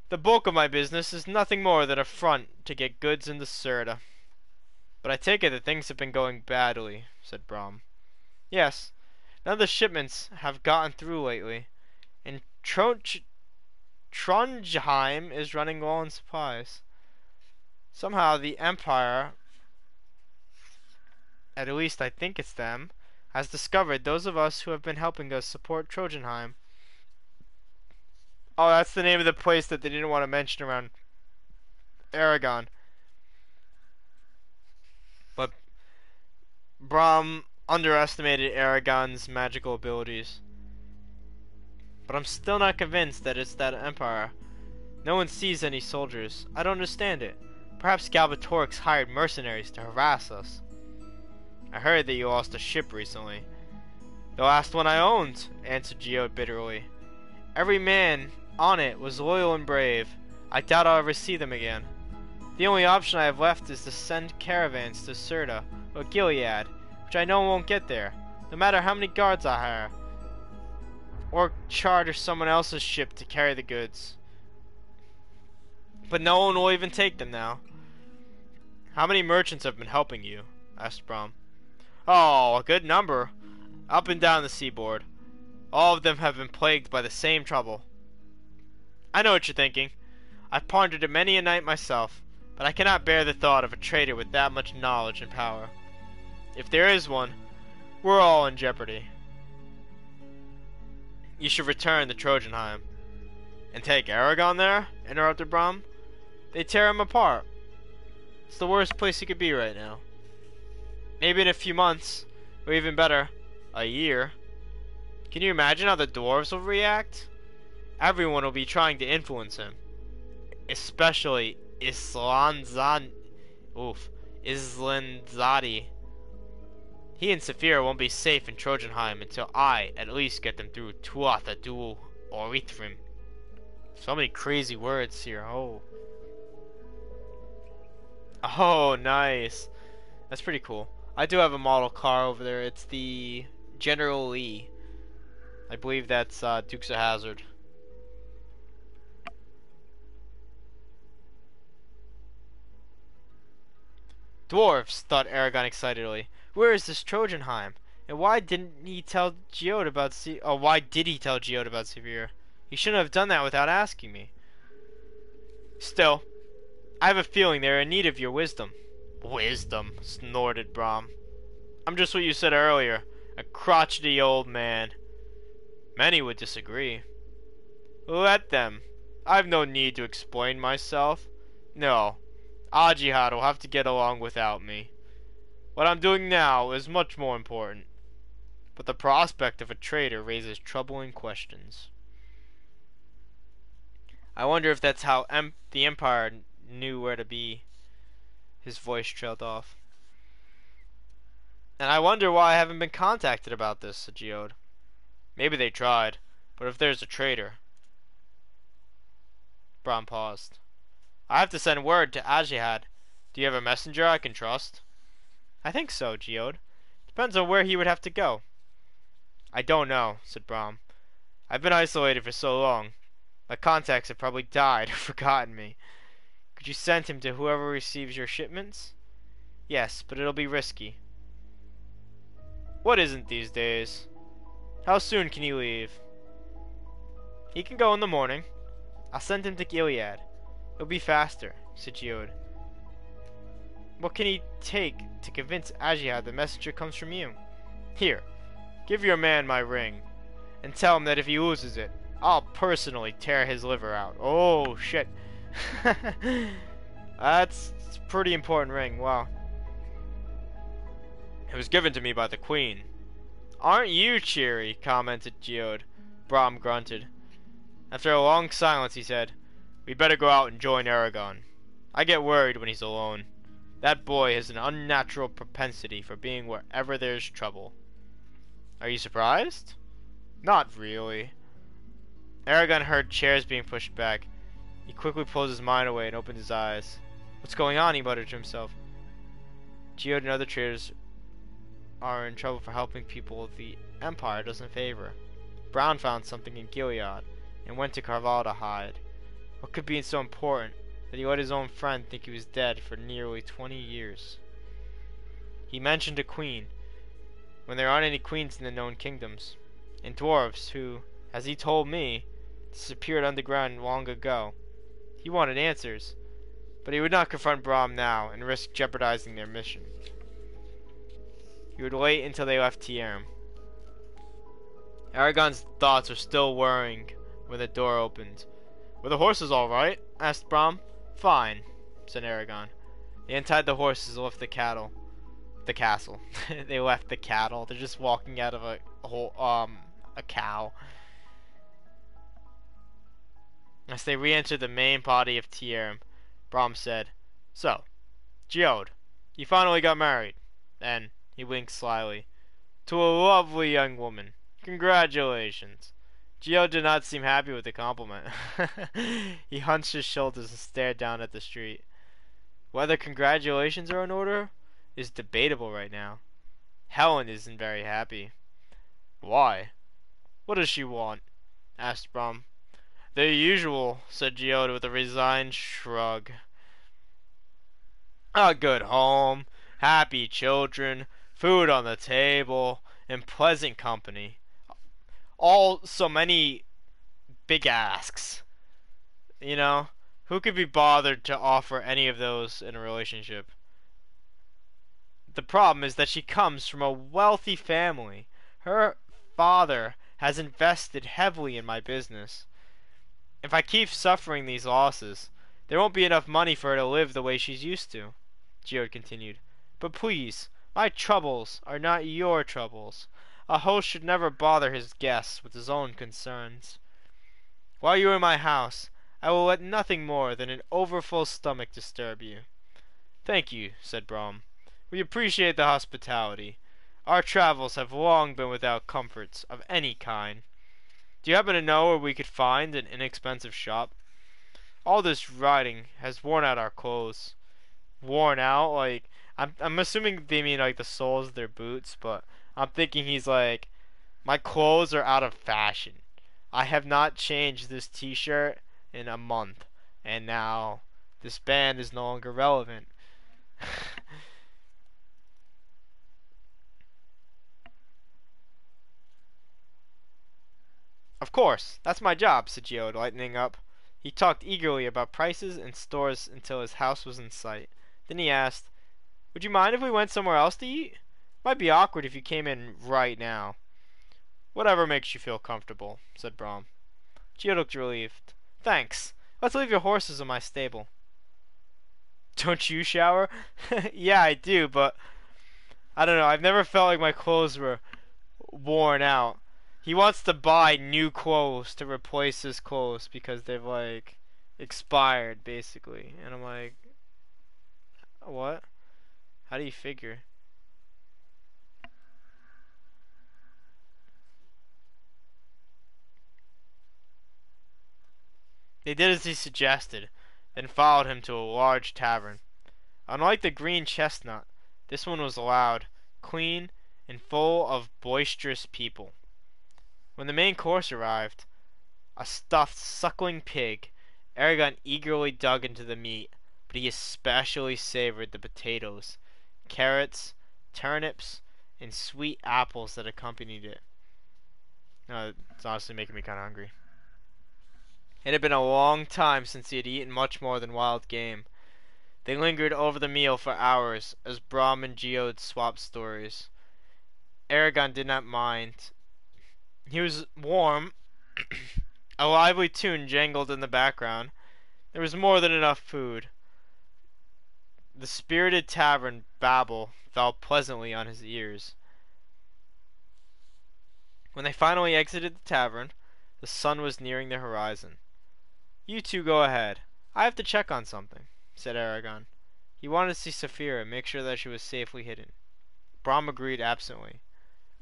the bulk of my business is nothing more than a front to get goods into Serta. But I take it that things have been going badly, said Brahm. Yes, none of the shipments have gotten through lately, and Trondheim is running low on supplies. Somehow the Empire, at least I think it's them, has discovered those of us who have been helping us support Trojanheim. Oh, that's the name of the place that they didn't want to mention around Eragon. But Brahm underestimated Eragon's magical abilities. But I'm still not convinced that it's that Empire. No one sees any soldiers. I don't understand it. Perhaps Galbatorix hired mercenaries to harass us. I heard that you lost a ship recently. The last one I owned, answered Geode bitterly. Every man on it was loyal and brave. I doubt I'll ever see them again. The only option I have left is to send caravans to Serta or Gilead, which I know won't get there, no matter how many guards I hire. Or charter someone else's ship to carry the goods. But no one will even take them now. How many merchants have been helping you? Asked Brahm. Oh, a good number. Up and down the seaboard. All of them have been plagued by the same trouble. I know what you're thinking. I've pondered it many a night myself, but I cannot bear the thought of a traitor with that much knowledge and power. If there is one, we're all in jeopardy. You should return to Trojanheim. And take Eragon there? Interrupted Brahm. They tear him apart. It's the worst place he could be right now. Maybe in a few months, or even better, a year. Can you imagine how the dwarves will react? Everyone will be trying to influence him. Especially Islanzadi. He and Saphira won't be safe in Trojanheim until I, at least, get them through Tuatha Dul Orithrim. So many crazy words here. Oh. Oh, nice. That's pretty cool. I do have a model car over there. It's the General Lee. I believe that's Dukes of Hazzard. Dwarves, thought Eragon excitedly. Where is this Trojanheim? And why didn't he tell Geode about why did he tell Geode about Severe? He shouldn't have done that without asking me. Still, I have a feeling they're in need of your wisdom. Wisdom, snorted Brom. I'm just what you said earlier, a crotchety old man. Many would disagree. Let them. I've no need to explain myself. No, Ajihad will have to get along without me. What I'm doing now is much more important. But the prospect of a traitor raises troubling questions. I wonder if that's how the Empire knew where to be. His voice trailed off. And I wonder why I haven't been contacted about this, said Geode. Maybe they tried, but if there's a traitor... Braun paused. I have to send word to Ajihad. Do you have a messenger I can trust? I think so, Geode. Depends on where he would have to go. I don't know, said Braum. I've been isolated for so long. My contacts have probably died or forgotten me. Could you send him to whoever receives your shipments? Yes, but it'll be risky. What isn't these days? How soon can he leave? He can go in the morning. I'll send him to Gilead. It'll be faster, said Geode. What can he take to convince Ajihad the messenger comes from you? Here, give your man my ring, and tell him that if he loses it, I'll personally tear his liver out. Oh, shit. That's a pretty important ring, wow. It was given to me by the Queen. Aren't you cheery? Commented Geode. Braum grunted. After a long silence, he said, We'd better go out and join Eragon. I get worried when he's alone. That boy has an unnatural propensity for being wherever there's trouble. Are you surprised? Not really. Eragon heard chairs being pushed back. He quickly pulled his mind away and opened his eyes. What's going on? He muttered to himself. Geode and other traders are in trouble for helping people the Empire doesn't favor. Brown found something in Gilead and went to Carval to hide. What could be so important that he let his own friend think he was dead for nearly 20 years? He mentioned a queen, when there aren't any queens in the known kingdoms, and dwarves who, as he told me, disappeared underground long ago. He wanted answers, but he would not confront Braum now and risk jeopardizing their mission. He would wait until they left Tierim. Eragon's thoughts were still whirring when the door opened. Were the horses all right? Asked Braum. Fine, said Eragon. They untied the horses and left the cattle. The castle. They left the cattle. They're just walking out of a cow. As they re-entered the main body of Tierim, Braum said, So, Geode, you finally got married. Then he winked slyly. To a lovely young woman. Congratulations. Geode did not seem happy with the compliment. He hunched his shoulders and stared down at the street. Whether congratulations are in order is debatable right now. Helen isn't very happy. Why? What does she want? Asked Braum. The usual, said Geode with a resigned shrug. A good home, happy children, food on the table, and pleasant company. All so many big asks. You know? Who could be bothered to offer any of those in a relationship? The problem is that she comes from a wealthy family. Her father has invested heavily in my business. If I keep suffering these losses, there won't be enough money for her to live the way she's used to, Geode continued. But please, my troubles are not your troubles. A host should never bother his guests with his own concerns. While you are in my house, I will let nothing more than an overfull stomach disturb you. Thank you, said Braum. We appreciate the hospitality. Our travels have long been without comforts of any kind. Do you happen to know where we could find an inexpensive shop? All this riding has worn out our clothes. Worn out? Like, I'm assuming they mean like the soles of their boots, but I'm thinking he's like, my clothes are out of fashion. I have not changed this t-shirt in a month, and now this band is no longer relevant. Of course, that's my job, said Geode, lightening up. He talked eagerly about prices and stores until his house was in sight. Then he asked, would you mind if we went somewhere else to eat? Might be awkward if you came in right now. Whatever makes you feel comfortable, said Brom. Geode looked relieved. Thanks. Let's leave your horses in my stable. Don't you shower? Yeah, I do, but I don't know. I've never felt like my clothes were worn out. He wants to buy new clothes to replace his clothes because they've like expired basically. And I'm like, what? How do you figure? They did as he suggested, then followed him to a large tavern. Unlike the Green Chestnut, this one was loud, clean, and full of boisterous people. When the main course arrived, a stuffed suckling pig, Eragon eagerly dug into the meat, but he especially savored the potatoes, carrots, turnips, and sweet apples that accompanied it. It's honestly making me kind of hungry. It had been a long time since he had eaten much more than wild game. They lingered over the meal for hours as Brahm and Geode swapped stories. Eragon did not mind. He was warm. A lively tune jangled in the background. There was more than enough food. The spirited tavern babble fell pleasantly on his ears. When they finally exited the tavern, the sun was nearing the horizon. You two go ahead. I have to check on something, said Eragon. He wanted to see Saphira and make sure that she was safely hidden. Brahm agreed absently.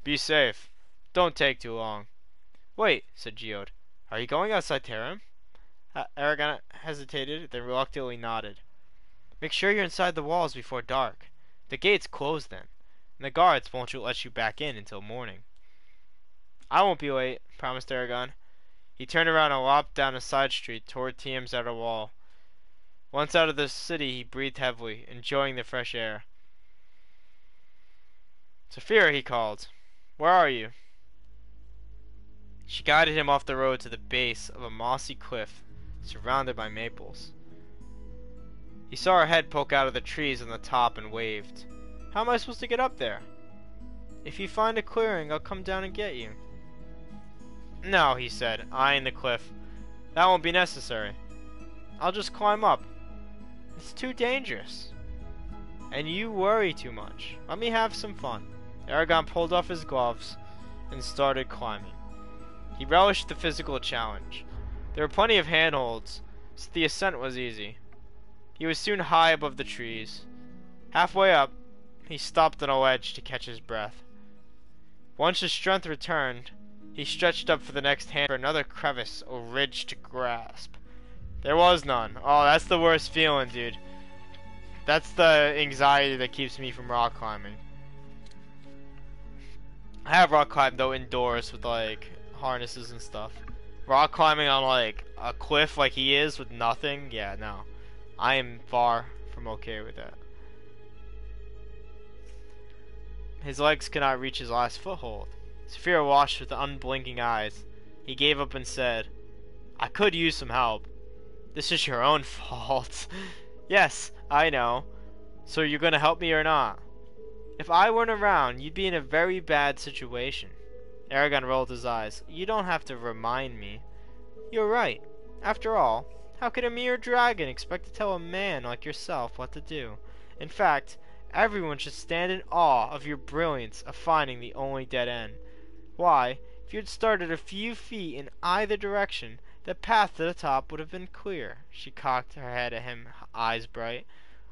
Be safe. Don't take too long. Wait, said Geode. Are you going outside Tarim? Eragon hesitated, then reluctantly nodded. Make sure you're inside the walls before dark. The gates close then, and the guards won't let you back in until morning. I won't be late, promised Eragon. He turned around and lopped down a side street toward Tiam's outer wall. Once out of the city, he breathed heavily, enjoying the fresh air. Saphira, he called. Where are you? She guided him off the road to the base of a mossy cliff, surrounded by maples. He saw her head poke out of the trees on the top and waved. How am I supposed to get up there? If you find a clearing, I'll come down and get you. No, he said, eyeing the cliff. That won't be necessary. I'll just climb up. It's too dangerous. And you worry too much. Let me have some fun. Eragon pulled off his gloves and started climbing. He relished the physical challenge. There were plenty of handholds, so the ascent was easy. He was soon high above the trees. Halfway up, he stopped on a ledge to catch his breath. Once his strength returned, he stretched up for the next hand for another crevice or ridge to grasp. There was none. Oh, that's the worst feeling, dude. That's the anxiety that keeps me from rock climbing. I have rock climbed though indoors with like harnesses and stuff. Rock climbing on like a cliff like he is with nothing, yeah, no. I am far from okay with that. His legs could not reach his last foothold. Saphira watched with unblinking eyes. He gave up and said, I could use some help. This is your own fault. Yes, I know. So you're gonna help me or not? If I weren't around, you'd be in a very bad situation. Eragon rolled his eyes. You don't have to remind me. You're right. After all, how could a mere dragon expect to tell a man like yourself what to do? In fact, everyone should stand in awe of your brilliance of finding the only dead end. Why, if you had started a few feet in either direction, the path to the top would have been clear. She cocked her head at him, eyes bright.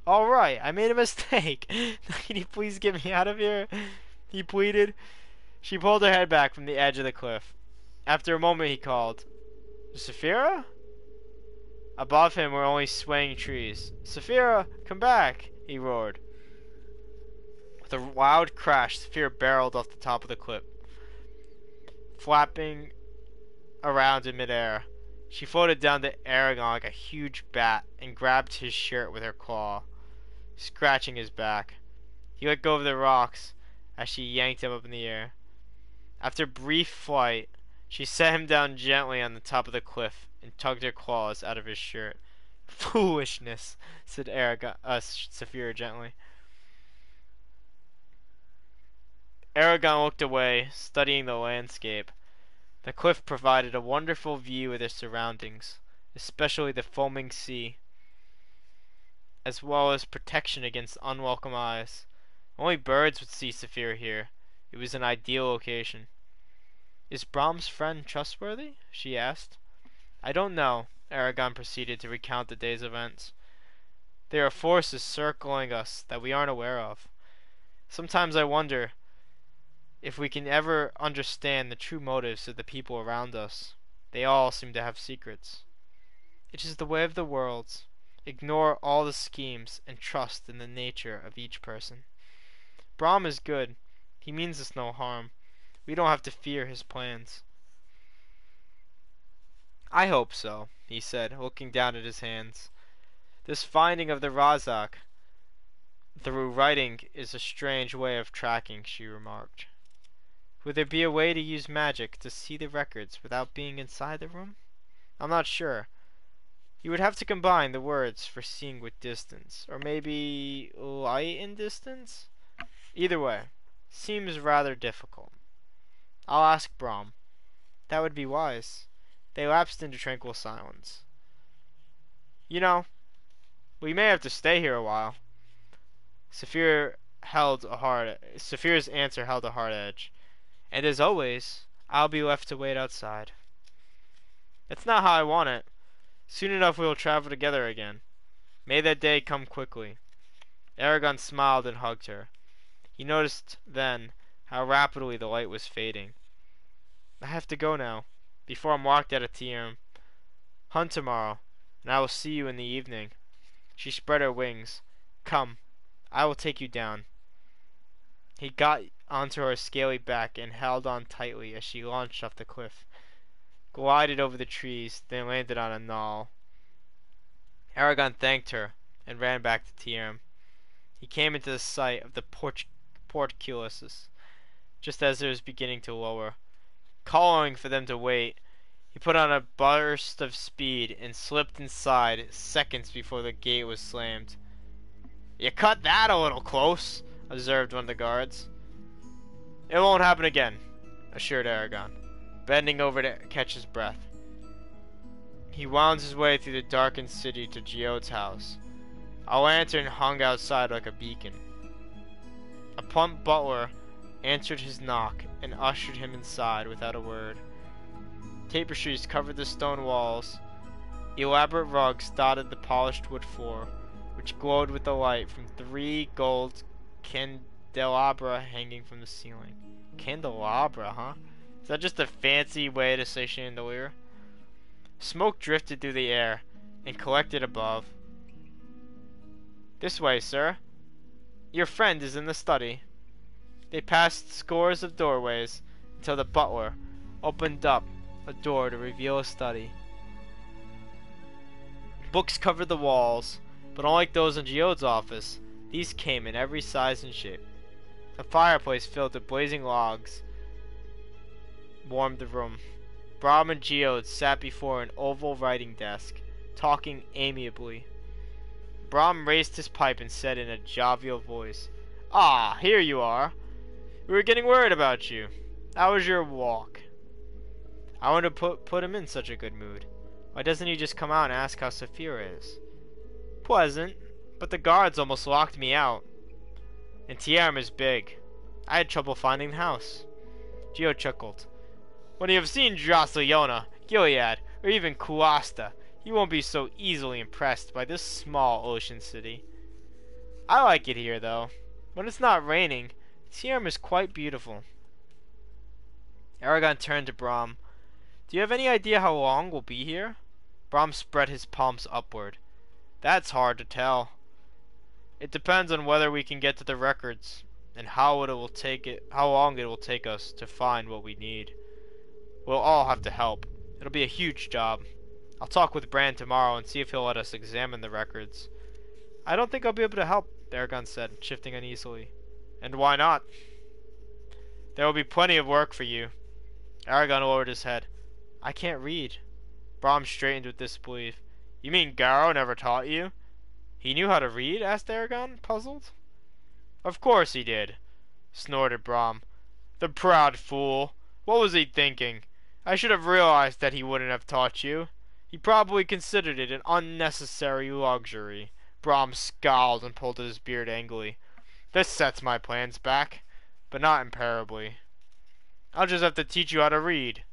All right, I made a mistake. Can you please get me out of here? He pleaded. She pulled her head back from the edge of the cliff. After a moment, he called, Saphira? Above him were only swaying trees. Saphira, come back, he roared. With a loud crash, Saphira barreled off the top of the cliff, flapping around in midair. She floated down to Eragon like a huge bat and grabbed his shirt with her claw, scratching his back. He let go of the rocks as she yanked him up in the air. After brief flight, She set him down gently on the top of the cliff and tugged her claws out of his shirt. Foolishness, said Saphira gently. Eragon looked away, studying the landscape. The cliff provided a wonderful view of their surroundings, especially the foaming sea, as well as protection against unwelcome eyes. Only birds would see Saphira here. It was an ideal location. Is Brahm's friend trustworthy? She asked. I don't know. Eragon proceeded to recount the day's events. There are forces circling us that we aren't aware of. Sometimes I wonder if we can ever understand the true motives of the people around us. They all seem to have secrets. It is the way of the worlds. Ignore all the schemes and trust in the nature of each person. Brahm is good. He means us no harm. We don't have to fear his plans. I hope so, he said, looking down at his hands. This finding of the Razak through writing is a strange way of tracking, she remarked. Would there be a way to use magic to see the records without being inside the room? I'm not sure. You would have to combine the words for seeing with distance, or maybe light and distance? Either way, seems rather difficult. I'll ask Brahm. That would be wise. They lapsed into tranquil silence. You know, we may have to stay here a while. Saphira's answer held a hard edge. And as always, I'll be left to wait outside. That's not how I want it. Soon enough we will travel together again. May that day come quickly. Eragon smiled and hugged her. He noticed then how rapidly the light was fading. I have to go now, before I'm locked out of Tierm. Hunt tomorrow, and I will see you in the evening. She spread her wings. Come, I will take you down. He got onto her scaly back and held on tightly as she launched off the cliff, glided over the trees, then landed on a knoll. Eragon thanked her and ran back to Tierm. He came into the sight of the portcullis just as it was beginning to lower. Calling for them to wait, he put on a burst of speed and slipped inside seconds before the gate was slammed. You cut that a little close, observed one of the guards. It won't happen again, assured Eragon, bending over to catch his breath. He wound his way through the darkened city to Geode's house. A lantern hung outside like a beacon. A plump butler answered his knock and ushered him inside without a word. Tapestries covered the stone walls. Elaborate rugs dotted the polished wood floor, which glowed with the light from 3 gold candelabra hanging from the ceiling. Candelabra, huh? Is that just a fancy way to say chandelier? Smoke drifted through the air and collected above. This way, sir. Your friend is in the study. They passed scores of doorways until the butler opened up a door to reveal a study. Books covered the walls, but unlike those in Geode's office, these came in every size and shape. A fireplace filled with blazing logs warmed the room. Brahm and Geode sat before an oval writing desk, talking amiably. Brahm raised his pipe and said in a jovial voice, "Ah, here you are. We were getting worried about you. How was your walk?" I want to put him in such a good mood. Why doesn't he just come out and ask how Saphira is? Pleasant, but the guards almost locked me out. And Tierm is big. I had trouble finding the house. Geo chuckled. When you have seen Draceliona, Gilead, or even Kuasta, you won't be so easily impressed by this small ocean city. I like it here, though. When it's not raining, Tierm is quite beautiful. Eragon turned to Brahm. Do you have any idea how long we'll be here? Brahm spread his palms upward. That's hard to tell. It depends on whether we can get to the records and how long it will take us to find what we need. We'll all have to help. It'll be a huge job. I'll talk with Brand tomorrow and see if he'll let us examine the records. I don't think I'll be able to help, Eragon said, shifting uneasily. And why not? There will be plenty of work for you. Eragon lowered his head. I can't read. Brahm straightened with disbelief. You mean Garo never taught you? He knew how to read? Asked Eragon, puzzled. Of course he did, snorted Brahm. The proud fool. What was he thinking? I should have realized that he wouldn't have taught you. He probably considered it an unnecessary luxury. Brahm scowled and pulled at his beard angrily. This sets my plans back, but not imperably. I'll just have to teach you how to read.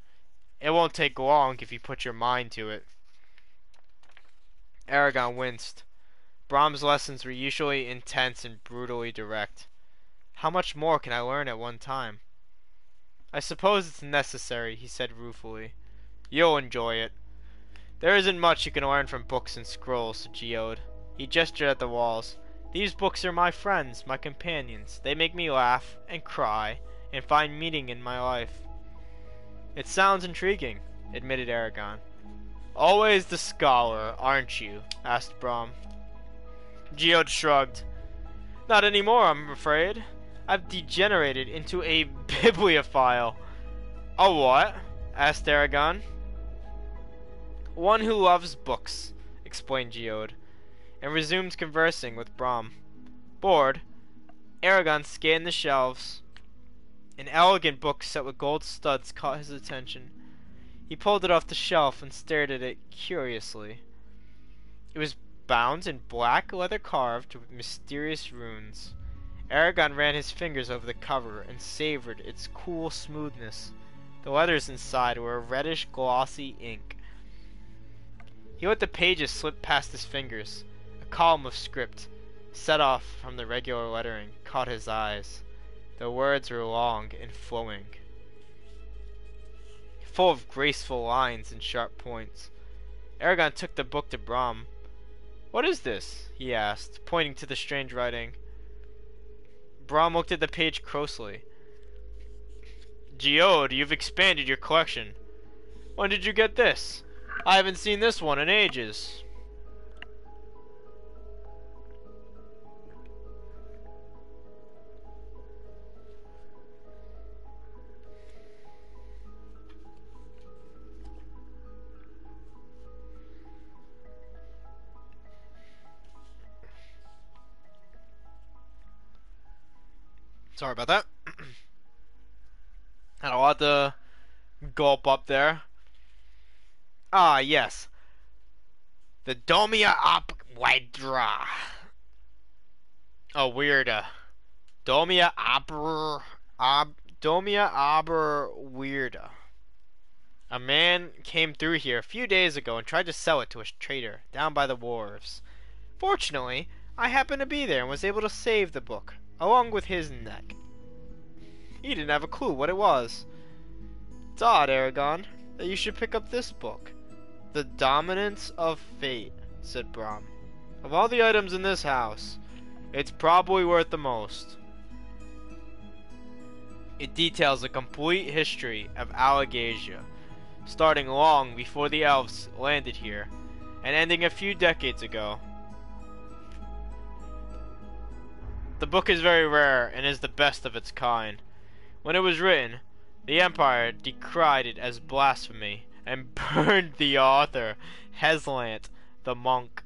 It won't take long if you put your mind to it. Eragon winced. Brahm's lessons were usually intense and brutally direct. How much more can I learn at one time? I suppose it's necessary, he said ruefully. You'll enjoy it. There isn't much you can learn from books and scrolls, geode. He gestured at the walls. These books are my friends, my companions. They make me laugh and cry and find meaning in my life. It sounds intriguing, admitted Eragon. Always the scholar, aren't you? Asked Brahm. Geode shrugged. Not anymore, I'm afraid. I've degenerated into a bibliophile. A what? Asked Eragon. One who loves books, explained Geode, and resumed conversing with Brahm. Bored, Eragon scanned the shelves. An elegant book set with gold studs caught his attention. He pulled it off the shelf and stared at it curiously. It was bound in black leather carved with mysterious runes. Eragon ran his fingers over the cover and savored its cool smoothness. The letters inside were a reddish glossy ink. He let the pages slip past his fingers. A column of script, set off from the regular lettering, caught his eyes. The words were long and flowing, full of graceful lines and sharp points. Eragon took the book to Brahm. What is this? He asked, pointing to the strange writing. Brahm looked at the page closely. Geode, you've expanded your collection. When did you get this? I haven't seen this one in ages. Sorry about that. Had a lot to gulp up there. Ah, yes. The Domia Op Widra. Oh, weird. Domia Aber Weirda. A man came through here a few days ago and tried to sell it to a trader down by the wharves. Fortunately, I happened to be there and was able to save the book, along with his neck. He didn't have a clue what it was. It's odd, Eragon, that you should pick up this book. The Dominance of Fate, said Brahm. Of all the items in this house, it's probably worth the most. It details a complete history of Allegasia, starting long before the elves landed here, and ending a few decades ago. The book is very rare and is the best of its kind. When it was written, the Empire decried it as blasphemy and burned the author, Heslant, the monk.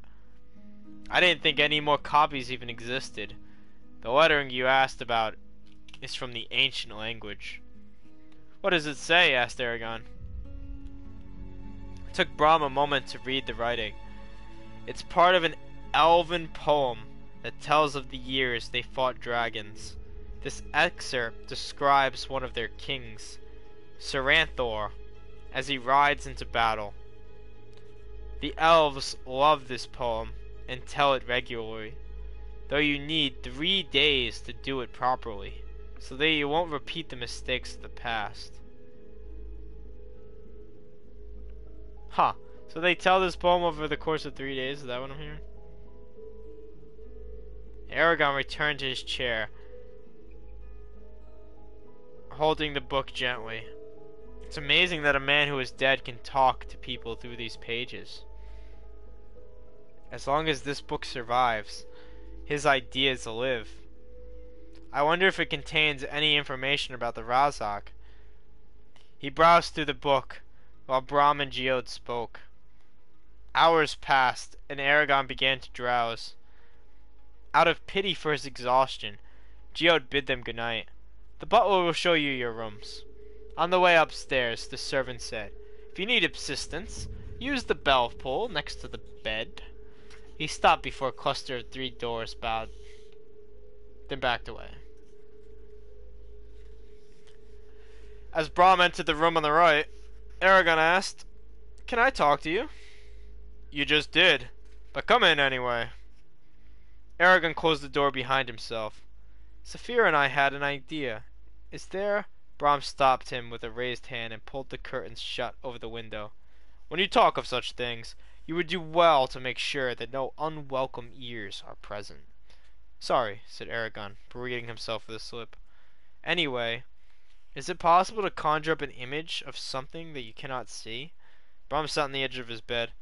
I didn't think any more copies even existed. The lettering you asked about is from the ancient language. What does it say? Asked Eragon. It took Brahm a moment to read the writing. It's part of an elven poem that tells of the years they fought dragons. This excerpt describes one of their kings, Saranthor, as he rides into battle. The elves love this poem and tell it regularly, though you need 3 days to do it properly, so that you won't repeat the mistakes of the past. Huh, so they tell this poem over the course of 3 days, is that what I'm hearing? Eragon returned to his chair, holding the book gently. It's amazing that a man who is dead can talk to people through these pages. As long as this book survives, his ideas live. I wonder if it contains any information about the Razak. He browsed through the book, while Brahm and Geode spoke. Hours passed, and Eragon began to drowse. Out of pity for his exhaustion, Geode bid them good night. The butler will show you your rooms. On the way upstairs, the servant said, if you need assistance, use the bell pull next to the bed. He stopped before a cluster of 3 doors, bowed, then backed away. As Brahm entered the room on the right, Eragon asked, can I talk to you? You just did, but come in anyway. Eragon closed the door behind himself. Saphira and I had an idea. Is there? Brahm stopped him with a raised hand and pulled the curtains shut over the window. When you talk of such things, you would do well to make sure that no unwelcome ears are present. Sorry, said Eragon, breathing himself with a slip. Anyway, is it possible to conjure up an image of something that you cannot see? Brahm sat on the edge of his bed.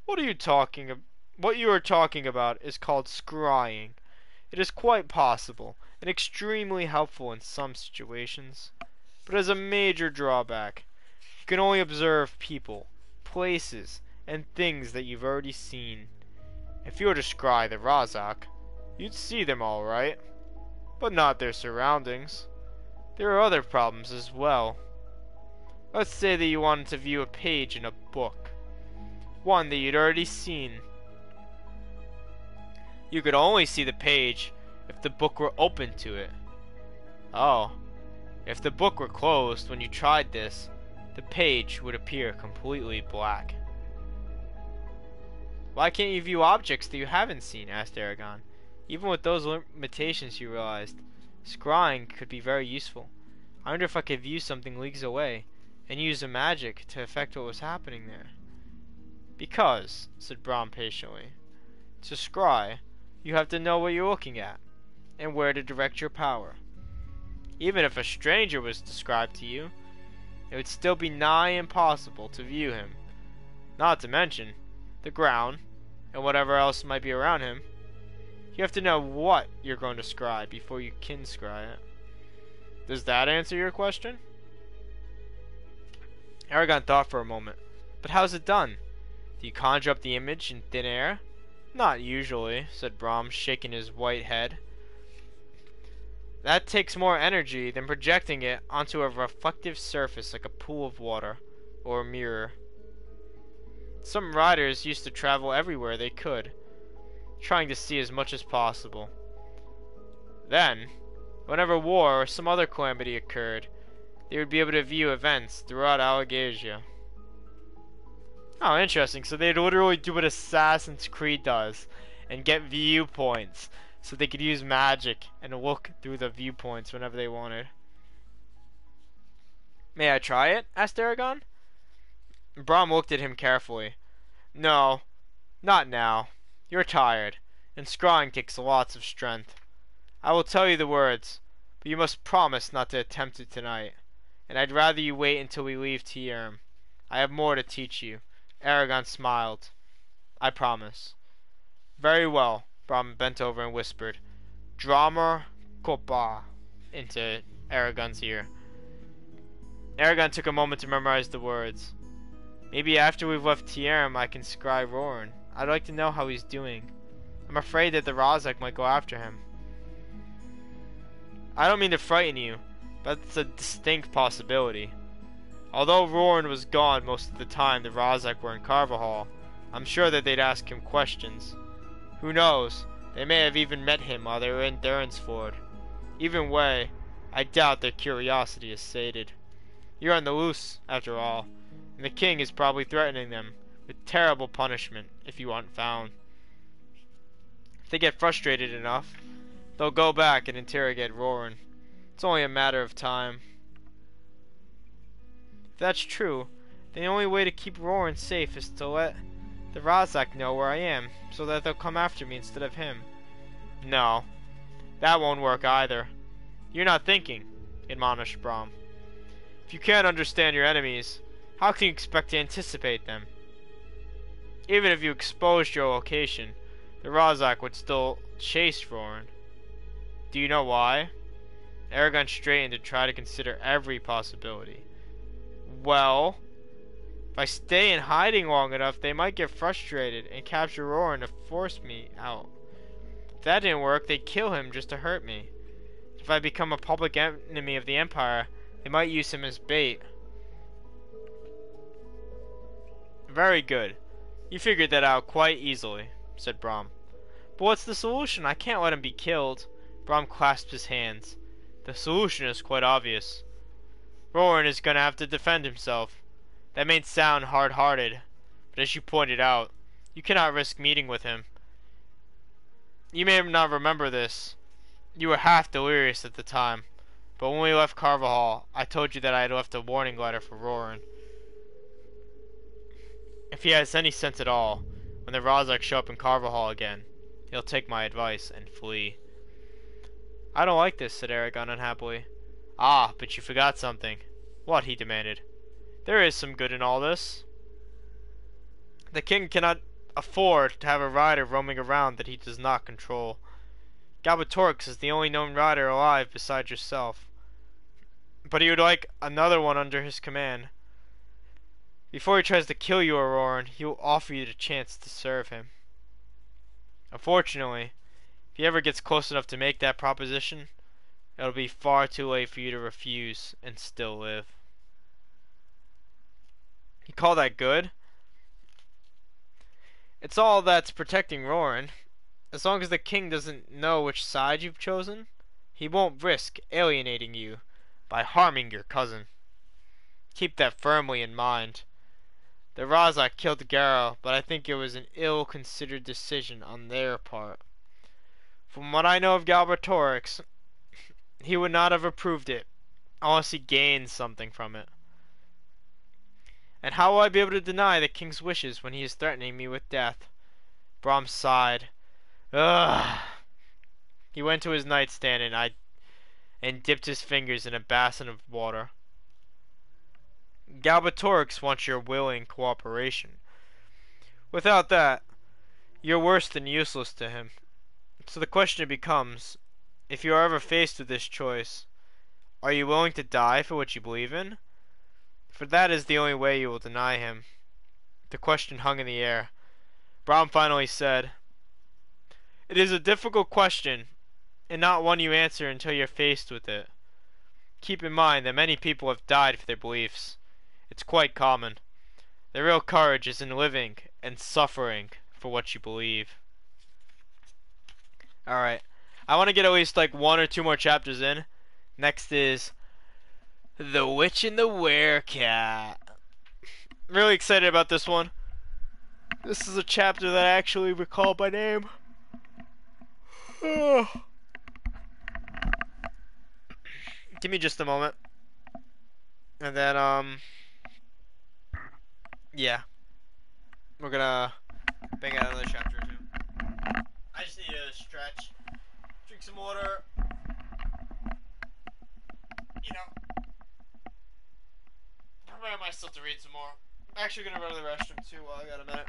What you are talking about is called scrying. It is quite possible, and extremely helpful in some situations, but has a major drawback. You can only observe people, places, and things that you've already seen. If you were to scry the Razak, you'd see them all right, but not their surroundings. There are other problems as well. Let's say that you wanted to view a page in a book, one that you'd already seen. You could only see the page if the book were open to it. Oh, if the book were closed when you tried this, the page would appear completely black. Why can't you view objects that you haven't seen? Asked Eragon. Even with those limitations, he realized, scrying could be very useful. I wonder if I could view something leagues away, and use a magic to affect what was happening there. Because, said Brahm patiently, to scry, you have to know what you're looking at, and where to direct your power. Even if a stranger was described to you, it would still be nigh impossible to view him, not to mention the ground, and whatever else might be around him. You have to know what you're going to scry before you can scry it. Does that answer your question? Eragon thought for a moment. But how's it done? Do you conjure up the image in thin air? Not usually, said Brahm, shaking his white head. That takes more energy than projecting it onto a reflective surface like a pool of water, or a mirror. Some riders used to travel everywhere they could, trying to see as much as possible. Then, whenever war or some other calamity occurred, they would be able to view events throughout Alagasia. Oh, interesting. So they'd literally do what Assassin's Creed does and get viewpoints so they could use magic and look through the viewpoints whenever they wanted. May I try it? Asked Eragon. Brahm looked at him carefully. No, not now. You're tired, and scrying takes lots of strength. I will tell you the words, but you must promise not to attempt it tonight, and I'd rather you wait until we leave Tierm. I have more to teach you. Eragon smiled. I promise. Very well. Brahm bent over and whispered, Dramer Kopa, into Eragon's ear. Eragon took a moment to memorize the words. Maybe after we've left Tierm I can scry Roran. I'd like to know how he's doing. I'm afraid that the Razak might go after him. I don't mean to frighten you, but it's a distinct possibility. Although Roran was gone most of the time the Razak were in Carvajal, I'm sure that they'd ask him questions. Who knows, they may have even met him while they were in Durransford. Either way, I doubt their curiosity is sated. You're on the loose, after all, and the king is probably threatening them with terrible punishment if you aren't found. If they get frustrated enough, they'll go back and interrogate Roran. It's only a matter of time. If that's true, then the only way to keep Roran safe is to let the Razak know where I am, so that they'll come after me instead of him. No, that won't work either. You're not thinking, admonished Brahm. If you can't understand your enemies, how can you expect to anticipate them? Even if you exposed your location, the Razak would still chase Roran. Do you know why? Eragon straightened to try to consider every possibility. Well, if I stay in hiding long enough, they might get frustrated and capture Roran to force me out. If that didn't work, they'd kill him just to hurt me. If I become a public enemy of the Empire, they might use him as bait. Very good. You figured that out quite easily, said Brahm. But what's the solution? I can't let him be killed. Brahm clasped his hands. The solution is quite obvious. Roran is gonna have to defend himself. That may sound hard-hearted, but as you pointed out, you cannot risk meeting with him. You may not remember this. You were half delirious at the time, but when we left Carvajal, I told you that I had left a warning letter for Roran. If he has any sense at all, when the Razak show up in Carvajal again, he'll take my advice and flee. I don't like this, said Eragon unhappily. Ah, but you forgot something. What? He demanded. There is some good in all this. The king cannot afford to have a rider roaming around that he does not control. Galbatorix is the only known rider alive besides yourself. But he would like another one under his command. Before he tries to kill you, Auroran, he will offer you the chance to serve him. Unfortunately, if he ever gets close enough to make that proposition, it'll be far too late for you to refuse and still live. You call that good? It's all that's protecting Roran. As long as the king doesn't know which side you've chosen, he won't risk alienating you by harming your cousin. Keep that firmly in mind. The Razak killed Garo, but I think it was an ill-considered decision on their part. From what I know of Galbatorix, he would not have approved it, unless he gained something from it. And how will I be able to deny the king's wishes when he is threatening me with death? Brahm sighed. Ugh. He went to his nightstand and dipped his fingers in a basin of water. Galbatorix wants your willing cooperation. Without that, you're worse than useless to him. So the question becomes, if you are ever faced with this choice, are you willing to die for what you believe in? For that is the only way you will deny him. The question hung in the air. Brahm finally said, It is a difficult question, and not one you answer until you're faced with it. Keep in mind that many people have died for their beliefs. It's quite common. The real courage is in living and suffering for what you believe. Alright. I want to get at least like 1 or 2 more chapters in. Next is The Witch and the Werecat. I'm really excited about this one. This is a chapter that I actually recall by name. Give me just a moment. And then, yeah. We're gonna bang out another chapter or two. I just need to stretch, drink some water, you know, prepare myself to read some more. I'm actually gonna run to the restroom too while I got a minute.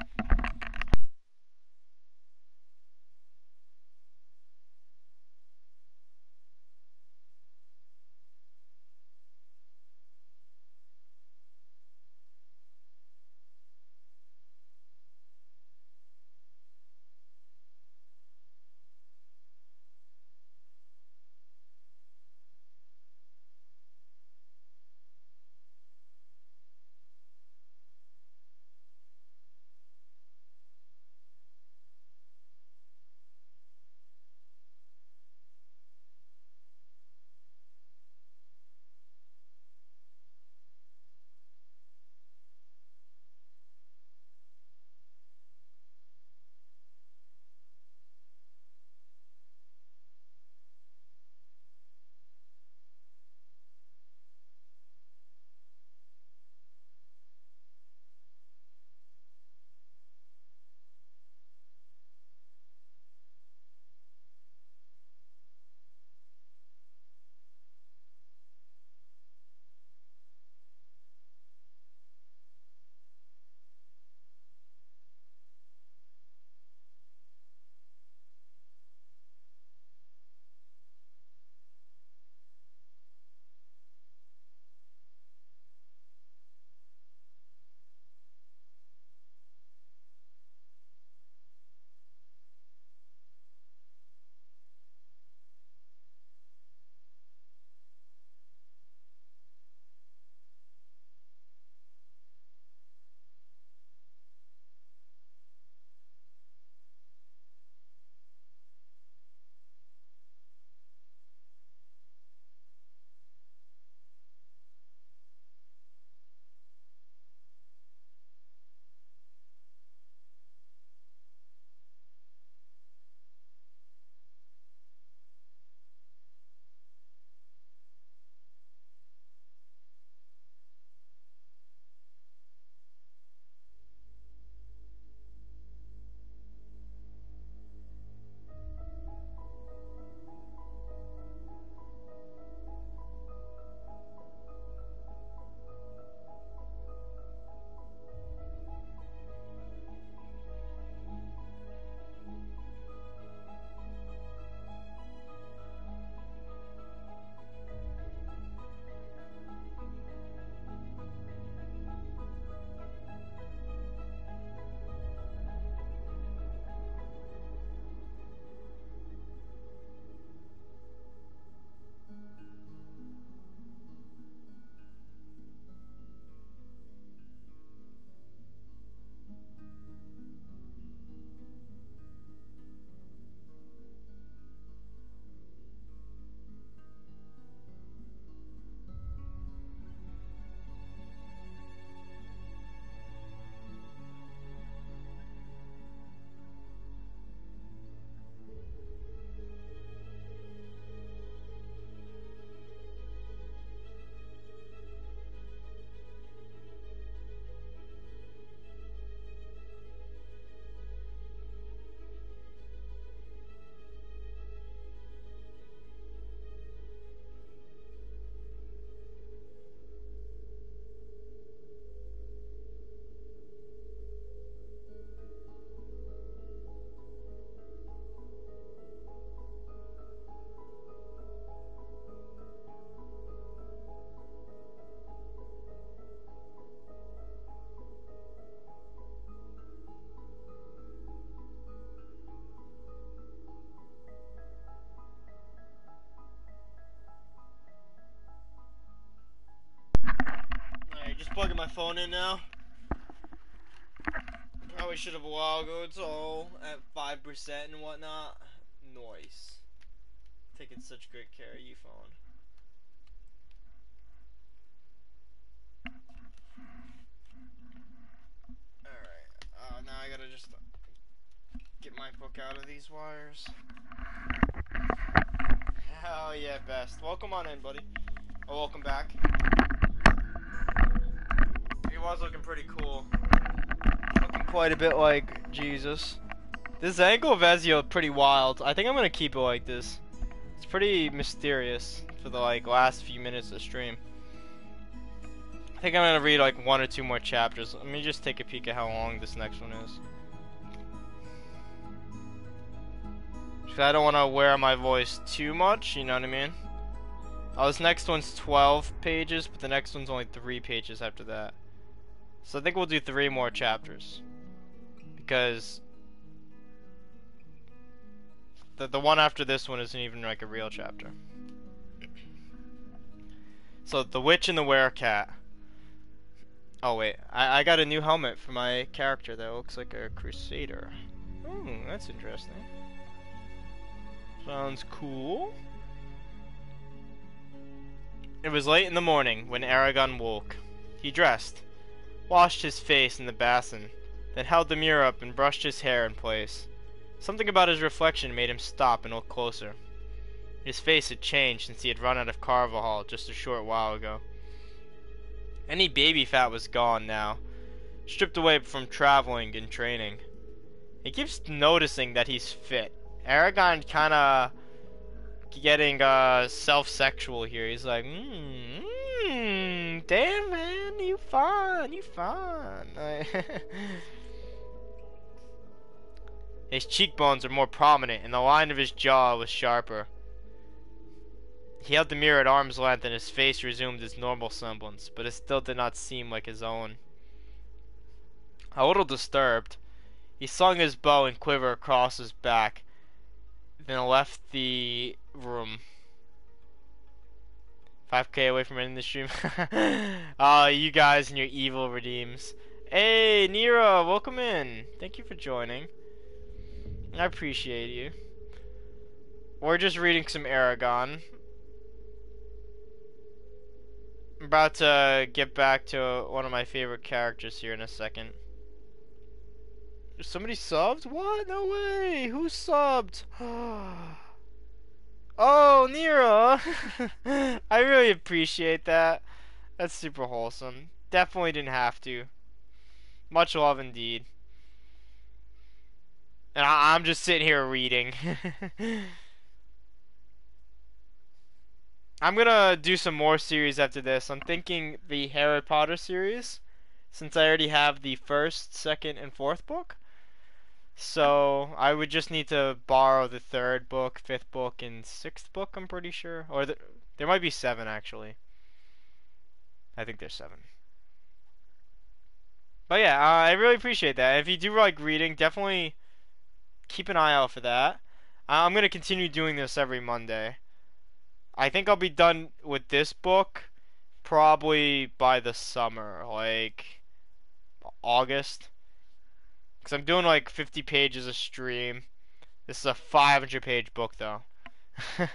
plugging my phone in now. Probably should have a while ago. It's all at 5% and whatnot. Noise. Taking such great care of you, phone. Alright. Now I gotta just get my book out of these wires. Hell yeah, best. Welcome on in, buddy. Oh, welcome back. He was looking pretty cool. Looking quite a bit like Jesus. This angle of Ezio pretty wild. I think I'm gonna keep it like this. It's pretty mysterious for the last few minutes of stream. I think I'm gonna read like 1 or 2 more chapters. Let me just take a peek at how long this next one is. Because I don't want to wear my voice too much, you know what I mean? Oh, this next one's 12 pages, but the next one's only 3 pages after that. So I think we'll do 3 more chapters. Because the one after this one isn't even like a real chapter. So, The Witch and the Werecat. Oh wait, I got a new helmet for my character that looks like a crusader. Oh, that's interesting. Sounds cool. It was late in the morning when Eragon woke. He dressed, washed his face in the basin, then held the mirror up and brushed his hair in place. Something about his reflection made him stop and look closer. His face had changed since he had run out of Carvajal just a short while ago. Any baby fat was gone now, stripped away from traveling and training. He keeps noticing that he's fit. Eragon kinda getting self-sexual here. He's like, damn man, you fine. His cheekbones were more prominent and the line of his jaw was sharper. He held the mirror at arm's length and his face resumed its normal semblance, but it still did not seem like his own. A little disturbed, he slung his bow and quiver across his back, then left the room. 5k away from ending the stream. You guys and your evil redeems. Hey, Nira, welcome in. Thank you for joining. I appreciate you. We're just reading some Eragon. I'm about to get back to one of my favorite characters here in a second. Somebody subbed? What? No way! Who subbed? Oh, Nero! I really appreciate that. That's super wholesome. Definitely didn't have to. Much love indeed. And I'm just sitting here reading. I'm gonna do some more series after this. I'm thinking the Harry Potter series, since I already have the 1st, 2nd, and 4th book. So I would just need to borrow the 3rd book, 5th book, and 6th book, I'm pretty sure. Or there might be 7 actually. I think there's 7. But yeah, I really appreciate that. If you do like reading, definitely keep an eye out for that. I'm gonna continue doing this every Monday. I think I'll be done with this book probably by the summer, like August. Because I'm doing like 50 pages a stream. This is a 500-page book though. And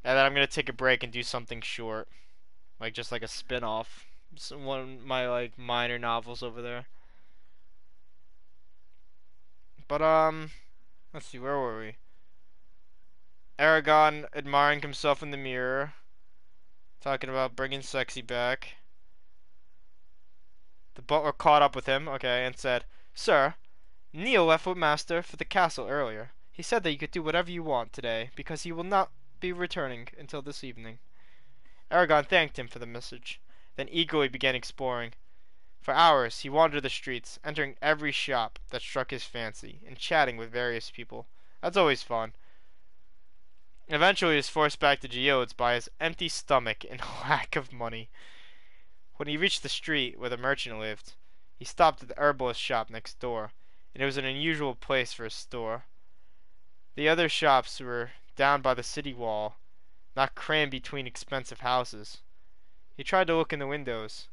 then I'm going to take a break and do something short. Like just like a spin-off. One of my like minor novels over there. But let's see, where were we? Eragon admiring himself in the mirror, talking about bringing sexy back. The butler caught up with him, okay, and said, "Sir, Neil left with master for the castle earlier. He said that you could do whatever you want today, because he will not be returning until this evening." Eragon thanked him for the message, then eagerly began exploring. For hours he wandered the streets, entering every shop that struck his fancy, and chatting with various people. That's always fun. Eventually he was forced back to Geodes by his empty stomach and lack of money. When he reached the street where the merchant lived, he stopped at the herbalist shop next door, and it was an unusual place for a store. The other shops were down by the city wall, not crammed between expensive houses. He tried to look in the windows,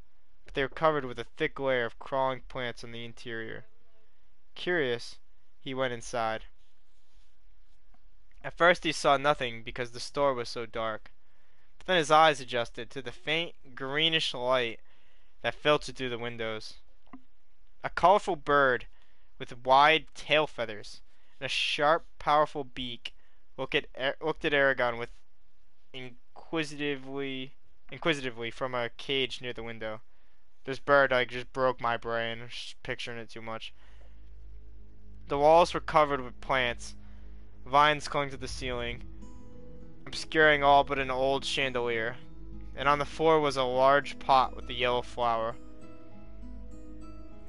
but they were covered with a thick layer of crawling plants on the interior. Curious, he went inside. At first he saw nothing because the store was so dark, but then his eyes adjusted to the faint greenish light that filtered through the windows. A colorful bird with wide tail feathers and a sharp, powerful beak looked at Eragon with inquisitively from a cage near the window. This bird like just broke my brain. Just picturing it too much. The walls were covered with plants. Vines clung to the ceiling, obscuring all but an old chandelier. And on the floor was a large pot with a yellow flower.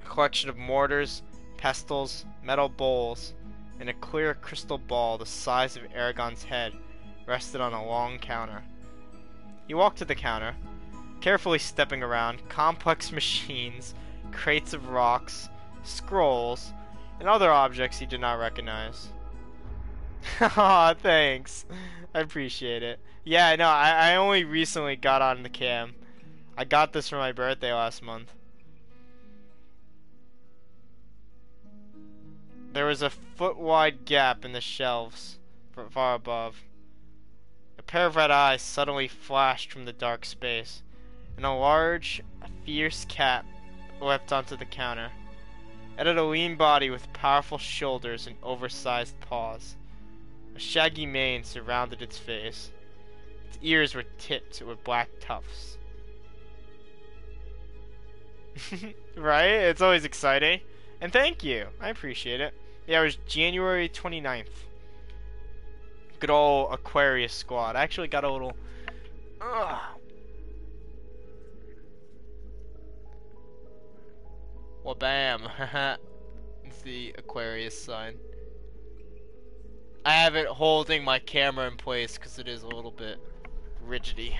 A collection of mortars, pestles, metal bowls, and a clear crystal ball the size of Eragon's head rested on a long counter. He walked to the counter, carefully stepping around complex machines, crates of rocks, scrolls, and other objects he did not recognize. Aw, thanks. I appreciate it. Yeah, no, I only recently got on the cam. I got this for my birthday last month. There was a foot-wide gap in the shelves far above. A pair of red eyes suddenly flashed from the dark space, and a large, fierce cat leapt onto the counter. It had a lean body with powerful shoulders and oversized paws. A shaggy mane surrounded its face. Its ears were tipped with black tufts. Right? It's always exciting. And thank you. I appreciate it. Yeah, it was January 29th. Good old Aquarius squad. I actually got a little... Well, bam. It's the Aquarius sign. I have it holding my camera in place because it is a little bit rigidy.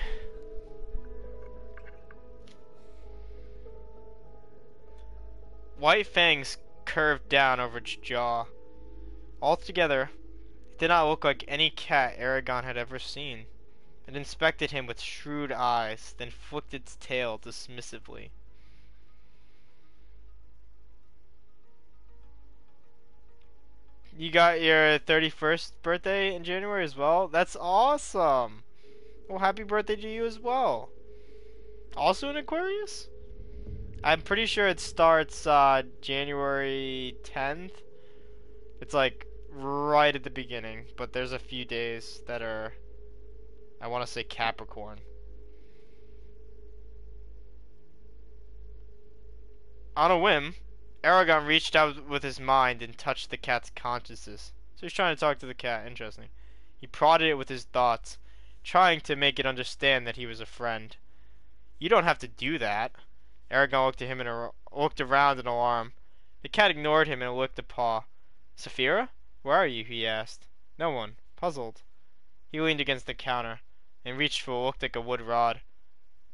White fangs curved down over its jaw. Altogether, it did not look like any cat Eragon had ever seen. It inspected him with shrewd eyes, then flicked its tail dismissively. You got your 31st birthday in January as well? That's awesome! Well, happy birthday to you as well. Also in Aquarius? I'm pretty sure it starts January 10th. It's like right at the beginning, but there's a few days that are, I want to say Capricorn. On a whim, Eragon reached out with his mind and touched the cat's consciousness. So he's trying to talk to the cat. Interesting. He prodded it with his thoughts, trying to make it understand that he was a friend. You don't have to do that. Eragon looked at him and looked around in alarm. The cat ignored him and licked a paw. Saphira? Where are you? He asked. No one. Puzzled. He leaned against the counter and reached for what looked like a wood rod.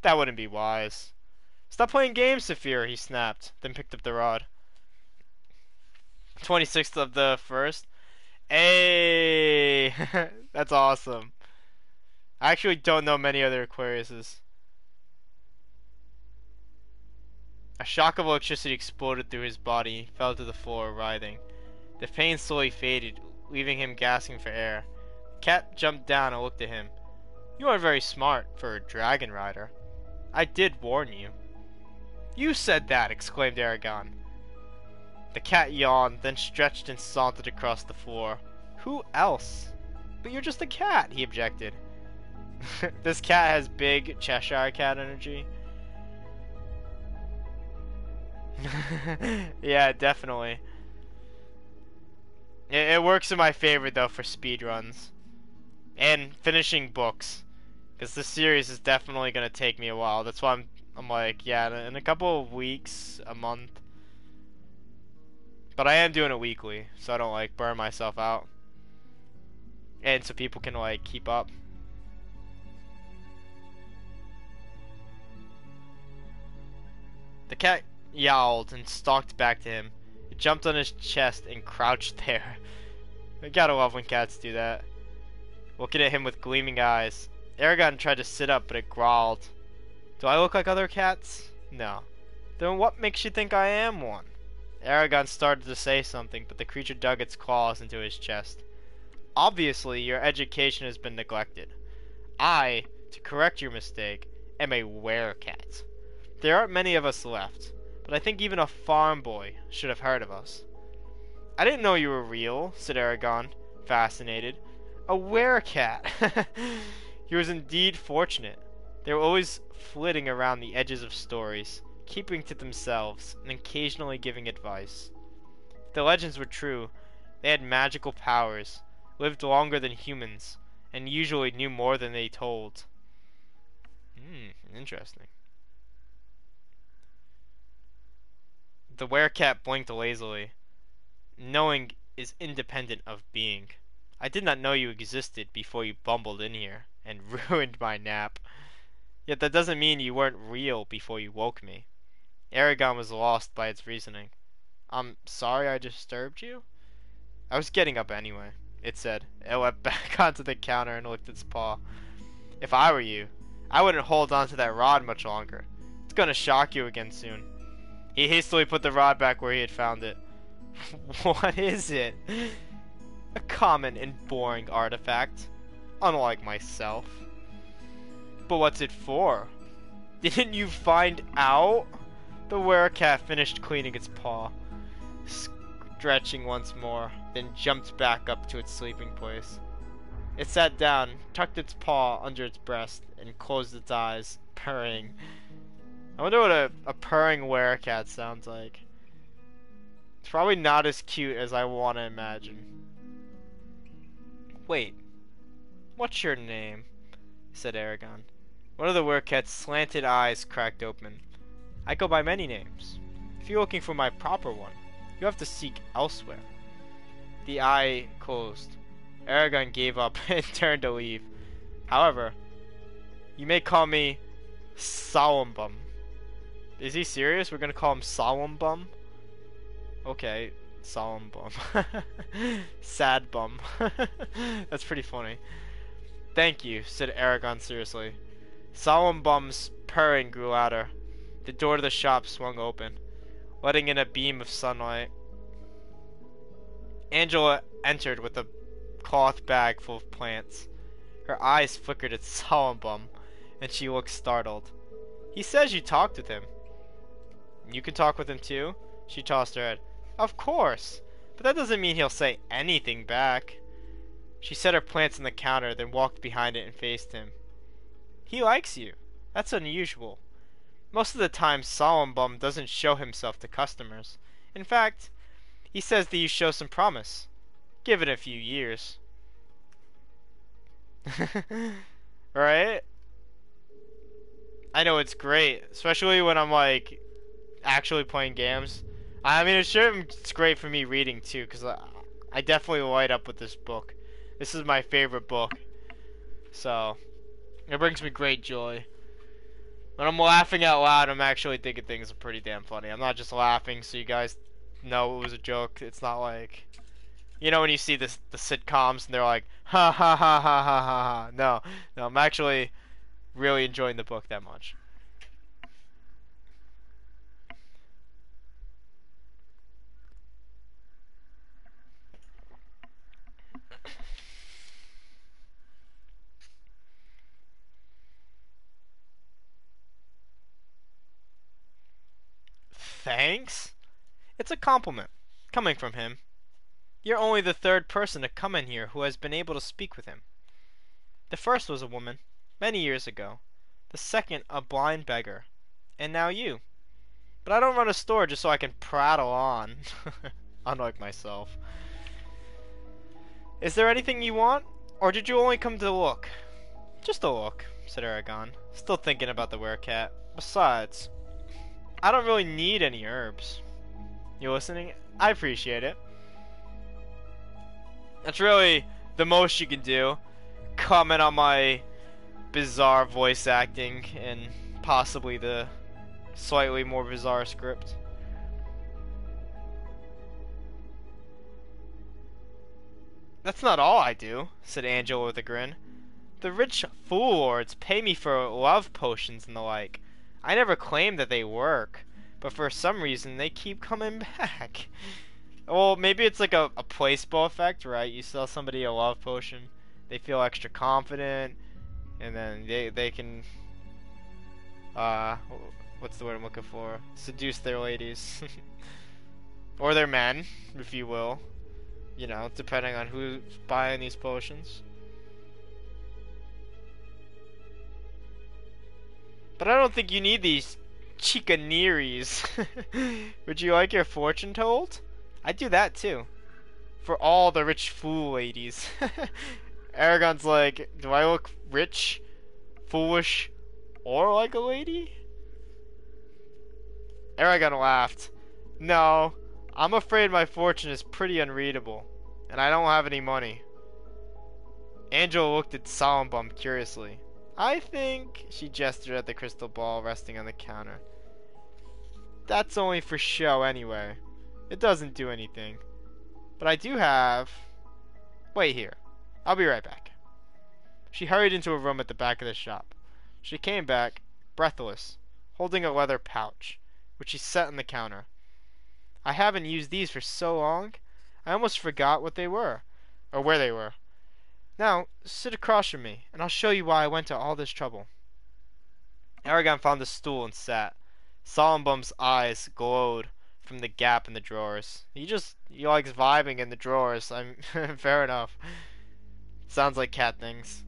That wouldn't be wise. Stop playing games, Saphira, he snapped, then picked up the rod. 26th of the 1st. Hey! That's awesome. I actually don't know many other Aquariuses. A shock of electricity exploded through his body. He fell to the floor, writhing. The pain slowly faded, leaving him gasping for air. The cat jumped down and looked at him. You aren't very smart for a dragon rider. I did warn you. You said that, exclaimed Eragon. The cat yawned, then stretched and sauntered across the floor. Who else? But you're just a cat, he objected. This cat has big Cheshire cat energy. Yeah, definitely. It works in my favor though for speedruns. And finishing books. Because this series is definitely going to take me a while. That's why I'm like, yeah, in a couple of weeks, a month. But I am doing it weekly, so I don't like burn myself out. And so people can like keep up. The cat yowled and stalked back to him. It jumped on his chest and crouched there. I gotta love when cats do that. Looking at him with gleaming eyes. Eragon tried to sit up, but it growled. Do I look like other cats? No. Then what makes you think I am one? Eragon started to say something, but the creature dug its claws into his chest. Obviously, your education has been neglected. I, to correct your mistake, am a werecat. There aren't many of us left, but I think even a farm boy should have heard of us. I didn't know you were real, said Eragon, fascinated. A werecat! He was indeed fortunate. They were always flitting around the edges of stories, keeping to themselves, and occasionally giving advice. If the legends were true, they had magical powers, lived longer than humans, and usually knew more than they told. Interesting. The werecat blinked lazily. Knowing is independent of being. I did not know you existed before you bumbled in here and ruined my nap. Yet that doesn't mean you weren't real before you woke me. Eragon was lost by its reasoning. I'm sorry I disturbed you? I was getting up anyway, it said. It went back onto the counter and licked its paw. If I were you, I wouldn't hold on to that rod much longer. It's gonna shock you again soon. He hastily put the rod back where he had found it. What is it? A common and boring artifact, unlike myself. But what's it for? Didn't you find out? The werecat finished cleaning its paw, stretching once more, then jumped back up to its sleeping place. It sat down, tucked its paw under its breast, and closed its eyes, purring. I wonder what a purring werecat sounds like. It's probably not as cute as I want to imagine. Wait, what's your name? Said Eragon. One of the werecat's slanted eyes cracked open. I go by many names. If you're looking for my proper one, you have to seek elsewhere. The eye closed. Eragon gave up and turned to leave. However, you may call me Solemnbum. Is he serious? We're gonna call him Solemnbum? Okay, Solemnbum. Sad bum. That's pretty funny. Thank you, said Eragon seriously. Solemnbum's purring grew louder. The door to the shop swung open, letting in a beam of sunlight. Angela entered with a cloth bag full of plants. Her eyes flickered at Solemnbum, and she looked startled. He says you talked with him. You can talk with him too? She tossed her head. Of course, but that doesn't mean he'll say anything back. She set her plants on the counter, then walked behind it and faced him. He likes you. That's unusual. Most of the time, Solemnbum doesn't show himself to customers. In fact, he says that you show some promise. Give it a few years. Right? I know it's great, especially when I'm like actually playing games. I mean, it's great for me reading too, because I definitely light up with this book. This is my favorite book, so it brings me great joy. When I'm laughing out loud, I'm actually thinking things are pretty damn funny. I'm not just laughing so you guys know it was a joke. It's not like, you know, when you see the sitcoms and they're like, ha ha ha ha ha ha ha. No, I'm actually really enjoying the book that much. Thanks? It's a compliment, coming from him. You're only the third person to come in here who has been able to speak with him. The first was a woman, many years ago. The second, a blind beggar. And now you. But I don't run a store just so I can prattle on. Unlike myself. Is there anything you want? Or did you only come to look? Just a look, said Eragon, still thinking about the werecat. Besides, I don't really need any herbs. You listening? I appreciate it. That's really the most you can do. Comment on my bizarre voice acting and possibly the slightly more bizarre script. That's not all I do, said Angela with a grin. The rich fool lords pay me for love potions and the like. I never claim that they work, but for some reason they keep coming back. Well, maybe it's like a placebo effect, right? You sell somebody a love potion, they feel extra confident, and then they can uh what's the word I'm looking for? Seduce their ladies. Or their men, if you will. You know, depending on who's buying these potions. But I don't think you need these chicaneries. Would you like your fortune told? I'd do that too. For all the rich fool ladies. Eragon's like, do I look rich, foolish, or like a lady? Eragon laughed. No, I'm afraid my fortune is pretty unreadable, and I don't have any money. Angela looked at Solemnbum curiously. I think, she gestured at the crystal ball resting on the counter. That's only for show anyway. It doesn't do anything. But I do have... Wait here. I'll be right back. She hurried into a room at the back of the shop. She came back, breathless, holding a leather pouch, which she set on the counter. I haven't used these for so long, I almost forgot what they were, or where they were. Now, sit across from me, and I'll show you why I went to all this trouble. Eragon found a stool and sat. Solemnbum's eyes glowed from the gap in the drawers. He likes vibing in the drawers. Fair enough. Sounds like cat things.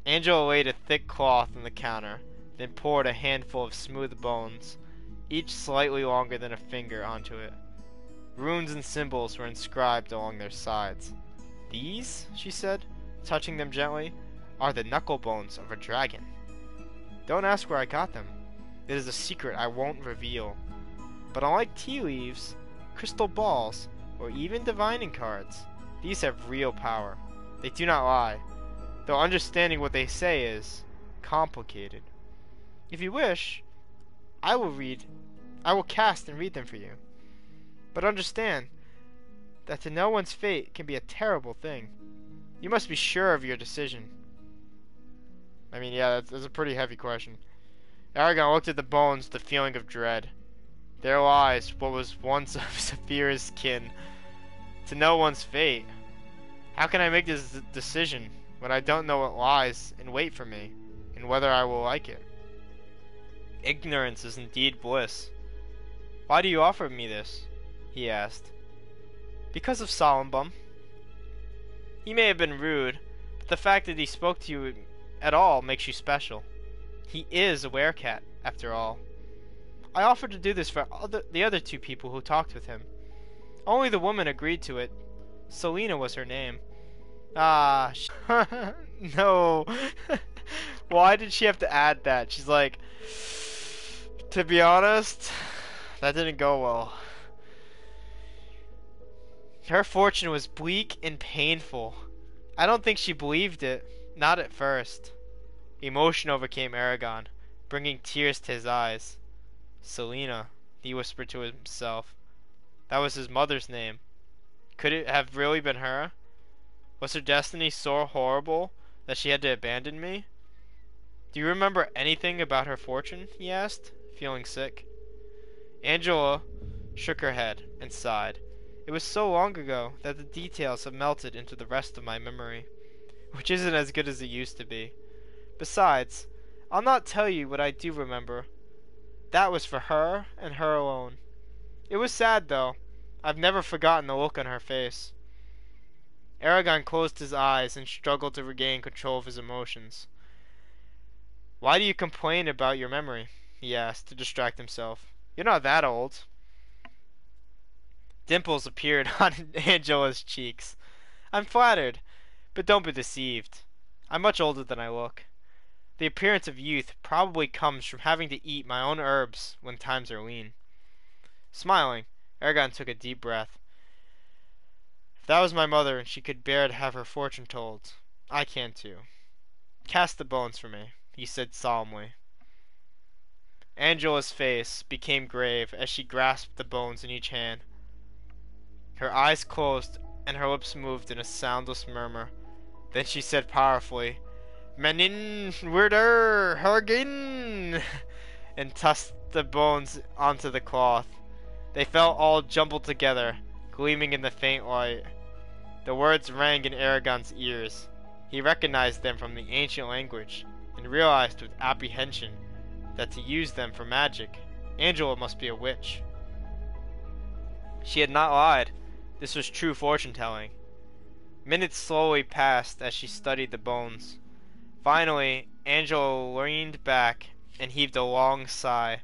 Angela laid a thick cloth on the counter, then poured a handful of smooth bones, each slightly longer than a finger, onto it. Runes and symbols were inscribed along their sides. These, she said, touching them gently, are the knuckle bones of a dragon. Don't ask where I got them. It is a secret I won't reveal. But unlike tea leaves, crystal balls, or even divining cards, these have real power. They do not lie, though understanding what they say is complicated. If you wish, I will cast and read them for you. But understand that to know one's fate can be a terrible thing. You must be sure of your decision. I mean, yeah, that's a pretty heavy question. Eragon looked at the bones with a feeling of dread. There lies what was once of Saphira's kin. To know one's fate. How can I make this decision when I don't know what lies in wait for me, and whether I will like it? Ignorance is indeed bliss. Why do you offer me this? He asked. Because of Solemnbum. He may have been rude, but the fact that he spoke to you at all makes you special. He is a werecat, after all. I offered to do this for the other two people who talked with him. Only the woman agreed to it. Selena was her name. Ah, no. Why did she have to add that? She's like, to be honest, that didn't go well. Her fortune was bleak and painful. I don't think she believed it. Not at first. Emotion overcame Eragon, bringing tears to his eyes. Selena, he whispered to himself. That was his mother's name. Could it have really been her? Was her destiny so horrible that she had to abandon me? Do you remember anything about her fortune? He asked, feeling sick. Angela shook her head and sighed. It was so long ago that the details have melted into the rest of my memory, which isn't as good as it used to be. Besides, I'll not tell you what I do remember. That was for her and her alone. It was sad, though. I've never forgotten the look on her face. Eragon closed his eyes and struggled to regain control of his emotions. Why do you complain about your memory? He asked, to distract himself. You're not that old. Dimples appeared on Angela's cheeks. I'm flattered, but don't be deceived. I'm much older than I look. The appearance of youth probably comes from having to eat my own herbs when times are lean. Smiling, Eragon took a deep breath. If that was my mother and she could bear to have her fortune told, I can too. Cast the bones for me, he said solemnly. Angela's face became grave as she grasped the bones in each hand. Her eyes closed and her lips moved in a soundless murmur. Then she said powerfully, Menin Wirder Hergin! and tossed the bones onto the cloth. They fell all jumbled together, gleaming in the faint light. The words rang in Eragon's ears. He recognized them from the ancient language, and realized with apprehension that to use them for magic, Angela must be a witch. She had not lied. This was true fortune-telling. Minutes slowly passed as she studied the bones. Finally, Angela leaned back and heaved a long sigh.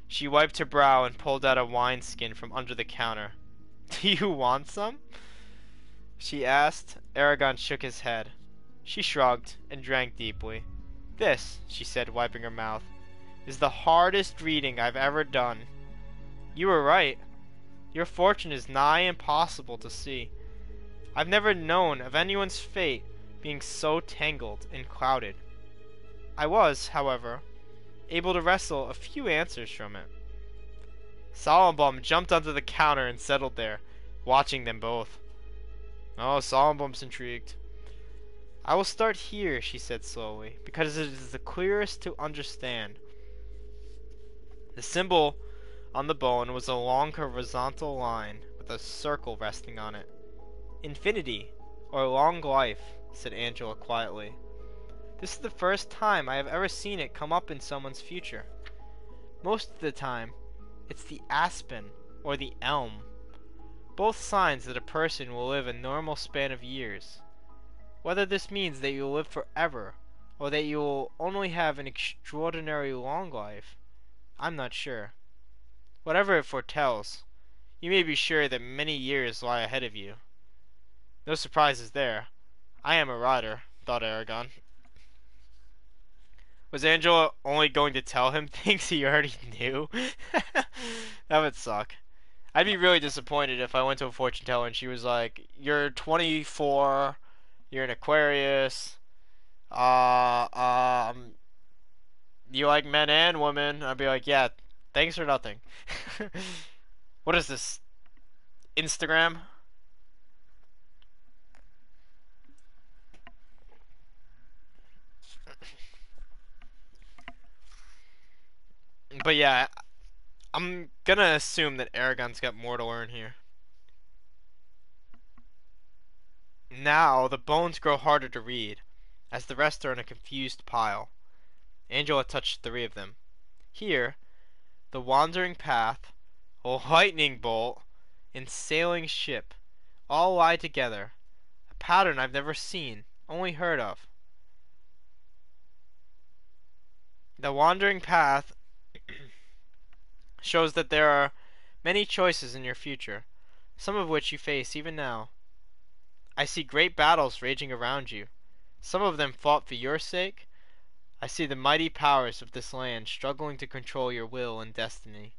She wiped her brow and pulled out a wineskin from under the counter. "Do you want some?" she asked. Eragon shook his head. She shrugged and drank deeply. "This," she said, wiping her mouth, "is the hardest reading I've ever done. You were right. Your fortune is nigh impossible to see. I've never known of anyone's fate being so tangled and clouded. I was, however, able to wrestle a few answers from it." Solemnbaum jumped onto the counter and settled there, watching them both. Oh, Solemnbaum's intrigued. "I will start here," she said slowly, "because it is the clearest to understand." The symbol on the bone was a long horizontal line with a circle resting on it. "Infinity, or long life," said Angela quietly. "This is the first time I have ever seen it come up in someone's future. Most of the time, it's the aspen or the elm. Both signs that a person will live a normal span of years. Whether this means that you will live forever, or that you will only have an extraordinary long life, I'm not sure. Whatever it foretells, you may be sure that many years lie ahead of you. No surprises there. I am a rider," thought Eragon. Was Angela only going to tell him things he already knew? That would suck. I'd be really disappointed if I went to a fortune teller and she was like, "You're 24, you're an Aquarius, uh, um, you like men and women." I'd be like, "Yeah, thanks for nothing." What is this? Instagram? But yeah, I'm gonna assume that Aragon's got more to learn here. Now, the bones grow harder to read, as the rest are in a confused pile. Angela touched 3 of them. Here, the wandering path, a lightning bolt, and sailing ship all lie together. A pattern I've never seen, only heard of. The wandering path shows that there are many choices in your future, some of which you face even now. I see great battles raging around you, some of them fought for your sake. I see the mighty powers of this land struggling to control your will and destiny.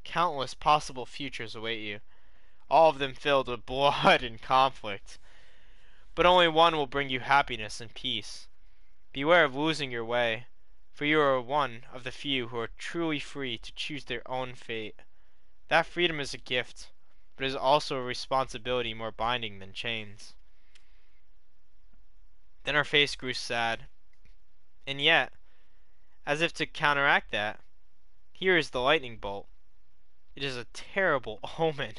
Countless possible futures await you, all of them filled with blood and conflict. But only one will bring you happiness and peace. Beware of losing your way, for you are one of the few who are truly free to choose their own fate. That freedom is a gift, but is also a responsibility more binding than chains. Then her face grew sad. And yet, as if to counteract that, here is the lightning bolt. It is a terrible omen.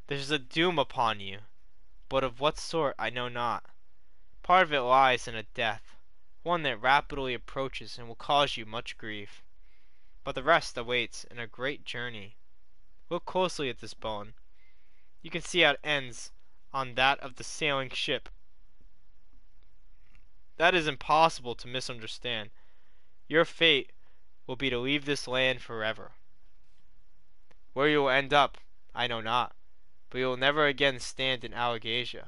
There is a doom upon you, but of what sort I know not. Part of it lies in a death, one that rapidly approaches and will cause you much grief. But the rest awaits in a great journey. Look closely at this bone. You can see how it ends on that of the sailing ship. That is impossible to misunderstand. Your fate will be to leave this land forever. Where you will end up, I know not, but you will never again stand in Allegasia.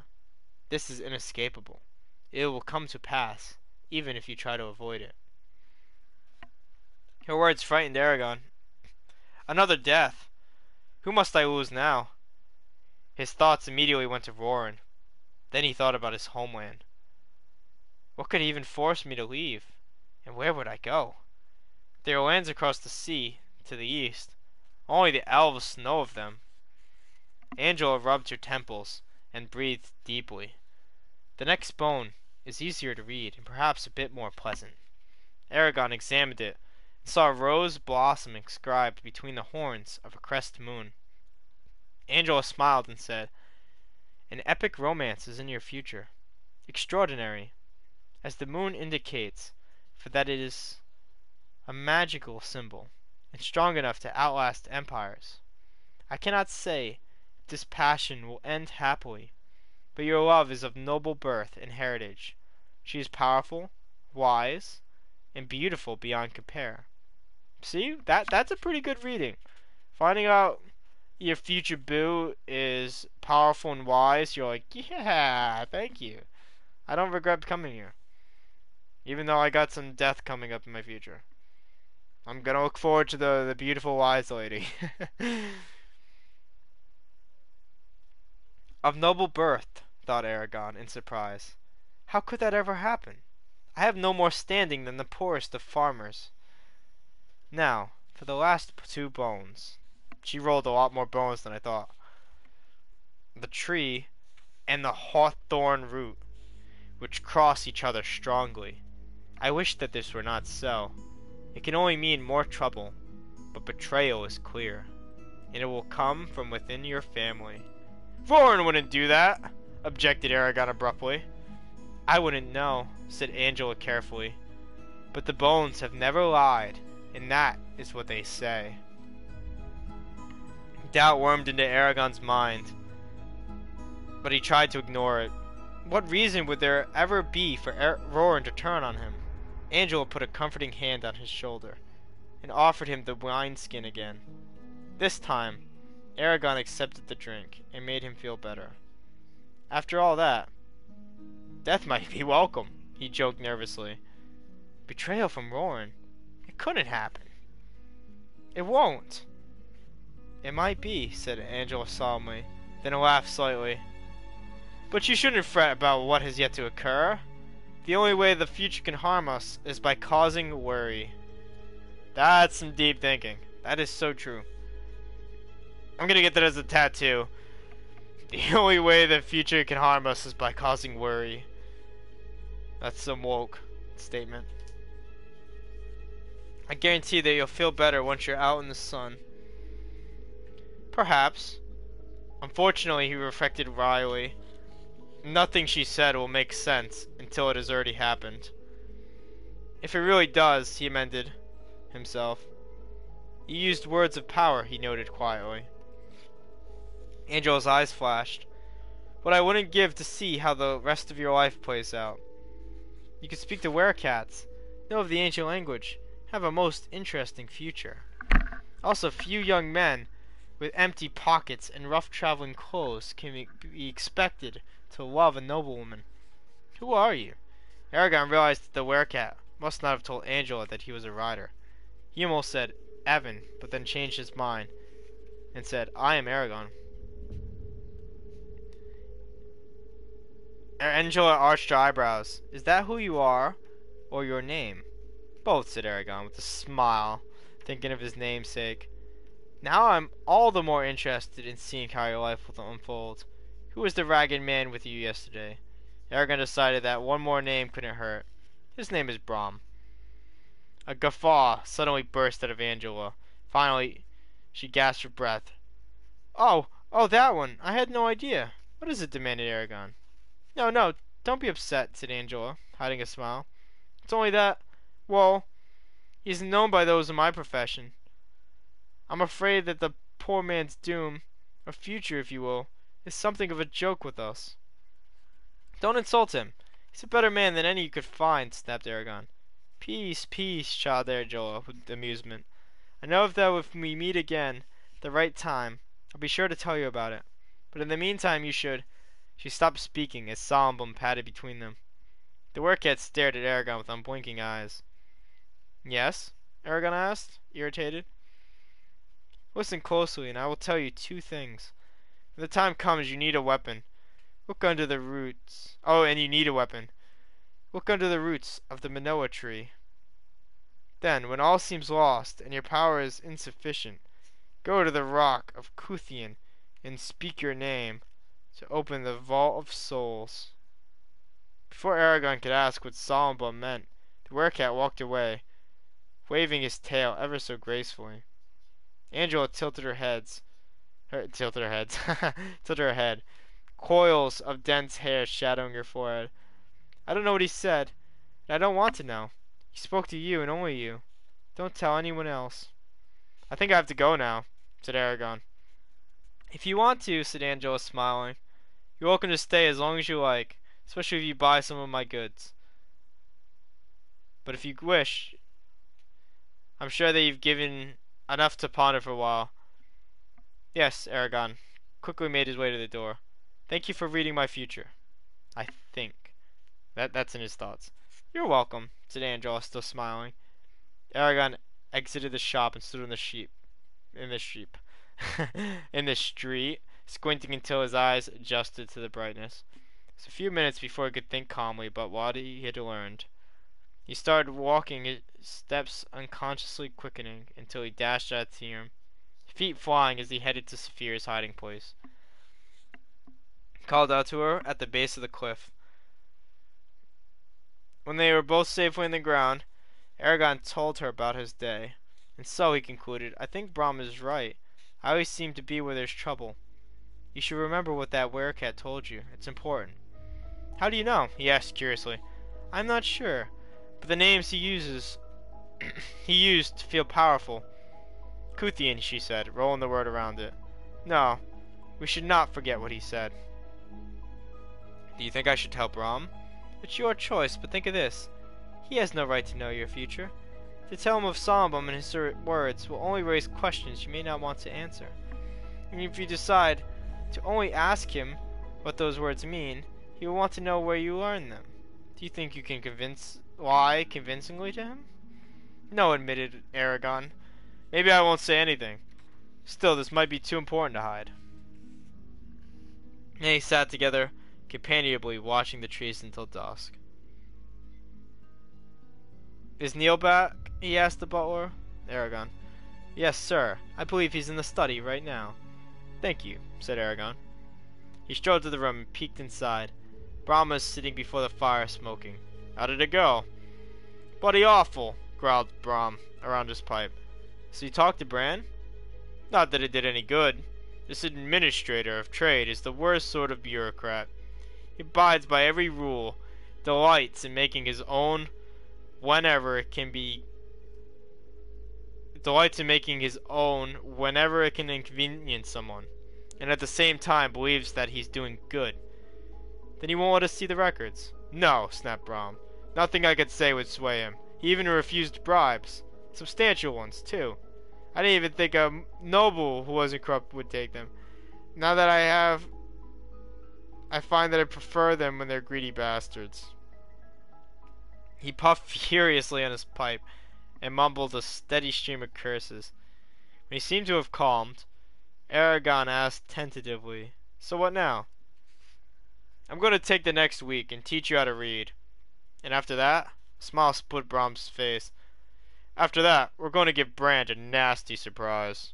This is inescapable. It will come to pass, even if you try to avoid it." Her words frightened Eragon. Another death! Who must I lose now? His thoughts immediately went to Roran. Then he thought about his homeland. What could even force me to leave? And where would I go? There are lands across the sea, to the east. Only the elves know of them. Angela rubbed her temples and breathed deeply. The next bone is easier to read and perhaps a bit more pleasant. Eragon examined it and saw a rose blossom inscribed between the horns of a crescent moon. Angela smiled and said, "An epic romance is in your future. Extraordinary, as the moon indicates, for that it is a magical symbol, and strong enough to outlast empires. I cannot say if this passion will end happily, but your love is of noble birth and heritage. She is powerful, wise, and beautiful beyond compare." See, that's a pretty good reading. Finding out your future boo is powerful and wise, you're like, yeah, thank you. I don't regret becoming here, even though I got some death coming up in my future. I'm gonna look forward to the beautiful wise lady. Of noble birth, thought Eragon in surprise. How could that ever happen? I have no more standing than the poorest of farmers. Now, for the last two bones. She rolled a lot more bones than I thought. The tree and the hawthorn root, which cross each other strongly. I wish that this were not so. It can only mean more trouble, but betrayal is clear, and it will come from within your family. Roran wouldn't do that, objected Eragon abruptly. I wouldn't know, said Angela carefully, but the bones have never lied, and that is what they say. Doubt wormed into Eragon's mind, but he tried to ignore it. What reason would there ever be for Roran to turn on him? Angela put a comforting hand on his shoulder, and offered him the wineskin again. This time, Eragon accepted the drink, and made him feel better. After all that, death might be welcome, he joked nervously. Betrayal from Roran? It couldn't happen. It won't. It might be, said Angela solemnly, then laughed slightly. But you shouldn't fret about what has yet to occur. The only way the future can harm us is by causing worry. That's some deep thinking. That is so true. I'm gonna get that as a tattoo. The only way the future can harm us is by causing worry. That's some woke statement. I guarantee that you'll feel better once you're out in the sun. Perhaps. Unfortunately, he reflected wryly. Nothing she said will make sense until it has already happened. If it really does, he amended himself. You used words of power, he noted quietly. Angela's eyes flashed. What I wouldn't give to see how the rest of your life plays out. You could speak to werecats, know of the ancient language, have a most interesting future. Also, few young men with empty pockets and rough traveling clothes can be expected to love a noblewoman. Who are you? Eragon realized that the werecat must not have told Angela that he was a rider. He almost said Evan, but then changed his mind and said, I am Eragon. Angela arched her eyebrows. Is that who you are, or your name? Both, said Eragon with a smile, thinking of his namesake. Now I'm all the more interested in seeing how your life will unfold. Who was the ragged man with you yesterday? Eragon decided that one more name couldn't hurt. His name is Brahm. A guffaw suddenly burst out of Angela. Finally, she gasped for breath. Oh, that one. I had no idea. What is it? Demanded Eragon. No, don't be upset, said Angela, hiding a smile. It's only that, well, he's known by those in my profession. I'm afraid that the poor man's doom, or future if you will, is something of a joke with us. Don't insult him. He's a better man than any you could find, snapped Eragon. Peace, chided Angela with amusement. I know that if we meet again at the right time, I'll be sure to tell you about it. But in the meantime you should... She stopped speaking as Solumbum padded between them. The werecat stared at Eragon with unblinking eyes. Yes? Eragon asked, irritated. Listen closely, and I will tell you two things. When the time comes, you need a weapon. Look under the roots. Oh, and you need a weapon. Look under the roots of the Manoa tree. Then, when all seems lost, and your power is insufficient, go to the rock of Kuthian, and speak your name, to open the vault of souls. Before Eragon could ask what Solumbum meant, the werecat walked away, waving his tail ever so gracefully. Angela tilted her heads, tilted her head. Coils of dense hair shadowing her forehead. I don't know what he said, and I don't want to know. He spoke to you and only you. Don't tell anyone else. I think I have to go now, said Eragon. If you want to, said Angela, smiling. You're welcome to stay as long as you like, especially if you buy some of my goods. But if you wish, I'm sure that you've given enough to ponder for a while. Yes, Eragon quickly made his way to the door. Thank you for reading my future. I think. That's in his thoughts. You're welcome, said Angela, still smiling. Eragon exited the shop and stood in the sheep, in the street, squinting until his eyes adjusted to the brightness. It was a few minutes before he could think calmly about what he had learned. He started walking, his steps unconsciously quickening until he dashed out of the room, feet flying as he headed to Saphira's hiding place. He called out to her at the base of the cliff. When they were both safely on the ground, Eragon told her about his day. And so, he concluded, I think Brahm is right. I always seem to be where there's trouble. You should remember what that werecat told you. It's important. How do you know? He asked curiously. I'm not sure, but the names he used to feel powerful. Kuthian, she said, rolling the word around it. No, we should not forget what he said. Do you think I should tell Brahm? It's your choice, but think of this. He has no right to know your future. To tell him of Solomon and his words will only raise questions you may not want to answer. And if you decide to only ask him what those words mean, he will want to know where you learned them. Do you think you can lie convincingly to him? No, admitted Eragon. Maybe I won't say anything. Still, this might be too important to hide. And they sat together, companionably watching the trees until dusk. Is Neil back? He asked the butler. Eragon. Yes, sir. I believe he's in the study right now. Thank you, said Eragon. He strode to the room and peeked inside. Brahm was sitting before the fire, smoking. How did it go? Bloody awful, growled Brahm around his pipe. So you talked to Bran? Not that it did any good. This administrator of trade is the worst sort of bureaucrat. He abides by every rule, delights in making his own whenever it can inconvenience someone, and at the same time believes that he's doing good. Then he won't let us see the records. No, snapped Brahm. Nothing I could say would sway him. He even refused bribes. Substantial ones, too. I didn't even think a noble who wasn't corrupt would take them. Now that I find that I prefer them when they're greedy bastards. He puffed furiously on his pipe and mumbled a steady stream of curses. When he seemed to have calmed, Eragon asked tentatively, So what now? I'm going to take the next week and teach you how to read. And after that, a smile split Brahm's face. After that, we're going to give Brand a nasty surprise.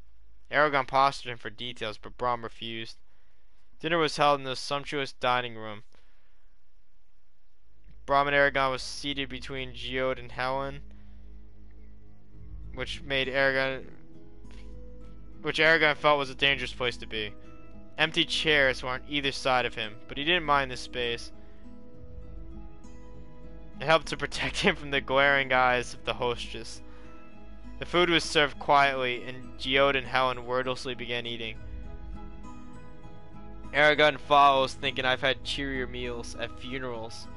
Eragon postured him for details, but Brahm refused. Dinner was held in the sumptuous dining room. Brahm and Eragon was seated between Geode and Helen, which Eragon felt was a dangerous place to be. Empty chairs were on either side of him, but he didn't mind the space. It helped to protect him from the glaring eyes of the hostess. The food was served quietly, and Geode and Helen wordlessly began eating. Eragon follows, thinking I've had cheerier meals at funerals.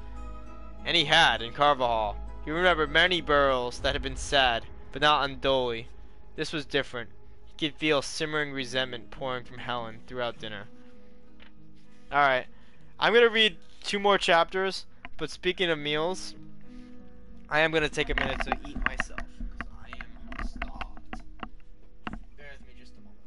And he had, in Carvajal. He remembered many burials that had been sad, but not undully. This was different. He could feel simmering resentment pouring from Helen throughout dinner. Alright, I'm going to read 2 more chapters, but speaking of meals, I am going to take a minute to eat myself, because I am starved. Bear with me just a moment.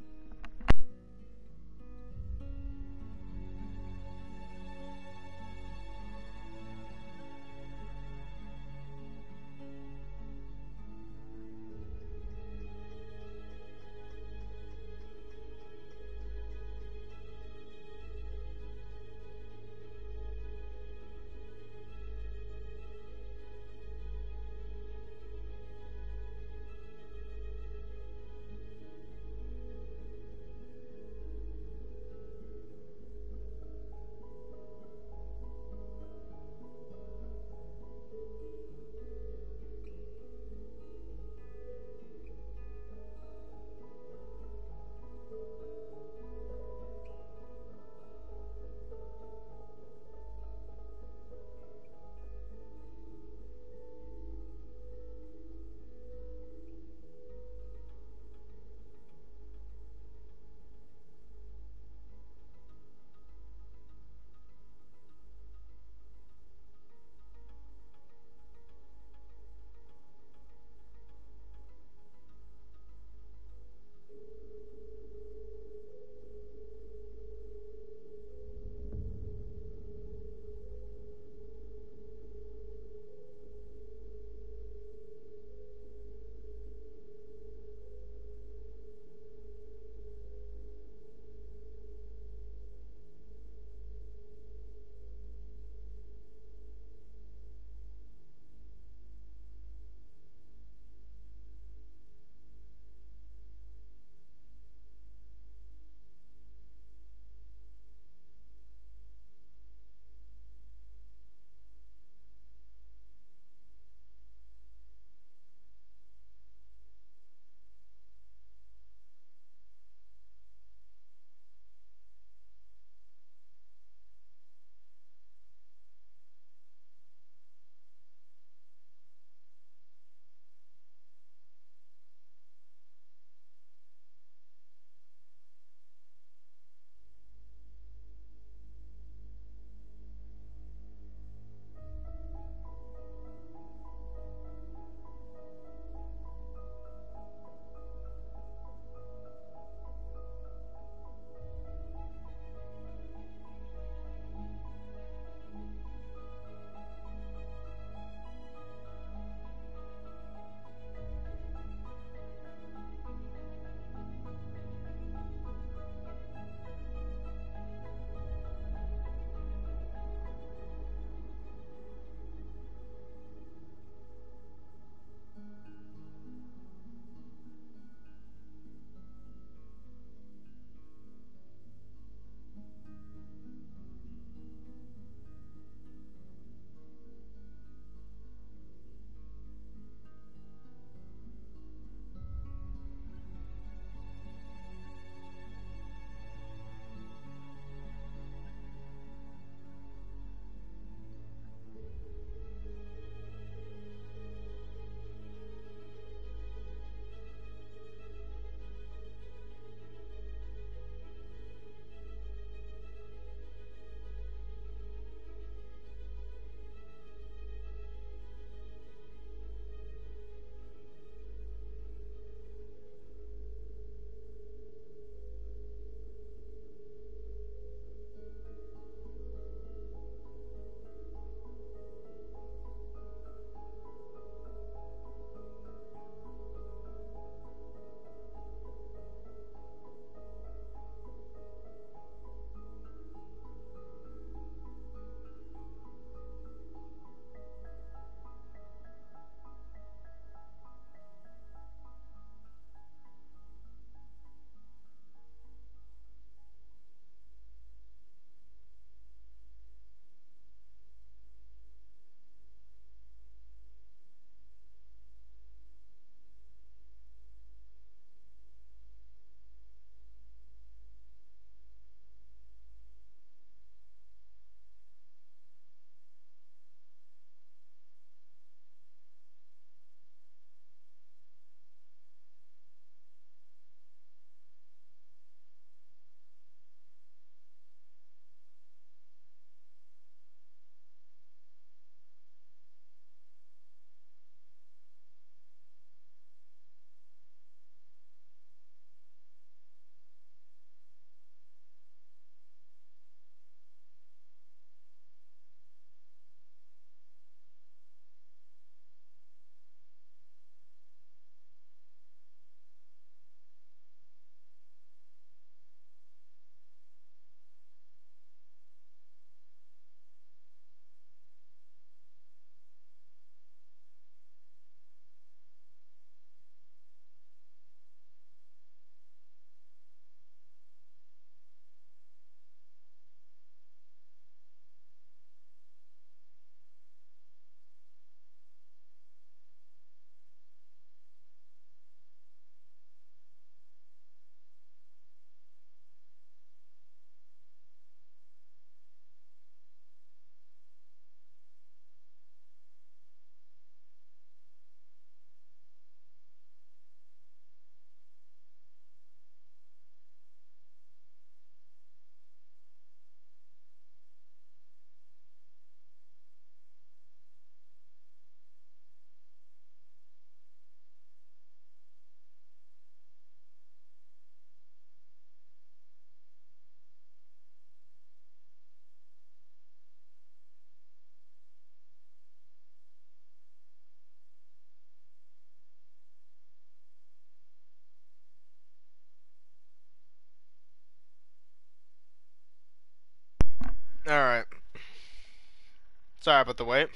Sorry about the wait.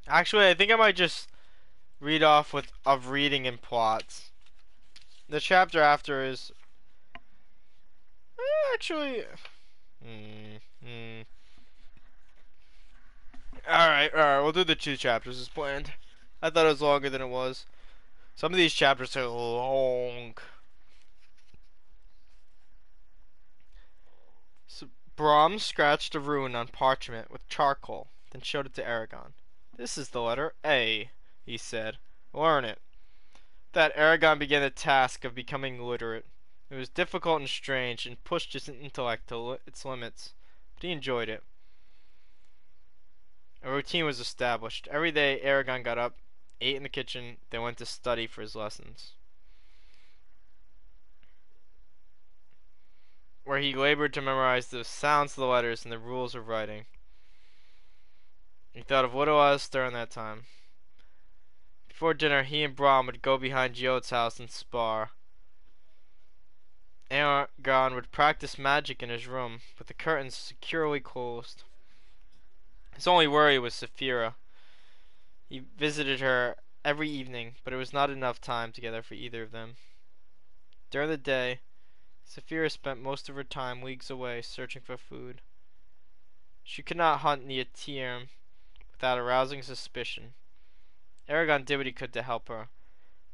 Actually, I think I might just read off with of reading and plots. The chapter after is actually. Hmm. Hmm. All right. We'll do the 2 chapters as planned. I thought it was longer than it was. Some of these chapters are long. So Brahm scratched a rune on parchment with charcoal, then showed it to Eragon. This is the letter A, he said. Learn it. That Eragon began the task of becoming literate. It was difficult and strange, and pushed his intellect to its limits, but he enjoyed it. A routine was established. Every day, Eragon got up, ate in the kitchen, then went to study for his lessons, where he labored to memorize the sounds of the letters and the rules of writing. He thought of little else during that time. Before dinner, he and Brahm would go behind Geode's house and spar. Eragon would practice magic in his room, with the curtains securely closed. His only worry was Saphira. He visited her every evening, but it was not enough time together for either of them. During the day, Saphira spent most of her time leagues away searching for food. She could not hunt near Tiam without arousing suspicion. Eragon did what he could to help her,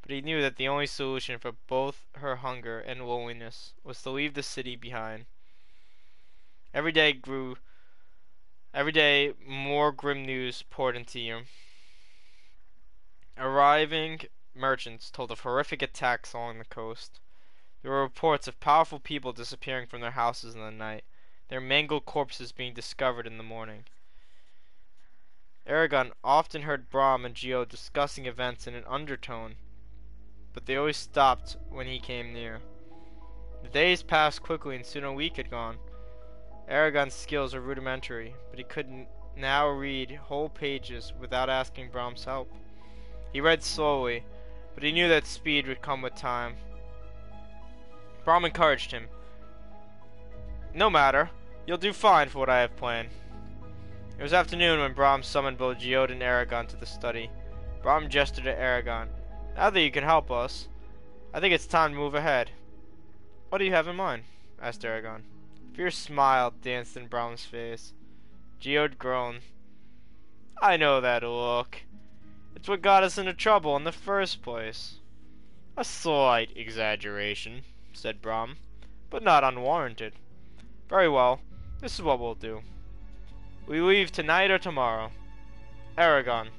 but he knew that the only solution for both her hunger and loneliness was to leave the city behind. Every day more grim news poured into Tiam. Arriving merchants told of horrific attacks along the coast. There were reports of powerful people disappearing from their houses in the night, their mangled corpses being discovered in the morning. Eragon often heard Brahm and Geo discussing events in an undertone, but they always stopped when he came near. The days passed quickly and soon a week had gone. Eragon's skills were rudimentary, but he could now read whole pages without asking Brahm's help. He read slowly, but he knew that speed would come with time. Brahm encouraged him. No matter, you'll do fine for what I have planned. It was afternoon when Brahm summoned both Geode and Eragon to the study. Brahm gestured at Eragon. Now that you can help us, I think it's time to move ahead. What do you have in mind? Asked Eragon. A fierce smile danced in Brahm's face. Geode groaned. I know that look. It's what got us into trouble in the first place. A slight exaggeration, said Brahm, but not unwarranted. Very well, this is what we'll do. We leave tonight or tomorrow. Eragon,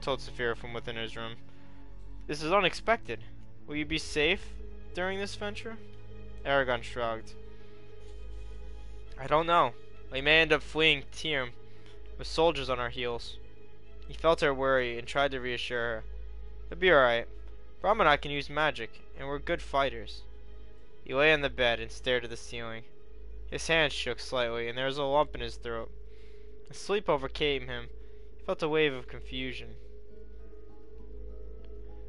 told Saphira from within his room. This is unexpected. Will you be safe during this venture? Eragon shrugged. I don't know. We may end up fleeing Tiam with soldiers on our heels. He felt her worry and tried to reassure her. It'll be alright. Brahm and I can use magic, and we're good fighters. He lay on the bed and stared at the ceiling. His hands shook slightly, and there was a lump in his throat. Sleep overcame him. He felt a wave of confusion.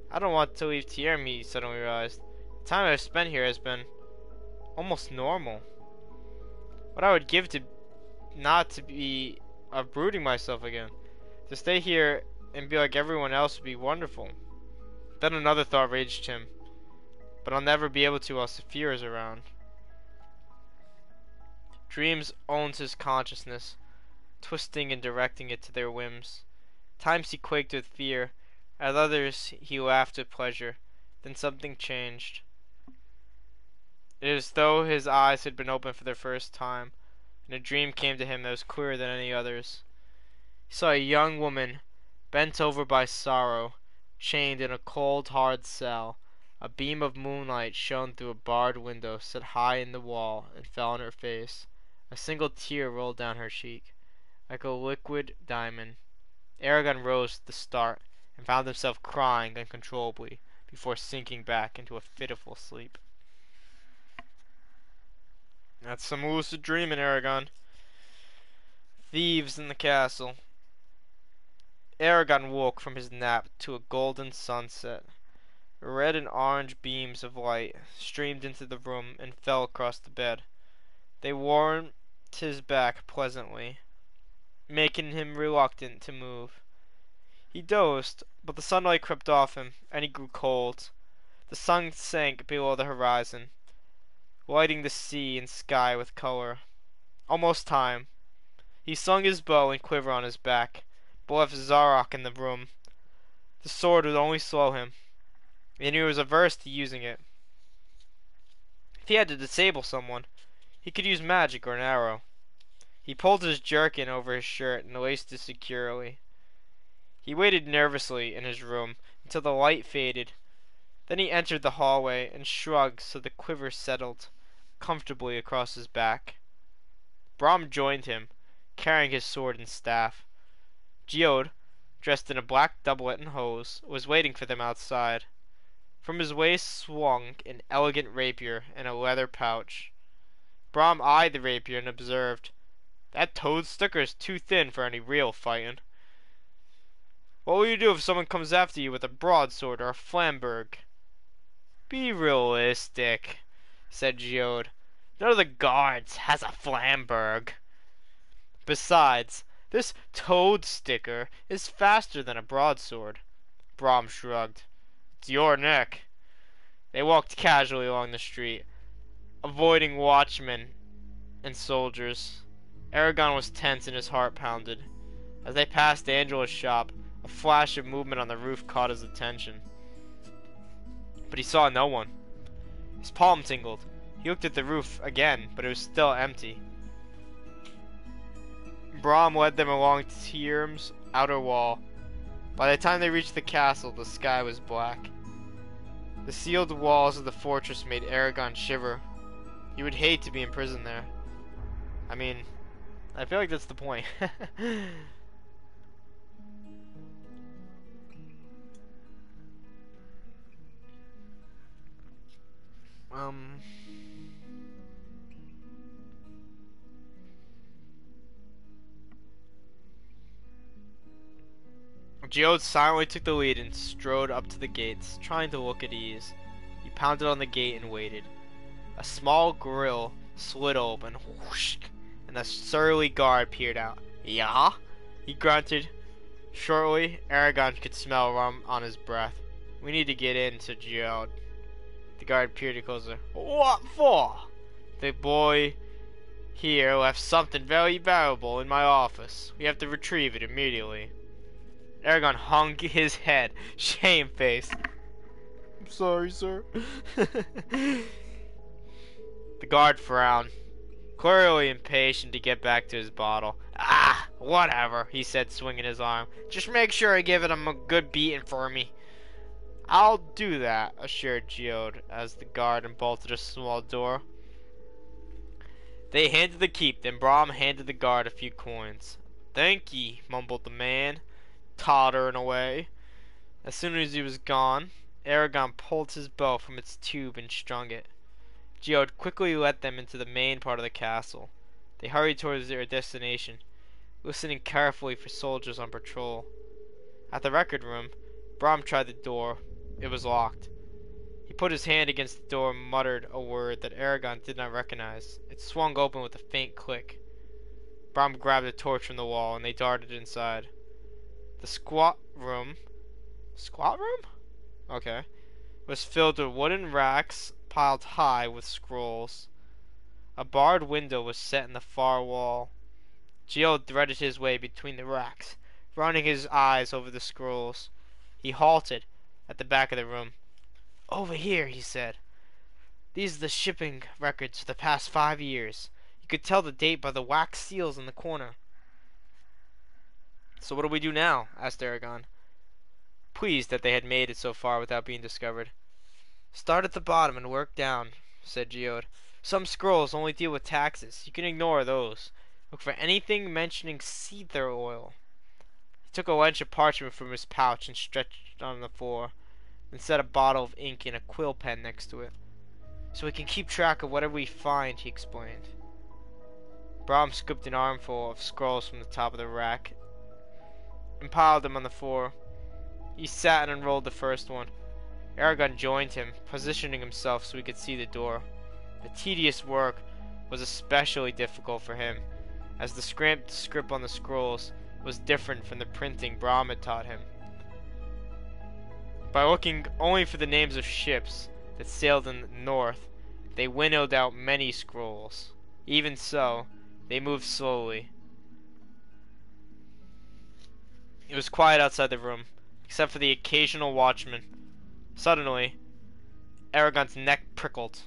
I don't want to leave Tiam, he suddenly realized. The time I've spent here has been almost normal. What I would give to not to be uprooting myself again. To stay here and be like everyone else would be wonderful. Then another thought raged him. But I'll never be able to while Saphira is around. Dreams owned his consciousness, twisting and directing it to their whims. At times he quaked with fear, at others he laughed with pleasure. Then something changed. It is as though his eyes had been opened for the first time, and a dream came to him that was clearer than any others. He saw a young woman, bent over by sorrow, chained in a cold, hard cell. A beam of moonlight shone through a barred window set high in the wall and fell on her face. A single tear rolled down her cheek, like a liquid diamond. Eragon rose with a start and found himself crying uncontrollably before sinking back into a pitiful sleep. That's some lucid dreaming, Eragon. Thieves in the castle. Eragon woke from his nap to a golden sunset. Red and orange beams of light streamed into the room and fell across the bed. They warmed his back pleasantly. making him reluctant to move. He dozed, but the sunlight crept off him, and he grew cold. The sun sank below the horizon, lighting the sea and sky with color. Almost time. He slung his bow and quiver on his back, but left Zarok in the room. The sword would only slow him, and he was averse to using it. If he had to disable someone, he could use magic or an arrow. He pulled his jerkin over his shirt and laced it securely. He waited nervously in his room until the light faded. Then he entered the hallway and shrugged so the quiver settled comfortably across his back. Brahm joined him, carrying his sword and staff. Geode, dressed in a black doublet and hose, was waiting for them outside. From his waist swung an elegant rapier in a leather pouch. Brahm eyed the rapier and observed, "That toad sticker's too thin for any real fighting." "What will you do if someone comes after you with a broadsword or a flamberg?" "Be realistic," said Geode. "None of the guards has a flamberg. Besides, this toad sticker is faster than a broadsword." Brahm shrugged. "It's your neck." They walked casually along the street, avoiding watchmen and soldiers. Eragon was tense and his heart pounded. As they passed Angela's shop, a flash of movement on the roof caught his attention. But he saw no one. His palm tingled. He looked at the roof again, but it was still empty. Brahm led them along Tyrm's outer wall. By the time they reached the castle, the sky was black. The sealed walls of the fortress made Eragon shiver. He would hate to be imprisoned there. I mean, I feel like that's the point. Geode silently took the lead and strode up to the gates, trying to look at ease. He pounded on the gate and waited. A small grill slid open, whoosh, and the surly guard peered out. "Yeah?" he grunted. Shortly, Eragon could smell rum on his breath. "We need to get in," said Geode. The guard peered closer. "What for?" "The boy here left something very valuable in my office. We have to retrieve it immediately." Eragon hung his head, shamefaced. "I'm sorry, sir." The guard frowned, clearly impatient to get back to his bottle. "Ah, whatever," he said, swinging his arm. "Just make sure I give him a good beating for me." "I'll do that," assured Geode, as the guard unbolted a small door. They handed the keep, then Brahm handed the guard a few coins. "Thank ye," mumbled the man, tottering away. As soon as he was gone, Eragon pulled his bow from its tube and strung it. Geode quickly led them into the main part of the castle. They hurried towards their destination, listening carefully for soldiers on patrol. At the record room, Brahm tried the door. It was locked. He put his hand against the door and muttered a word that Eragon did not recognize. It swung open with a faint click. Brahm grabbed a torch from the wall and they darted inside. The squat room, okay, was filled with wooden racks piled high with scrolls. A barred window was set in the far wall. Geode threaded his way between the racks, running his eyes over the scrolls. He halted at the back of the room. "Over here," he said. "These are the shipping records for the past 5 years. You could tell the date by the wax seals in the corner." "So what do we do now?" asked Eragon, pleased that they had made it so far without being discovered. "Start at the bottom and work down," said Geode. "Some scrolls only deal with taxes. You can ignore those. Look for anything mentioning seether oil." He took a bunch of parchment from his pouch and stretched it on the floor, then set a bottle of ink and a quill pen next to it. "So we can keep track of whatever we find," he explained. Brahm scooped an armful of scrolls from the top of the rack and piled them on the floor. He sat and unrolled the first one. Eragon joined him, positioning himself so he could see the door. The tedious work was especially difficult for him. as the scrapped script on the scrolls was different from the printing Brahm had taught him. By looking only for the names of ships that sailed in the north, they winnowed out many scrolls. Even so, they moved slowly. It was quiet outside the room, except for the occasional watchman. Suddenly, Eragon's neck prickled.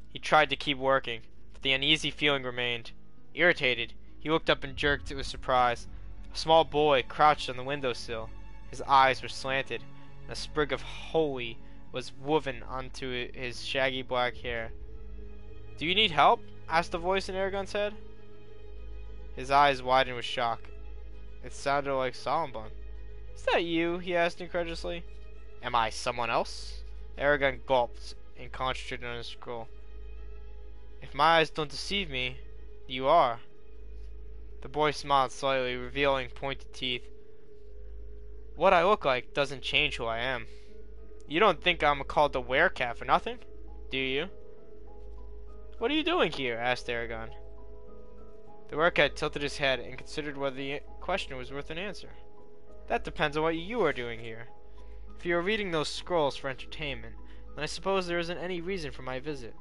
He tried to keep working, but the uneasy feeling remained. Irritated, he looked up and jerked with surprise. A small boy crouched on the windowsill. His eyes were slanted, and a sprig of holly was woven onto his shaggy black hair. "Do you need help?" asked a voice in Eragon's head. His eyes widened with shock. It sounded like Solombun. "Is that you?" he asked incredulously. "Am I someone else?" Eragon gulped and concentrated on his scroll. "If my eyes don't deceive me, you are." The boy smiled slightly, revealing pointed teeth. "What I look like doesn't change who I am. You don't think I'm called the Werecat for nothing, do you?" "What are you doing here?" asked Eragon. The Werecat tilted his head and considered whether the question was worth an answer. "That depends on what you are doing here. If you are reading those scrolls for entertainment, then I suppose there isn't any reason for my visit.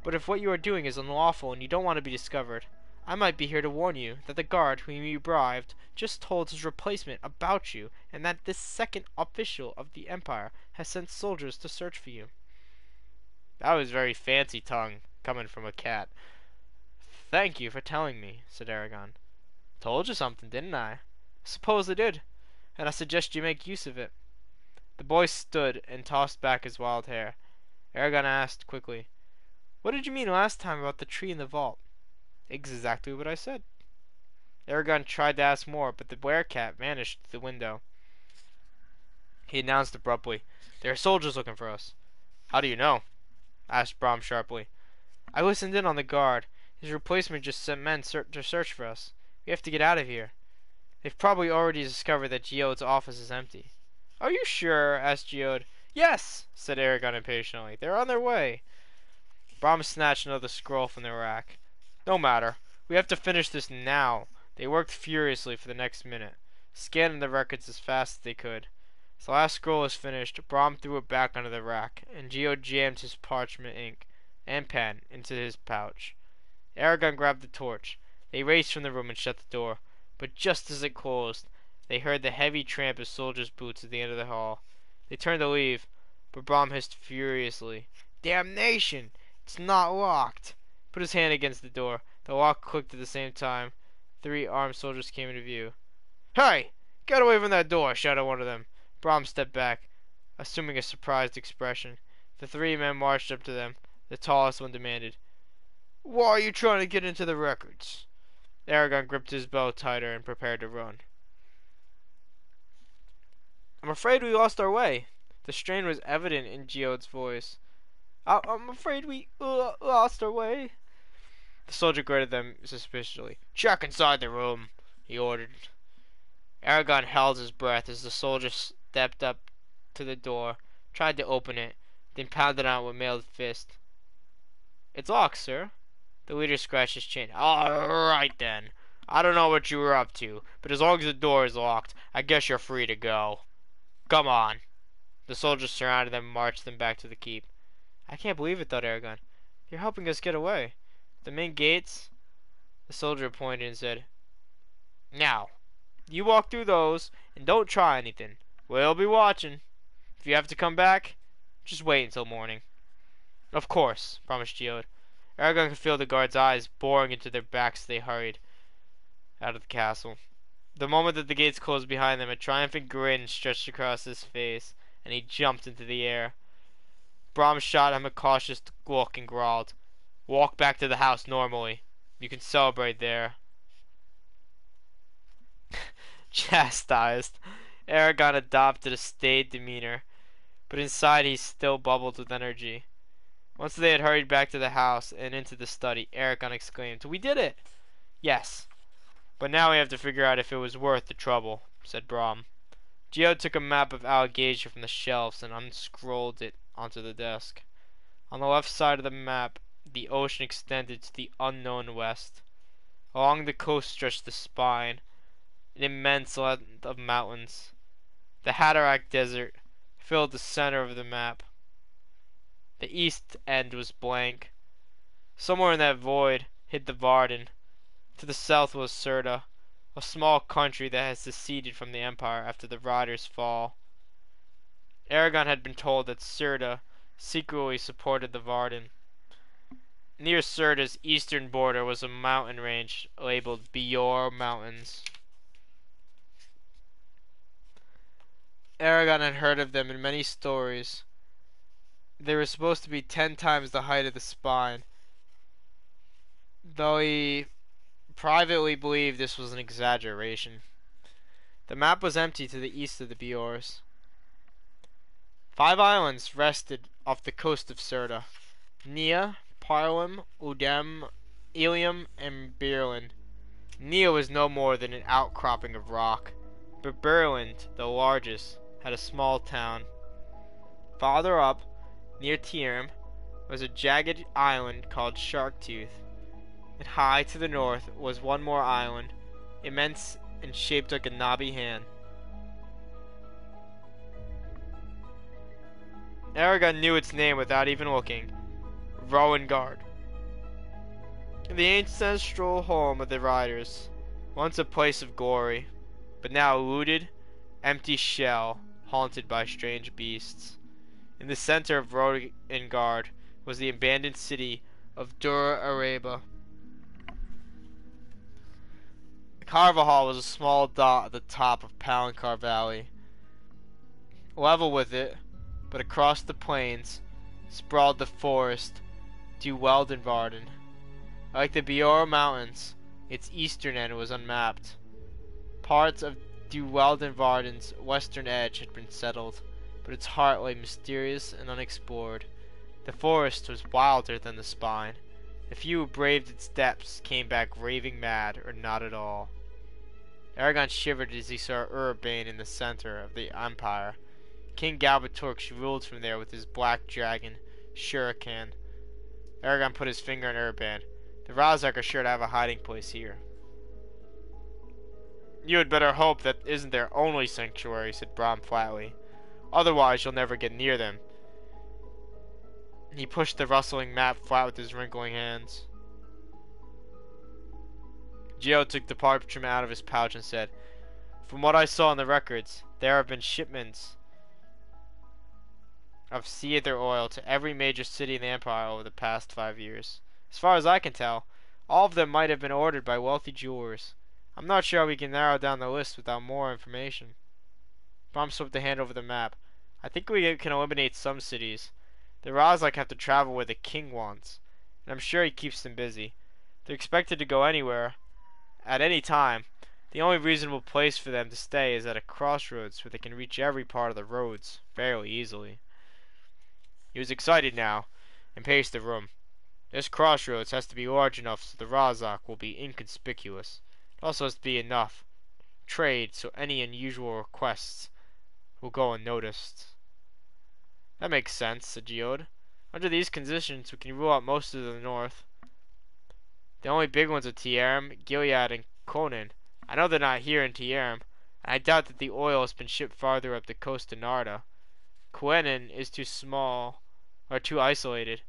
But if what you are doing is unlawful and you don't want to be discovered, I might be here to warn you that the guard whom you bribed just told his replacement about you, and that this second official of the Empire has sent soldiers to search for you." That was very fancy tongue, coming from a cat. "Thank you for telling me," said Eragon. "Told you something, didn't I?" "Suppose I did, and I suggest you make use of it." The boy stood and tossed back his wild hair. Eragon asked quickly, "What did you mean last time about the tree in the vault?" "Exactly what I said." Eragon tried to ask more, but the werecat vanished through the window. He announced abruptly, "There are soldiers looking for us." "How do you know?" asked Brahm sharply. "I listened in on the guard. His replacement just sent men to search for us. We have to get out of here. They've probably already discovered that Geode's office is empty." "Are you sure?" asked Geode. "Yes," said Eragon impatiently. "They're on their way." Brahm snatched another scroll from the rack. "No matter. We have to finish this now." They worked furiously for the next minute, scanning the records as fast as they could. As the last scroll was finished, Brahm threw it back onto the rack, and Geode jammed his parchment ink and pen into his pouch. Eragon grabbed the torch. They raced from the room and shut the door, but just as it closed, they heard the heavy tramp of soldiers' boots at the end of the hall. They turned to leave, but Brahm hissed furiously, "Damnation! It's not locked!" He put his hand against the door. The lock clicked at the same time. 3 armed soldiers came into view. "Hey! Get away from that door!" shouted one of them. Brahm stepped back, assuming a surprised expression. The 3 men marched up to them. The tallest one demanded, "Why are you trying to get into the records?" Eragon gripped his bow tighter and prepared to run. "I'm afraid we lost our way." The strain was evident in Geode's voice. I'm afraid we lost our way." The soldier glared at them suspiciously. "Check inside the room," he ordered. Eragon held his breath as the soldier stepped up to the door, tried to open it, then pounded on it with mailed fist. "It's locked, sir." The leader scratched his chin. "All right, then. I don't know what you were up to, but as long as the door is locked, I guess you're free to go. Come on." The soldiers surrounded them and marched them back to the keep. "I can't believe it," thought Eragon. "They're helping us get away. The main gates." The soldier pointed and said, "Now, you walk through those, and don't try anything. We'll be watching. If you have to come back, just wait until morning." "Of course," promised Geode. Eragon could feel the guards' eyes boring into their backs as they hurried out of the castle. The moment that the gates closed behind them, a triumphant grin stretched across his face, and he jumped into the air. Brahm shot him a cautious look and growled, "Walk back to the house normally. You can celebrate there." Chastised, Eragon adopted a staid demeanor, but inside he still bubbled with energy. Once they had hurried back to the house and into the study, Eragon exclaimed, "We did it!" "Yes, but now we have to figure out if it was worth the trouble," said Brahm. Geode took a map of Algasia from the shelves and unscrolled it onto the desk. On the left side of the map, the ocean extended to the unknown west. Along the coast stretched the Spine, an immense length of mountains. The Hatterack Desert filled the center of the map. The east end was blank. Somewhere in that void hid the Varden. To the south was Cirta, a small country that had seceded from the Empire after the Riders' fall. Eragon had been told that Cirta secretly supported the Varden. Near Cirta's eastern border was a mountain range labeled Bior Mountains. Eragon had heard of them in many stories. They were supposed to be 10 times the height of the Spine, though he privately believed this was an exaggeration. The map was empty to the east of the Biors. 5 islands rested off the coast of Cirta: Nia, Parlim, Udem, Ilium, and Beerland. Nia was no more than an outcropping of rock, but Beerland, the largest, had a small town. Farther up, near Tierm, was a jagged island called Sharktooth, and high to the north was one more island, immense and shaped like a knobby hand. Eragon knew its name without even looking: Rowengard. The ancestral home of the Riders, once a place of glory, but now a looted, empty shell haunted by strange beasts. In the center of Rowengard was the abandoned city of Dur Araba. Carvajal was a small dot at the top of Palancar Valley. Level with it, but across the plains, sprawled the forest Du Weldenvarden. Like the Biora Mountains, its eastern end was unmapped. Parts of Du Weldenvarden's western edge had been settled, but its heart lay mysterious and unexplored. The forest was wilder than the Spine. The few who braved its depths came back raving mad, or not at all. Eragon shivered as he saw Urbane in the center of the empire. King Galbatorix ruled from there with his black dragon, Shuriken. Eragon put his finger on Urbane. The Razak are sure to have a hiding place here. You had better hope that isn't their only sanctuary, said Brom flatly. Otherwise, you'll never get near them. He pushed the rustling map flat with his wrinkling hands. Geo took the parchment out of his pouch and said, From what I saw in the records, there have been shipments of Seether oil to every major city in the Empire over the past 5 years. As far as I can tell, all of them might have been ordered by wealthy jewelers. I'm not sure how we can narrow down the list without more information. Brom swept a hand over the map. I think we can eliminate some cities. The Razak have to travel where the king wants, and I'm sure he keeps them busy. They're expected to go anywhere, at any time. The only reasonable place for them to stay is at a crossroads where they can reach every part of the roads fairly easily. He was excited now, and paced the room. This crossroads has to be large enough so the Razak will be inconspicuous. It also has to be enough trade so any unusual requests will go unnoticed. That makes sense, said Geode. Under these conditions, we can rule out most of the north. The only big ones are Tierm, Gilead, and Conan. I know they're not here in Tierm, and I doubt that the oil has been shipped farther up the coast to Narda. Conan is too small, or too isolated.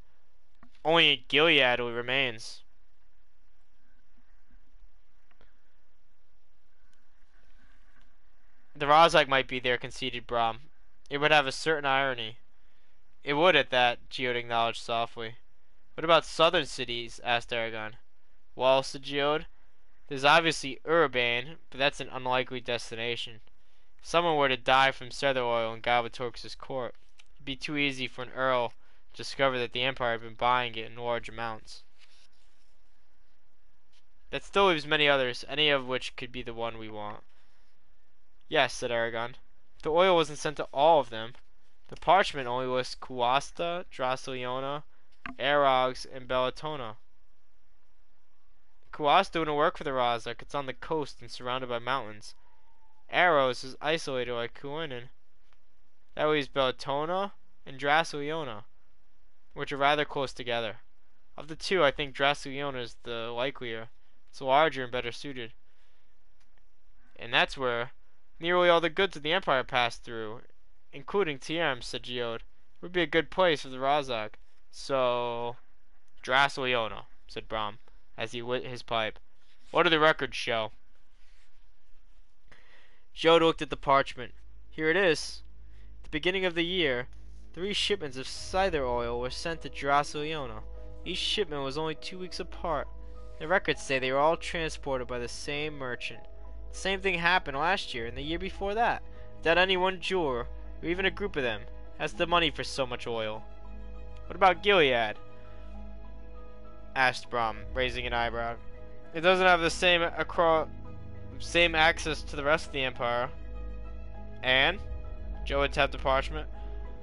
Only Gilead remains. The Razak might be there, conceded Brom. It would have a certain irony. It would at that, Geode acknowledged softly. What about southern cities? Asked Eragon. Well, said Geode, there's obviously Urbane, but that's an unlikely destination. If someone were to die from Seether oil in Galbatorix's court, it'd be too easy for an earl to discover that the Empire had been buying it in large amounts. That still leaves many others, any of which could be the one we want. Yes, said Eragon. The oil wasn't sent to all of them. The parchment only lists Kuasta, Draciliona, Erogs, and Bellatona. Kuasta wouldn't work for the Razak. It's on the coast and surrounded by mountains. Eros is isolated like Kuinin. That leaves Bellatona and Draciliona, which are rather close together. Of the two, I think Draciliona is the likelier. It's larger and better suited. And that's where nearly all the goods of the Empire passed through, including TM, said Geode. Would be a good place for the Razak. So, Drasleona, said Brom, as he lit his pipe. What do the records show? Geode looked at the parchment. Here it is. At the beginning of the year, 3 shipments of cider oil were sent to Drasleona. Each shipment was only 2 weeks apart. The records say they were all transported by the same merchant. The same thing happened last year and the year before that. Without any one jeweler, or even a group of them, has the money for so much oil. What about Gilead? Asked Brom, raising an eyebrow. It doesn't have the same access to the rest of the Empire. And? Joe had tapped the parchment.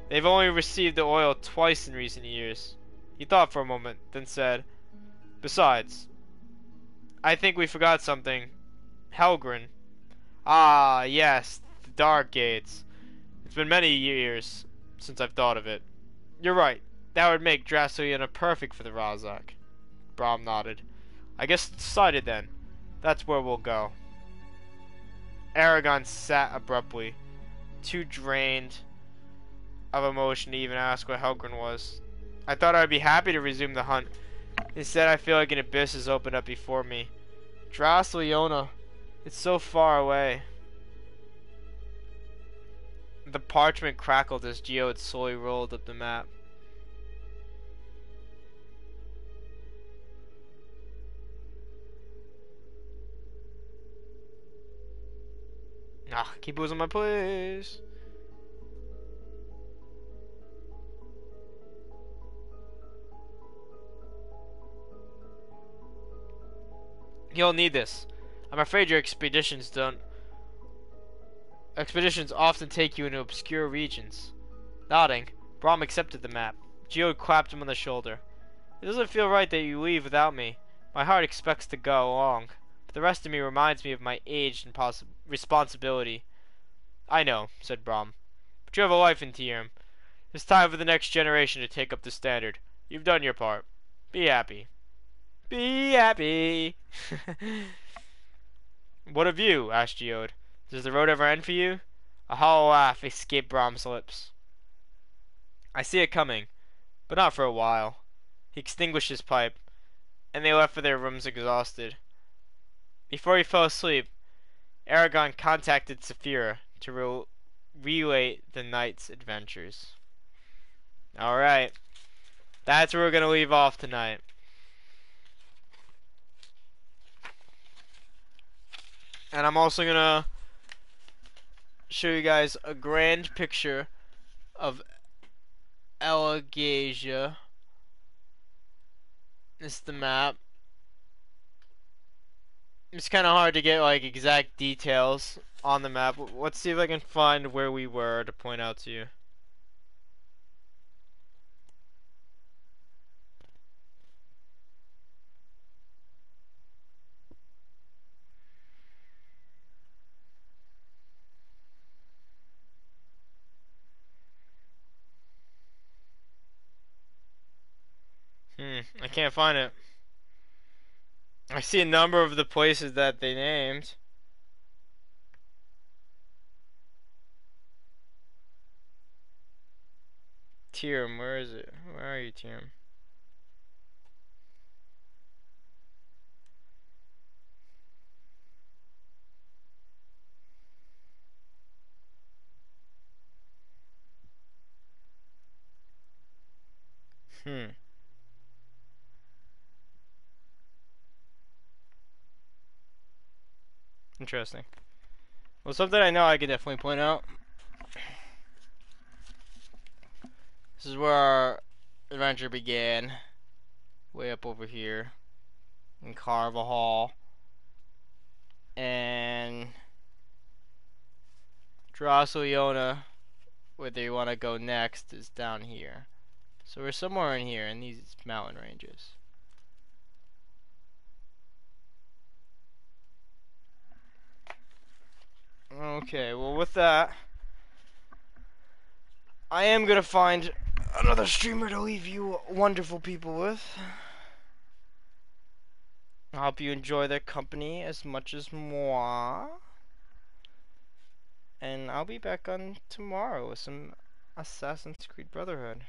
They've only received the oil twice in recent years. He thought for a moment, then said, Besides, I think we forgot something. Helgren. Ah, yes, the Dark Gates. It's been many years since I've thought of it. You're right. That would make Drasleona perfect for the Razak. Brom nodded. I guess it's decided then. That's where we'll go. Eragon sat abruptly, too drained of emotion to even ask what Helgren was. I thought I'd be happy to resume the hunt. Instead, I feel like an abyss has opened up before me. Drasleona. It's so far away. The parchment crackled as Geode slowly rolled up the map. Ah, keep losing my place. You'll need this. I'm afraid your expeditions often take you into obscure regions. Nodding, Brom accepted the map. Geode clapped him on the shoulder. It doesn't feel right that you leave without me. My heart expects to go along, but the rest of me reminds me of my age and responsibility. I know, said Brom, but you have a life in Tiam. It's time for the next generation to take up the standard. You've done your part. Be happy. Be happy. What of you? Asked Geode. Does the road ever end for you? A hollow laugh escaped Brom's lips. I see it coming, but not for a while. He extinguished his pipe, and they left for their rooms exhausted. Before he fell asleep, Eragon contacted Saphira to relay the night's adventures. Alright, that's where we're going to leave off tonight. And I'm also going to show you guys a grand picture of Elagasia. This is the map. It's kind of hard to get like exact details on the map. Let's see if I can find where we were to point out to you. I can't find it. I see a number of the places that they named. Tiram, where is it? Where are you, Tiram? Interesting. Well, something I know I could definitely point out. This is where our adventure began. Way up over here. In Carva Hall. And Drasleona, where they want to go next, is down here. So we're somewhere in here in these mountain ranges. Okay, well with that, I am gonna find another streamer to leave you wonderful people with. I hope you enjoy their company as much as moi. And I'll be back on tomorrow with some Assassin's Creed Brotherhood.